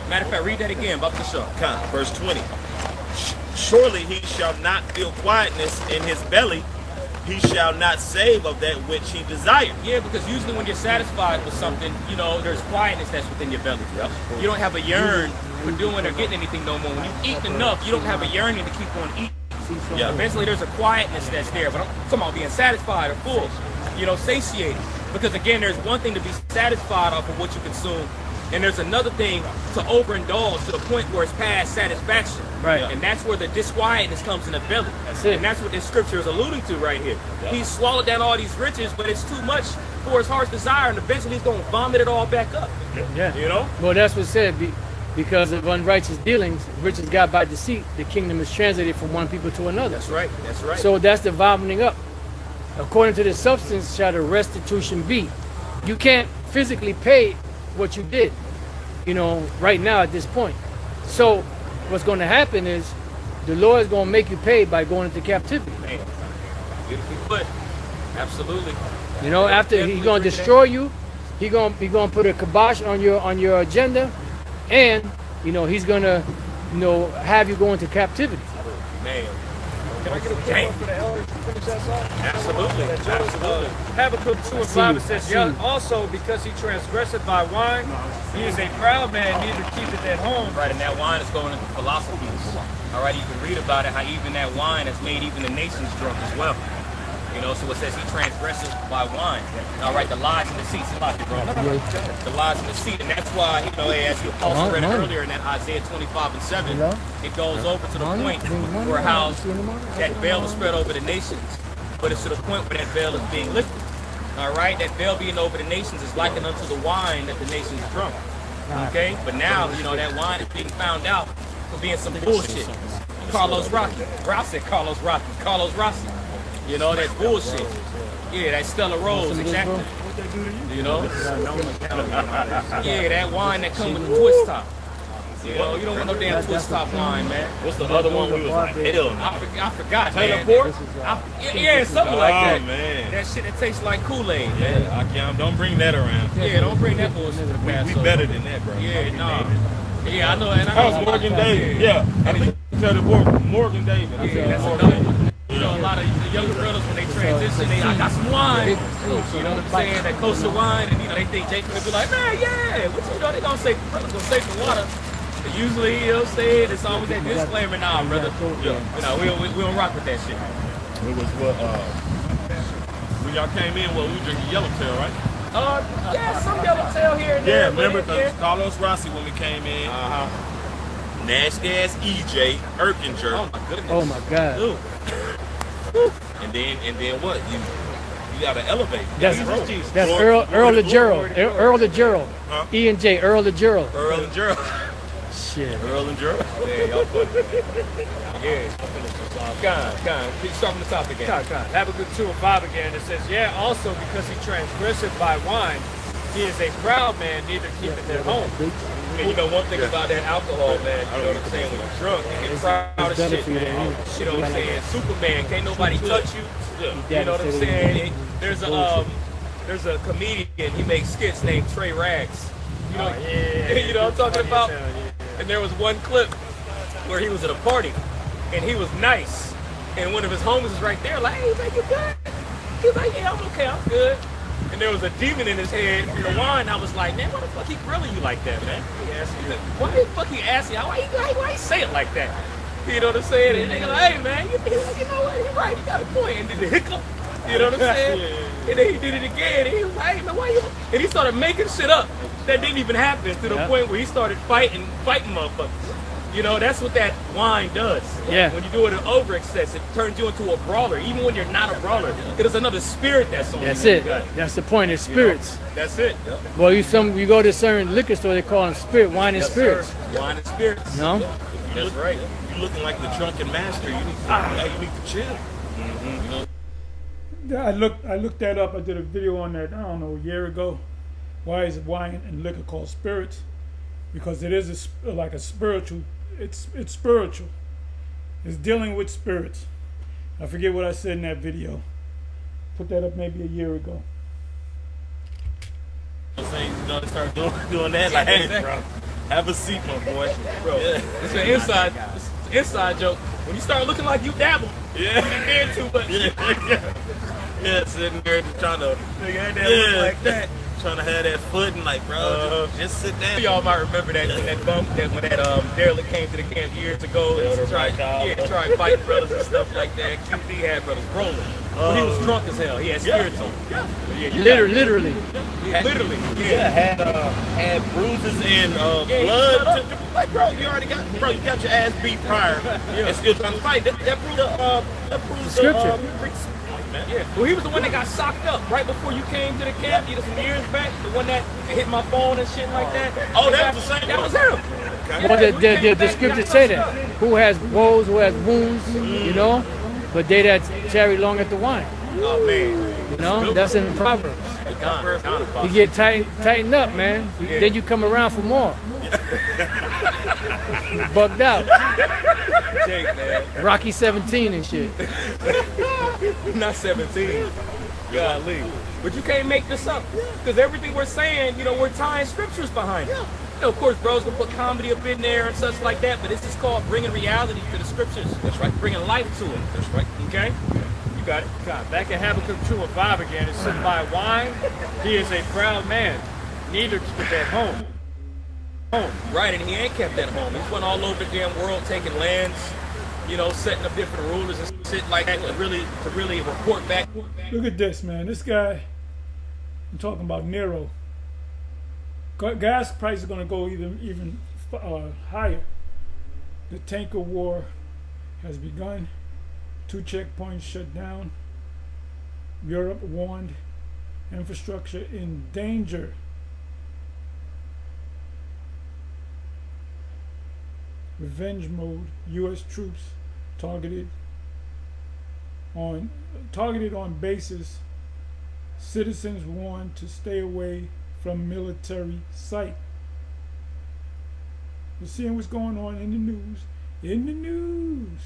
Matter of fact, read that again, about the show. Come, verse 20. Surely he shall not feel quietness in his belly. he shall not save of that which he desired. Yeah, because usually when you're satisfied with something, you know, there's quietness that's within your belly. Yep. You don't have a yearn for doing or getting anything no more. When you eat enough, you don't have a yearning to keep on eating. Yeah. Eventually there's a quietness that's there, but I'm talking about being satisfied or full, you know, satiated. Because again, there's one thing to be satisfied off of what you consume, and there's another thing to overindulge to the point where it's past satisfaction. Right. And that's where the disquietness comes in the belly. That's it. And that's what this scripture is alluding to right here. Yeah. He's swallowed down all these riches, but it's too much for his heart's desire, and eventually he's going to vomit it all back up. Yeah. You know? Well, that's what's said. Because of unrighteous dealings, riches got by deceit, the kingdom is translated from one people to another. That's right. That's right. So that's the vomiting up. According to the substance shall the restitution be. You can't physically pay what you did, you know, right now at this point. So what's going to happen is the Lord is going to make you pay by going into captivity. Man, beautifully put. Absolutely. You know, after he's going to destroy you, he's going to put a kibosh on your agenda, and you know he's going to, you know, have you go into captivity. Man. Can I get a quick one for the elders to finish us off? Absolutely. Absolutely. Habakkuk 2:5 says, yeah, also because he transgresseth by wine, he is a proud man, neither keepeth at home. Right, and that wine is going into philosophies. All right, you can read about it, how even that wine has made even the nations drunk as well. You know, so it says he transgresses by wine. All right, the lies and deceits, the lies and deceit, and that's why, you know, as you also read earlier in that Isaiah 25:7, it goes over to the point where how that veil is spread over the nations, but it's to the point where that veil is being lifted. All right, that veil being over the nations is likened unto the wine that the nations drunk. Okay, but now, you know, that wine is being found out for being some bullshit. Carlos Rossi. I said Carlos Rossi. Carlos Rossi. You know, that bullshit. Yeah, that Stella Rose, exactly. You know? Yeah, that wine that comes with the twist top. You know, you don't want no damn twist top wine, man. What's the other one we was like, hell no. I forgot, Taylor man. Port? Yeah, something like that. Oh, man. That shit that tastes like Kool-Aid, man. Yeah, don't bring that around. Yeah, don't bring that bullshit to the past. We better than that, bro. Yeah, no. Yeah, I know. And I That know was Morgan David. Yeah. I think Taylor Port, Morgan David. Yeah, that's another one. You know, a lot of the younger brothers, when they transition, I got some wine. You know what I'm saying? That coastal wine, and you know, they think Jacob will be like, man, yeah. What you know? They gonna say, brother's gonna say some water. But usually he'll say it. It's always that disclaimer, nah, brother. You know, we don't rock with that shit. It was what when y'all came in, well, we were drinking Yellowtail, right? Yeah, some Yellowtail here and there. Yeah, remember Carlos Rossi when we came in. Nasty ass EJ Erkinger. Oh my goodness. Oh my God. Ooh. And then what? You gotta elevate. That's Earl the Gerald. Earl the Gerald. Huh? E and J. Earl the Gerald. Earl and Gerald. Shit. Earl and Gerald. Yeah, y'all funny. Yeah. Gone. Start from the top again. Habakkuk 2:5 again. It says, yeah, also because he transgresseth by wine, he is a proud man, neither keepeth at home. And you know one thing about that alcohol, man, you know what I'm saying, when you're drunk, you get proud of shit, man. You know what I'm saying? Superman, can't nobody touch you. You know what I'm saying? There's a comedian, he makes skits named Trey Rags. You know, you know what I'm talking about? And there was one clip where he was at a party and he was nice. And one of his homies was right there, like, hey, man, you good? He was like, yeah, I'm okay, I'm good. And there was a demon in his head from the wine. I was like, man, why the fuck he grilling you like that, man? Why the fuck he asking you? Why he say it like that? You know what I'm saying? And they go, hey, man, you know what? You're right. You got a point. And then the hiccup. You know what I'm saying? And then he did it again. And he was like, hey, man, why you? And he started making shit up that didn't even happen to the point where he started fighting motherfuckers. You know, that's what that wine does. Yeah. When you do it in over excess, it turns you into a brawler. Even when you're not a brawler, it is another spirit that's on you. That's it. That's the point. It's spirits. You know? That's it. Yep. Well, you go to certain liquor store, they call them wine and spirits. Sir. Wine and spirits. No? That's right. You looking like the drunken master. You need to chill. You know? I looked that up. I did a video on that, I don't know, a year ago. Why is wine and liquor called spirits? Because it is like a spiritual. It's spiritual. It's dealing with spirits. I forget what I said in that video. Put that up maybe a year ago. Saying you gonna start doing that, like, hey, bro, have a seat, my boy. Bro, it's an inside. inside joke. When you start looking like you dabble, Yeah. you did too much. Yeah, sitting there just trying to look like that. Trying to have that footing, like, bro, just sit down. Y'all might remember that bump that when that derelict came to the camp years ago and tried fighting brothers and stuff like that. QD had brothers rolling. But he was drunk as hell. He had spirits on. Literally. Literally. Had bruises and blood. Like, bro, you got your ass beat prior and still trying to fight. That proves Scripture. Yeah. Well, he was the one that got socked up right before you came to the camp. Some years back. The one that hit my phone and shit like that. Oh, that was the same. That was him. Well, the scriptures say that. Who has woes, who has wounds, you know? But they that tarry long at the wine. Oh, man. You know? That's in Proverbs. You get tightened up, man. Then you come around for more. Bugged out. Jake, man. Rocky 17 and shit. Not 17. Golly. But you can't make this up. Because everything we're saying, we're tying scriptures behind it. Of course, bros will put comedy up in there and such like that, but this is called bringing reality to the scriptures. That's right. Bringing life to it. That's right. Okay? You got it. God, back in Habakkuk 2:5 again, it's sitting by wine. He is a proud man, neither keep at home. Right, and he ain't kept that home. He's went all over the damn world taking lands, setting up different rulers and shit like that to really report back. Look at this, man. This guy, I'm talking about Nero. Gas price is going to go even higher. The tanker war has begun. 2 checkpoints shut down. Europe warned. Infrastructure in danger. Revenge mode. U.S. troops targeted on bases. Citizens warned to stay away from military site. You're seeing what's going on in the news. In the news.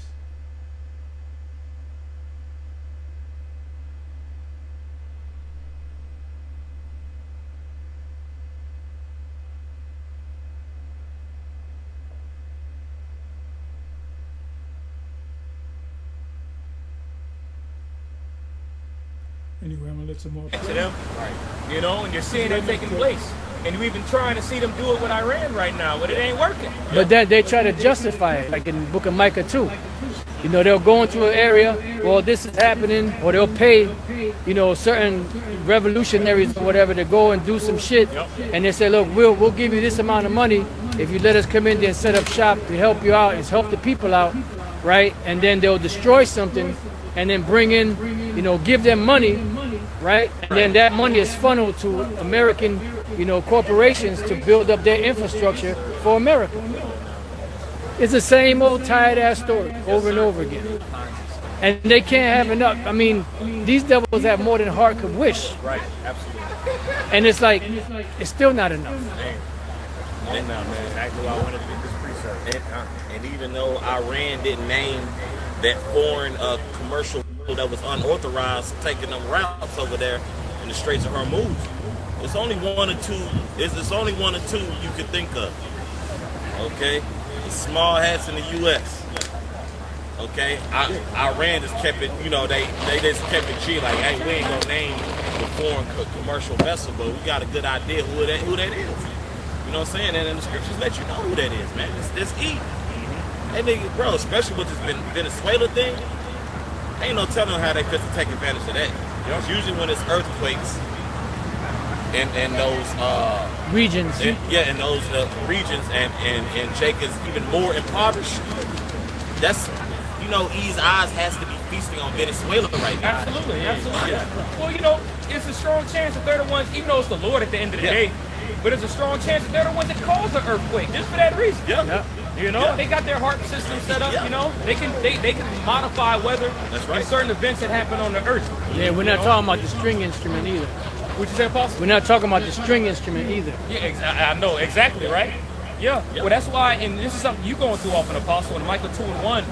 Anyway, I'm gonna let some more. To them, and you're seeing that taking place, and we've been trying to see them do it with Iran right now, but it ain't working. But then they try to justify it, like in the book of Micah 2. They'll go into an area, well, this is happening, or they'll pay, certain revolutionaries or whatever to go and do some shit, and they say, look, we'll give you this amount of money if you let us come in there and set up shop to help you out and help the people out, right? And then they'll destroy something and then bring in, give them money, right? And then that money is funneled to American, corporations to build up their infrastructure for America. It's the same old tired-ass story over and over again. And they can't have enough. I mean, these devils have more than heart could wish. Right, absolutely. And it's like, it's still not enough. And now, man, exactly why I wanted to get this preset. And even though Iran didn't name that foreign commercial that was unauthorized taking them routes over there in the Straits of Hormuz, it's only one or two. It's only one or two you could think of. Okay, the small hats in the U.S. Okay, Iran just kept it. They just kept it G. Like, hey, we ain't gonna name the foreign commercial vessel, but we got a good idea who that is. You know what I'm saying? And the scriptures let you know who that is, man. It's E. Hey, nigga, bro, especially with this Venezuela thing, ain't no telling how they fit to take advantage of that. It's usually when it's earthquakes and those regions. In those regions, and Jake is even more impoverished. That's, E's eyes has to be feasting on Venezuela right now. Absolutely. Well, it's a strong chance that they're the ones, even though it's the Lord at the end of the day, but it's a strong chance that they're the ones that cause the earthquake, just for that reason. They got their heart system set up. They can modify weather. That's right. And certain events that happen on the earth. Yeah, we're not talking about the string instrument either. What you say, Apostle? We're not talking about the string instrument either. Yeah, I know exactly, right? Yeah. Well, that's why, and this is something you going through off an Apostle in Micah 2:1,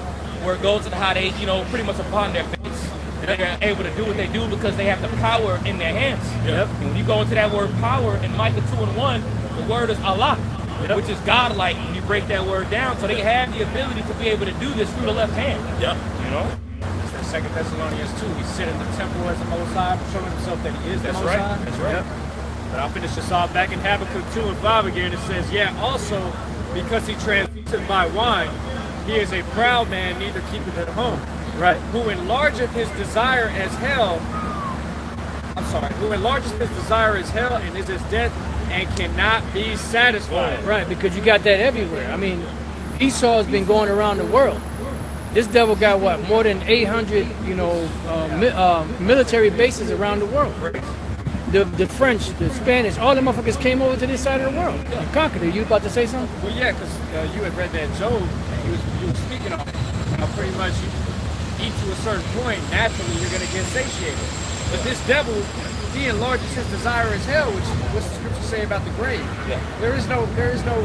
where it goes into how they, pretty much upon their face, they're able to do what they do because they have the power in their hands. And when you go into that word power in Micah 2:1, the word is Allah. which is godlike when you break that word down. So they have the ability to be able to do this through the left hand. Yep. You know? It's that 2 Thessalonians 2. He sit in the temple as the Most High, showing himself that he is the Most High. That's right. Yep. But I'll finish this off back in Habakkuk 2 and 5 again. It says, yeah, also because he transmitted my wine, he is a proud man, neither keepeth at home. Right. Who enlargeth his desire as hell. Who enlargeth his desire as hell and is as death and cannot be satisfied. Right, because you got that everywhere. I mean, Esau has been going around the world. This devil got what, more than 800, military bases around the world. The French, the Spanish, all the motherfuckers came over to this side of the world and conquered it. You about to say something? Well, yeah, because you had read that Job. You was speaking on how pretty much you eat to a certain point, naturally you're going to get satiated. But this devil, he enlarges his desire as hell, which what's the scripture say about the grave? Yeah. There is no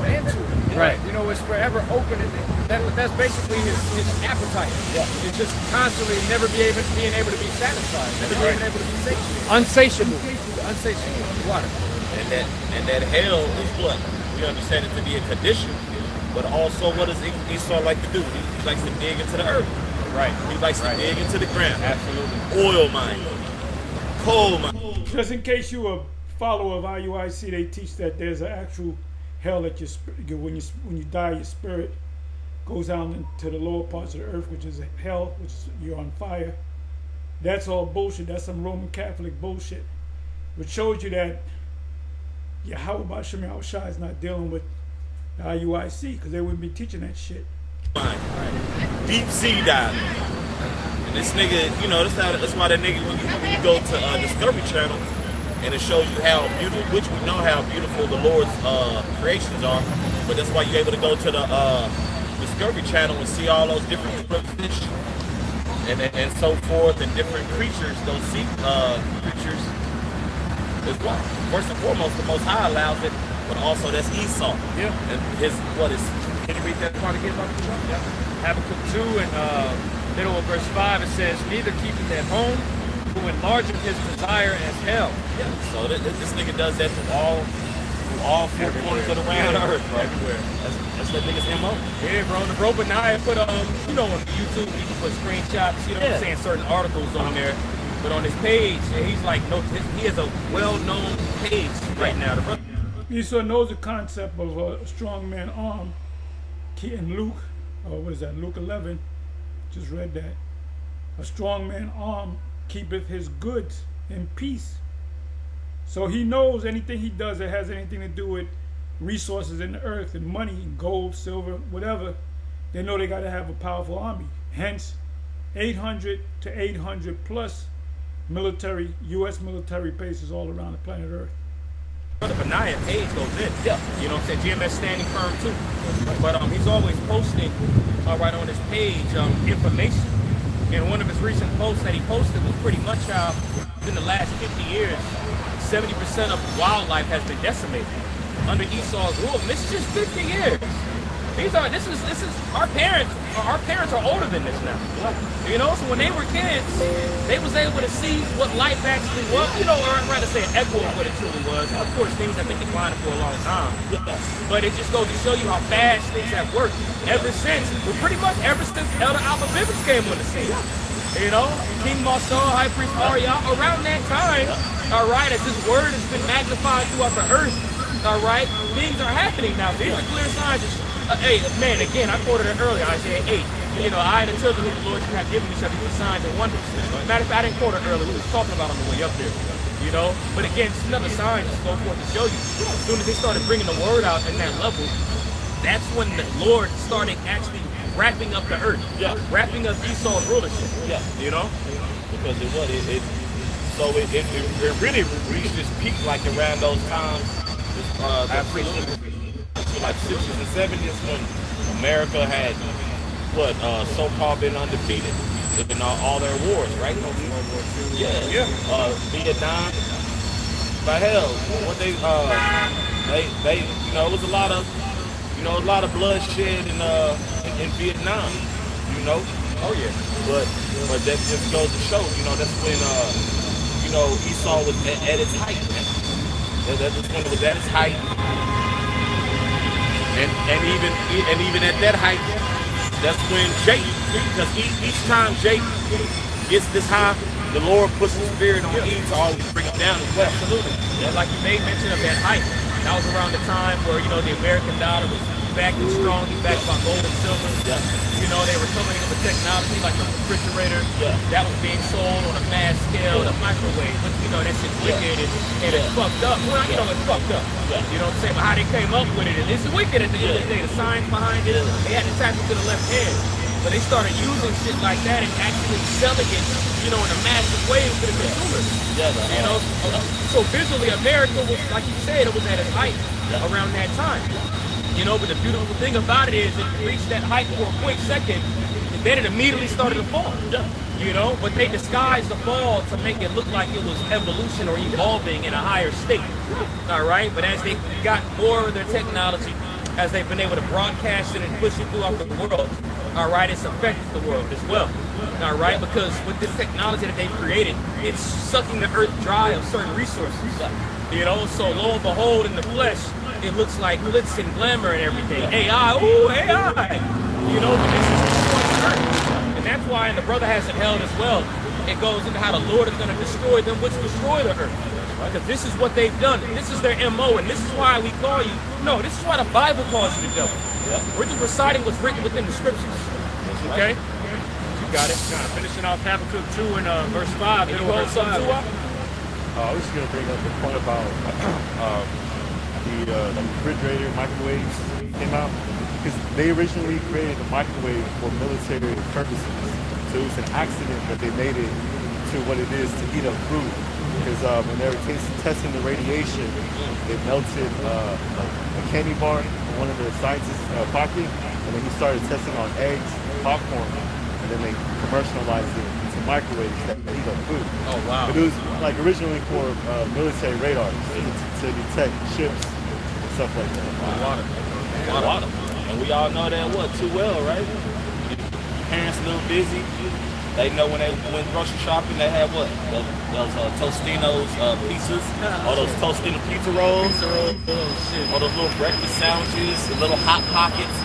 end to it. Right. You know, it's forever open, and that's basically his appetite. Yeah. It's just constantly being able to be satisfied, never being able to be satiated. Unsatiable. Unsatiable. Water. And that hell is what? We understand it to be a condition, but also what does Esau like to do? He likes to dig into the earth. Right. He likes to dig into the ground. Absolutely. Oil mine. Coal mine. Just in case you a follower of IUIC, they teach that there's an actual hell that when you die, your spirit goes down into the lower parts of the earth, which is hell, which is you're on fire. That's all bullshit. That's some Roman Catholic bullshit, which shows you that Yahweh B'Shem Yahushua is not dealing with the IUIC, because they wouldn't be teaching that shit. Deep sea diving. And this nigga, that's why that nigga, when you go to Discovery Channel, and it shows you how beautiful, which we know how beautiful the Lord's creations are, but that's why you're able to go to the Discovery Channel and see all those different fish and so forth, and different creatures, those sea creatures as well. First and foremost, the Most High allows it, but also that's Esau. Yeah. And can you read that part again, Dr. Trump? Yeah. Habakkuk 2 and middle of verse 5, it says, neither keepeth at home, who enlargeth his desire as hell. Yeah. So this nigga does that to all four corners of the round earth, bro. Everywhere. That's that nigga's MO. Yeah, bro. The bro Benaiah put on YouTube, you can put screenshots, what I'm saying, certain articles on there. But on his page, he's like, he has a well-known page right now. The brother. Esau knows the concept of a strong man arm. In Luke, Luke 11, just read that. A strong man arm keepeth his goods in peace. So he knows anything he does that has anything to do with resources in the earth and money, and gold, silver, whatever, they know they got to have a powerful army. Hence, 800 to 800 plus military, U.S. military bases all around the planet Earth. Brother Benaiah page goes in. Yeah. You know what I'm saying? GMS standing firm too. But he's always posting right on his page information. And one of his recent posts that he posted was pretty much how in the last 50 years, 70% of wildlife has been decimated under Esau's rule. And this is just 50 years. This is our parents. Our parents are older than this now. So when they were kids, they was able to see what life actually was. Or I'd rather say an echo of what it truly was. Of course, things have been declining for a long time. But it just goes to show you how fast things have worked ever since. Ever since Elder Alpha Bivens came on the scene. King Marcel, High Priest Arya, around that time, all right, as this word has been magnified throughout the earth, all right, things are happening now. These are clear signs. Hey, man, again, I quoted it earlier, Isaiah 8. I and the children of the Lord you have given me shall be signs and wonders. Matter of fact, I didn't quote it earlier. We was talking about it on the way up there. But again, it's another sign just so forth to show you. As soon as they started bringing the word out in that level, that's when the Lord started actually wrapping up the earth. Yeah. Wrapping up Esau's rulership. Yeah. Because it really reached its peak like around those times. Like 60s and 70s when America had so-called been undefeated in all their wars, right? Yeah. Vietnam. But hell, what they it was a lot of bloodshed in Vietnam. Oh yeah. But that just goes to show, that's when Esau was at its height. That's when it was at its height. And even at that height, that's when Jake, because each time Jake gets this high, the Lord puts His Spirit on Eve to always bring him down as well. Absolutely. Yeah, like you made mention of that height. That was around the time where, you know, the American dollar was back and strong, backed by gold and silver. Yeah. You know, they were coming in with technology like the refrigerator. Yeah. That was being sold on a mass scale, the microwave. But, you know, that shit's wicked and it's fucked up. Well, you know, it's fucked up. Yeah. You know what I'm saying? But how they came up with it, and it's wicked at the end of the day. The science behind it, they had to tap into the left hand. But they started using shit like that and actually selling it, you know, in a massive way to the consumers. Yeah, you know, so visually, America was, like you said, it was at its height around that time. You know, but the beautiful thing about it is it reached that height for a quick second, and then it immediately started to fall. You know, but they disguised the fall to make it look like it was evolution or evolving in a higher state. All right, but as they got more of their technology, as they've been able to broadcast it and push it throughout the world, all right, it's affected the world as well. All right, because with this technology that they've created, it's sucking the earth dry of certain resources. You know, so lo and behold, in the flesh, it looks like glitz and glamour and everything. AI, ooh, AI. You know, but this is destroying the earth. And that's why, and the brother has it held as well, it goes into how the Lord is going to destroy them which destroy the earth. Because this is what they've done. This is their MO, and this is why we call you. No, this is why the Bible calls you the devil. We're just reciting what's written within the scriptures. Okay? You got it. Kind of finishing off Habakkuk 2 and verse 5. Did you hold something to up? I was just going to bring up the point about the refrigerator, microwaves came out. Because they originally created the microwave for military purposes. So it was an accident that they made it to what it is to heat up food. Because when they were testing the radiation, it melted a candy bar in one of the scientists' pocket, and then he started testing on eggs, popcorn, and then they commercialized it into microwaves that heat up food. Oh wow! But it was like originally for military radars to detect ships and stuff like that. Water. And we all know that too well, right? Parents a little busy. They know when they went grocery shopping, they had what? Those Tostino's pizzas, or those Tostino pizza rolls, or those little breakfast sandwiches, the little hot pockets.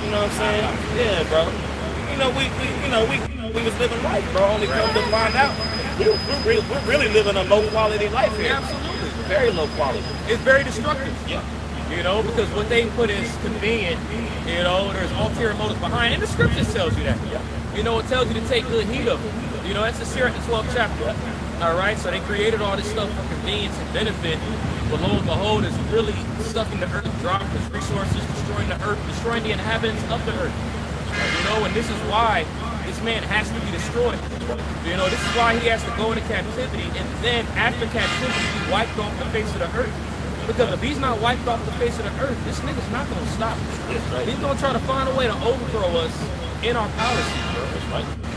You know what I'm saying? Yeah, bro. You know we was living life, bro. Only come to find out we're really living a low quality life here. Absolutely, very low quality. It's very destructive. Yeah. You know, because what they put is convenient. You know, there's ulterior motives behind it. And the scriptures tells you that. Yeah. You know, it tells you to take good heed of it. You know, that's the Sirach, the 12th chapter. All right, so they created all this stuff for convenience and benefit, but lo and behold, it's really sucking the earth dry with its resources, destroying the earth, destroying the inhabitants of the earth. You know, and this is why this man has to be destroyed. You know, this is why he has to go into captivity, and then after captivity, be wiped off the face of the earth. Because if he's not wiped off the face of the earth, this nigga's not going to stop. He's going to try to find a way to overthrow us in our policy.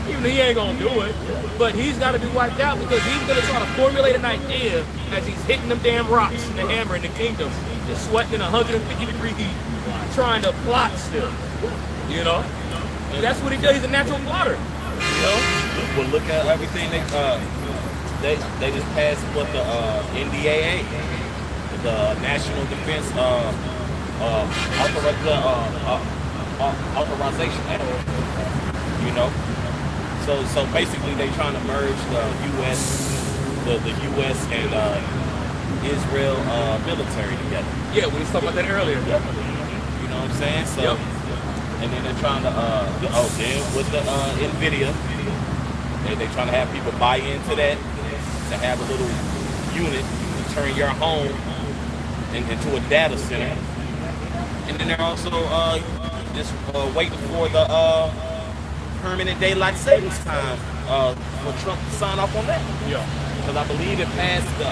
Even he ain't going to do it, but he's got to be wiped out because he's going to try to formulate an idea as he's hitting them damn rocks and the hammer in the kingdom, just sweating in 150-degree heat, trying to plot still. You know? And that's what he does. He's a natural plotter. You know? Well, look at everything they just passed what the NDAA, the National Defense Authorization Act. You know, so basically they trying to merge the U.S. and Israel military together. Yeah, we talked about that earlier. Yep. You know what I'm saying? So, and then they're trying to then with the NVIDIA, they're trying to have people buy into that to have a little unit to turn your home into a data center. And then they're also just waiting for the permanent daylight savings time for Trump to sign off on that. Yeah. Because I believe it passed the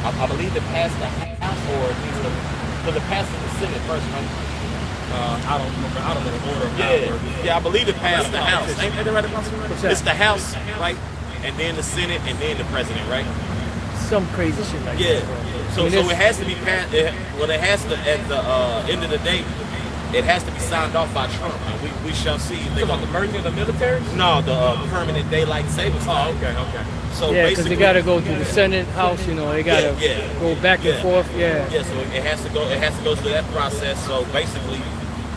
I believe it passed the House, or at least because it passed the Senate first, right? I don't remember. I don't know the order. Yeah, I believe it passed the House. Ain't that right? It's the House, right? And then the Senate, and then the President, right? Some crazy shit like that. Yeah. So it has to be passed. Well, it has to at the end of the day. It has to be signed off by Trump, and we shall see. They want the merging of the military? No, the permanent daylight savings time. Oh, okay. So Yeah, because basically, they got to go to the Senate, House. You know, they got to go back and forth. Yeah. Yeah, so it has to go. It has to go through that process. So basically,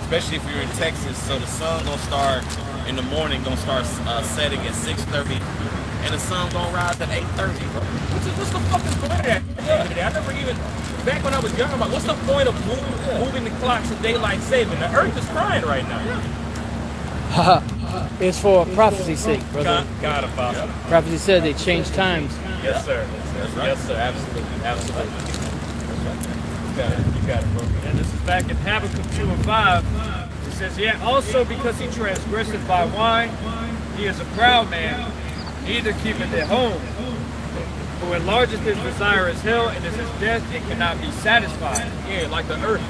especially if you're in Texas, so the sun gonna start in the morning, gonna start setting at 6:30, and the sun gonna rise at 8:30. What's the fucking point of that? I never even. Back when I was young, I'm like, what's the point of moving the clocks to daylight saving? The Earth is crying right now. It's for prophecy's sake, brother. God, Apostle. Prophecy said they changed times. Yes, sir. Yes, sir. Absolutely. Absolutely. You got it, bro. And this is back in Habakkuk 2 and 5. It says, "Yet also because he transgresseth by wine, he is a proud man, neither keepeth at home. For when largest his desire is hell, and is his death, it cannot be satisfied." Yeah, like the earth.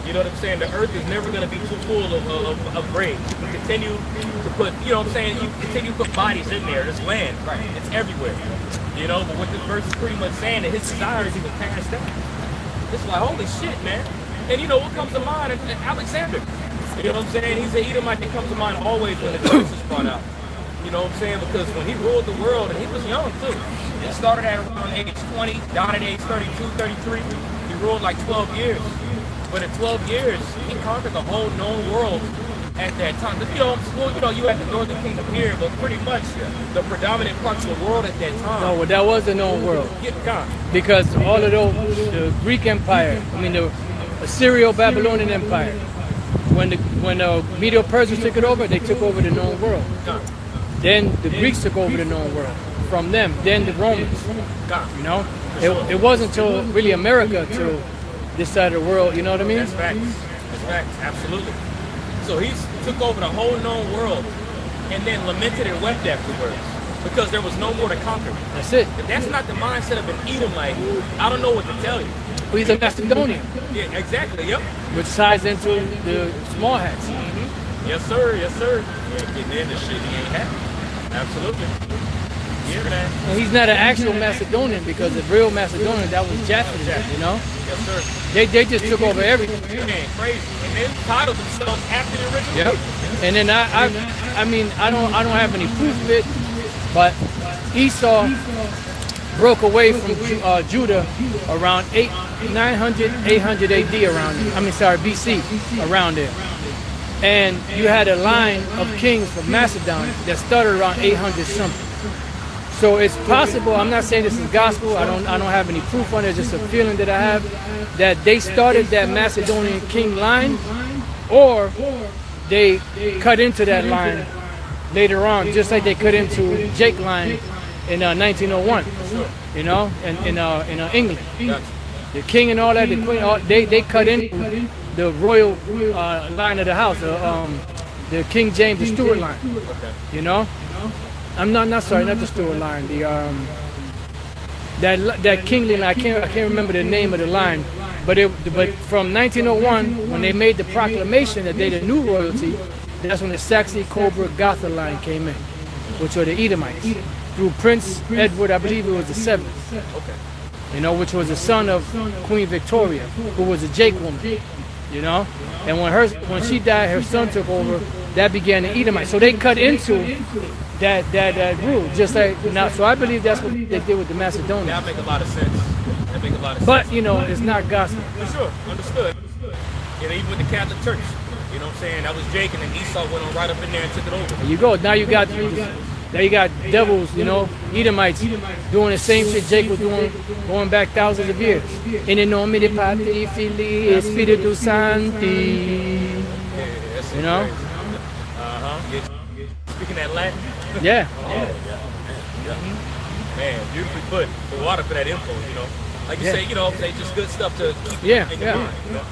You know what I'm saying? The earth is never going to be too full of graves. You can continue to put, you know what I'm saying? You continue to put bodies in there. There's land. Right. It's everywhere. You know, but what this verse is pretty much saying that his desire is even past that. It's like, holy shit, man. And you know what comes to mind? Alexander. You know what I'm saying? He's an Edomite that comes to mind always when the verse is brought out. You know what I'm saying? Because when he ruled the world, and he was young too. He started at around age 20, died at age 32, 33. He ruled like 12 years. But in 12 years, he conquered the whole known world at that time. You had the Northern Kingdom here, but pretty much the predominant parts of the world at that time. No, well, that was the known world. Yeah, God. Because all of those, the Greek Empire, the Assyrio-Babylonian Empire, when the Medo-Persians took it over, they took over the known world. God. Then the Greeks took over the known world from them. Then the Romans. God. You know, it wasn't until really America till this side of the world. You know what I mean? That's facts. That's facts. Absolutely. So he took over the whole known world, and then lamented and wept afterwards because there was no more to conquer. That's it. If that's not the mindset of an Edomite, I don't know what to tell you. Well, he's a Macedonian. Yeah, exactly. Yep. Which ties into the small hats. Mm-hmm. Yes, sir. Yes, sir. He ain't getting into shit he ain't happy. Absolutely. Yeah, man. And he's not an actual Macedonian because the real Macedonian, that was Japheth, you know? Yes, sir. They just took over everything. Man, crazy. And then titled themselves after the original. Yep. And then I don't have any proof of it, but Esau broke away from Judah around 800 AD BC, around there. And you had a line of kings from Macedon that started around 800 something. So it's possible, I'm not saying this is gospel, I don't have any proof on it, it's just a feeling that I have, that they started that Macedonian king line, or they cut into that line later on, just like they cut into Jake line in 1901, you know, in England. The king and all that, the queen, they cut into the royal line of the house, the King James, the Stuart line, you know. I'm not sorry, not the Stuart line. The that kingly line. I can't remember the name of the line, but from 1901 when they made the proclamation that they the new royalty, that's when the Saxe Coburg Gotha line came in, which were the Edomites through Prince Edward, I believe it was the seventh. Okay. You know, which was the son of Queen Victoria, who was a Jake woman. You know, and when she died, her son took over. That began the Edomites. So they cut into that rule, just like now. So I believe that's what they did with the Macedonians. That make a lot of sense. That make a lot of sense. But you know, it's not gospel. For sure, understood. You know, even with the Catholic Church, you know what I'm saying? That was Jake, and then Esau went on right up in there and took it over. There you go. Now you got devils, you know, Edomites doing the same shit Jake was doing going back thousands of years. In the nome de Patri, Filii, Spiritus Sancti. You know? Speaking that Latin? Yeah. Man, beautifully put. The water for that info, you know. Like you say, you know, they just good stuff to keep in your mind, you know?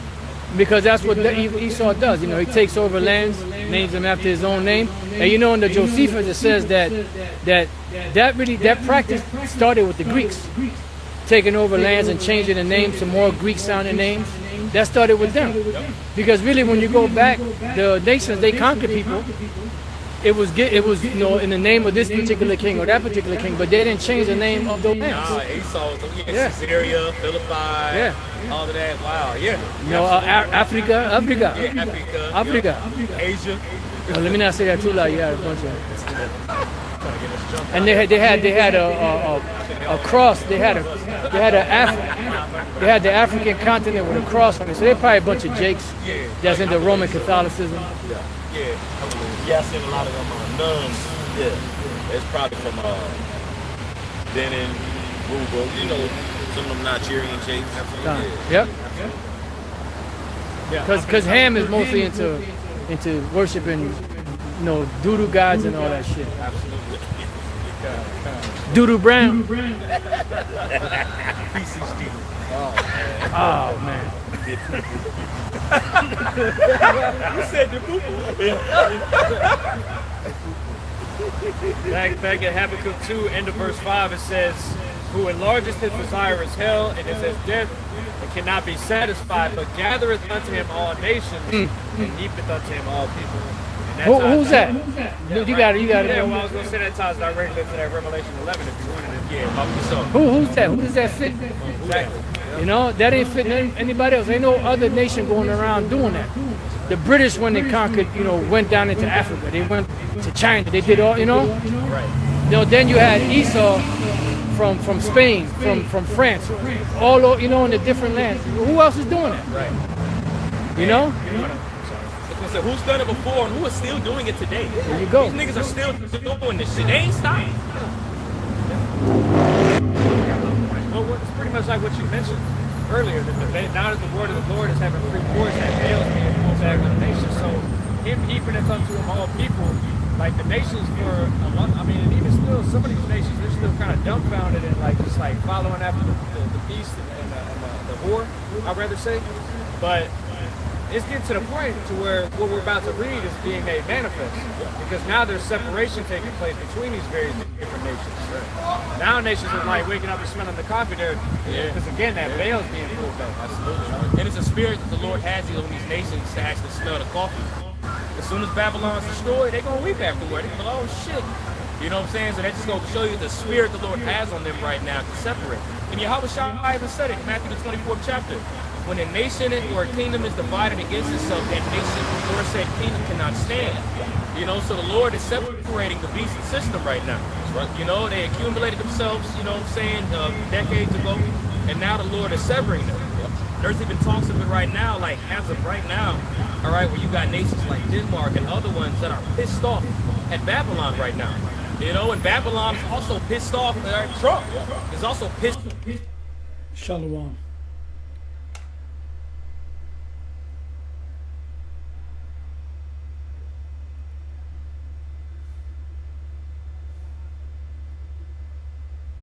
Because that's what Esau does. You know, he takes over lands, names them after his own name. And you know, in the Josephus, it says that practice started with the Greeks, taking over lands and changing the names to more Greek-sounding names. That started with them. Because really, when you go back, the nations they conquered people. It was you know, in the name of this particular king or that particular king, but they didn't change the name of those lands. Esau, Caesarea, Philippi, all of that. Wow, yeah. You know, Africa. Asia. Well, let me not say that too loud. You got a bunch of. and they had a cross. They had the African continent with a cross on it. So they're probably a bunch of jakes that's into Roman Catholicism. Yeah, I seen a lot of them nuns. Yeah, it's probably from Benin, Ruba, you know, some of them Nigerian jakes. Yep. Because Ham is mostly into worshiping, you know, doodoo gods and all that shit. Absolutely. Doodoo Brown. PCD. Oh man. You said the poo. Back at Habakkuk 2, end of verse 5, it says, who enlargeth his desire is hell, and it says death, and cannot be satisfied, but gathereth unto him all nations, and heapeth unto him all people. Who's that? You got it. Yeah, well, I was going to say that ties directly to that Revelation 11 if you wanted it. Yeah, Who's that? Who does that fit? Exactly. You know, that ain't fitting anybody else. Ain't no other nation going around doing that. The British, when they conquered, you know, went down into Africa. They went to China. They did all, you know. Right. You know, then you had Esau from Spain, from France, all, you know, in the different lands. Who else is doing that? Right. You know. So who's done it before and who is still doing it today? There you go. These niggas are still doing this shit. They ain't stopping. Well, it's pretty much like what you mentioned earlier, that now that the word of the Lord is having free course, that veils being pulled back on the nations. So him heaping it unto them all people, like the nations were, I mean, and even still, some of these nations, they're still kind of dumbfounded and like just like following after the beast and the whore, I'd rather say. But it's getting to the point to where what we're about to read is being made manifest, because now there's separation taking place between these various different nations. Now nations are like waking up and smelling the coffee there, because again that veil is being pulled back. Absolutely. And it's a spirit that the Lord has on these nations to actually smell the coffee. As soon as Babylon's destroyed, they're gonna weep afterward. They're gonna be like, oh shit. You know what I'm saying? So that's just gonna show you the spirit the Lord has on them right now to separate. And Yahweh Shai even said it in Matthew the 24th chapter. When a nation or a kingdom is divided against itself, that nation, the Lord said, kingdom cannot stand. You know, so the Lord is separating the beast system right now. You know, they accumulated themselves, you know what I'm saying, decades ago, and now the Lord is severing them. There's even talks of it right now, like as of right now, all right, where you got nations like Denmark and other ones that are pissed off at Babylon right now. You know, and Babylon is also pissed off at Trump. Is also pissed. Shalom.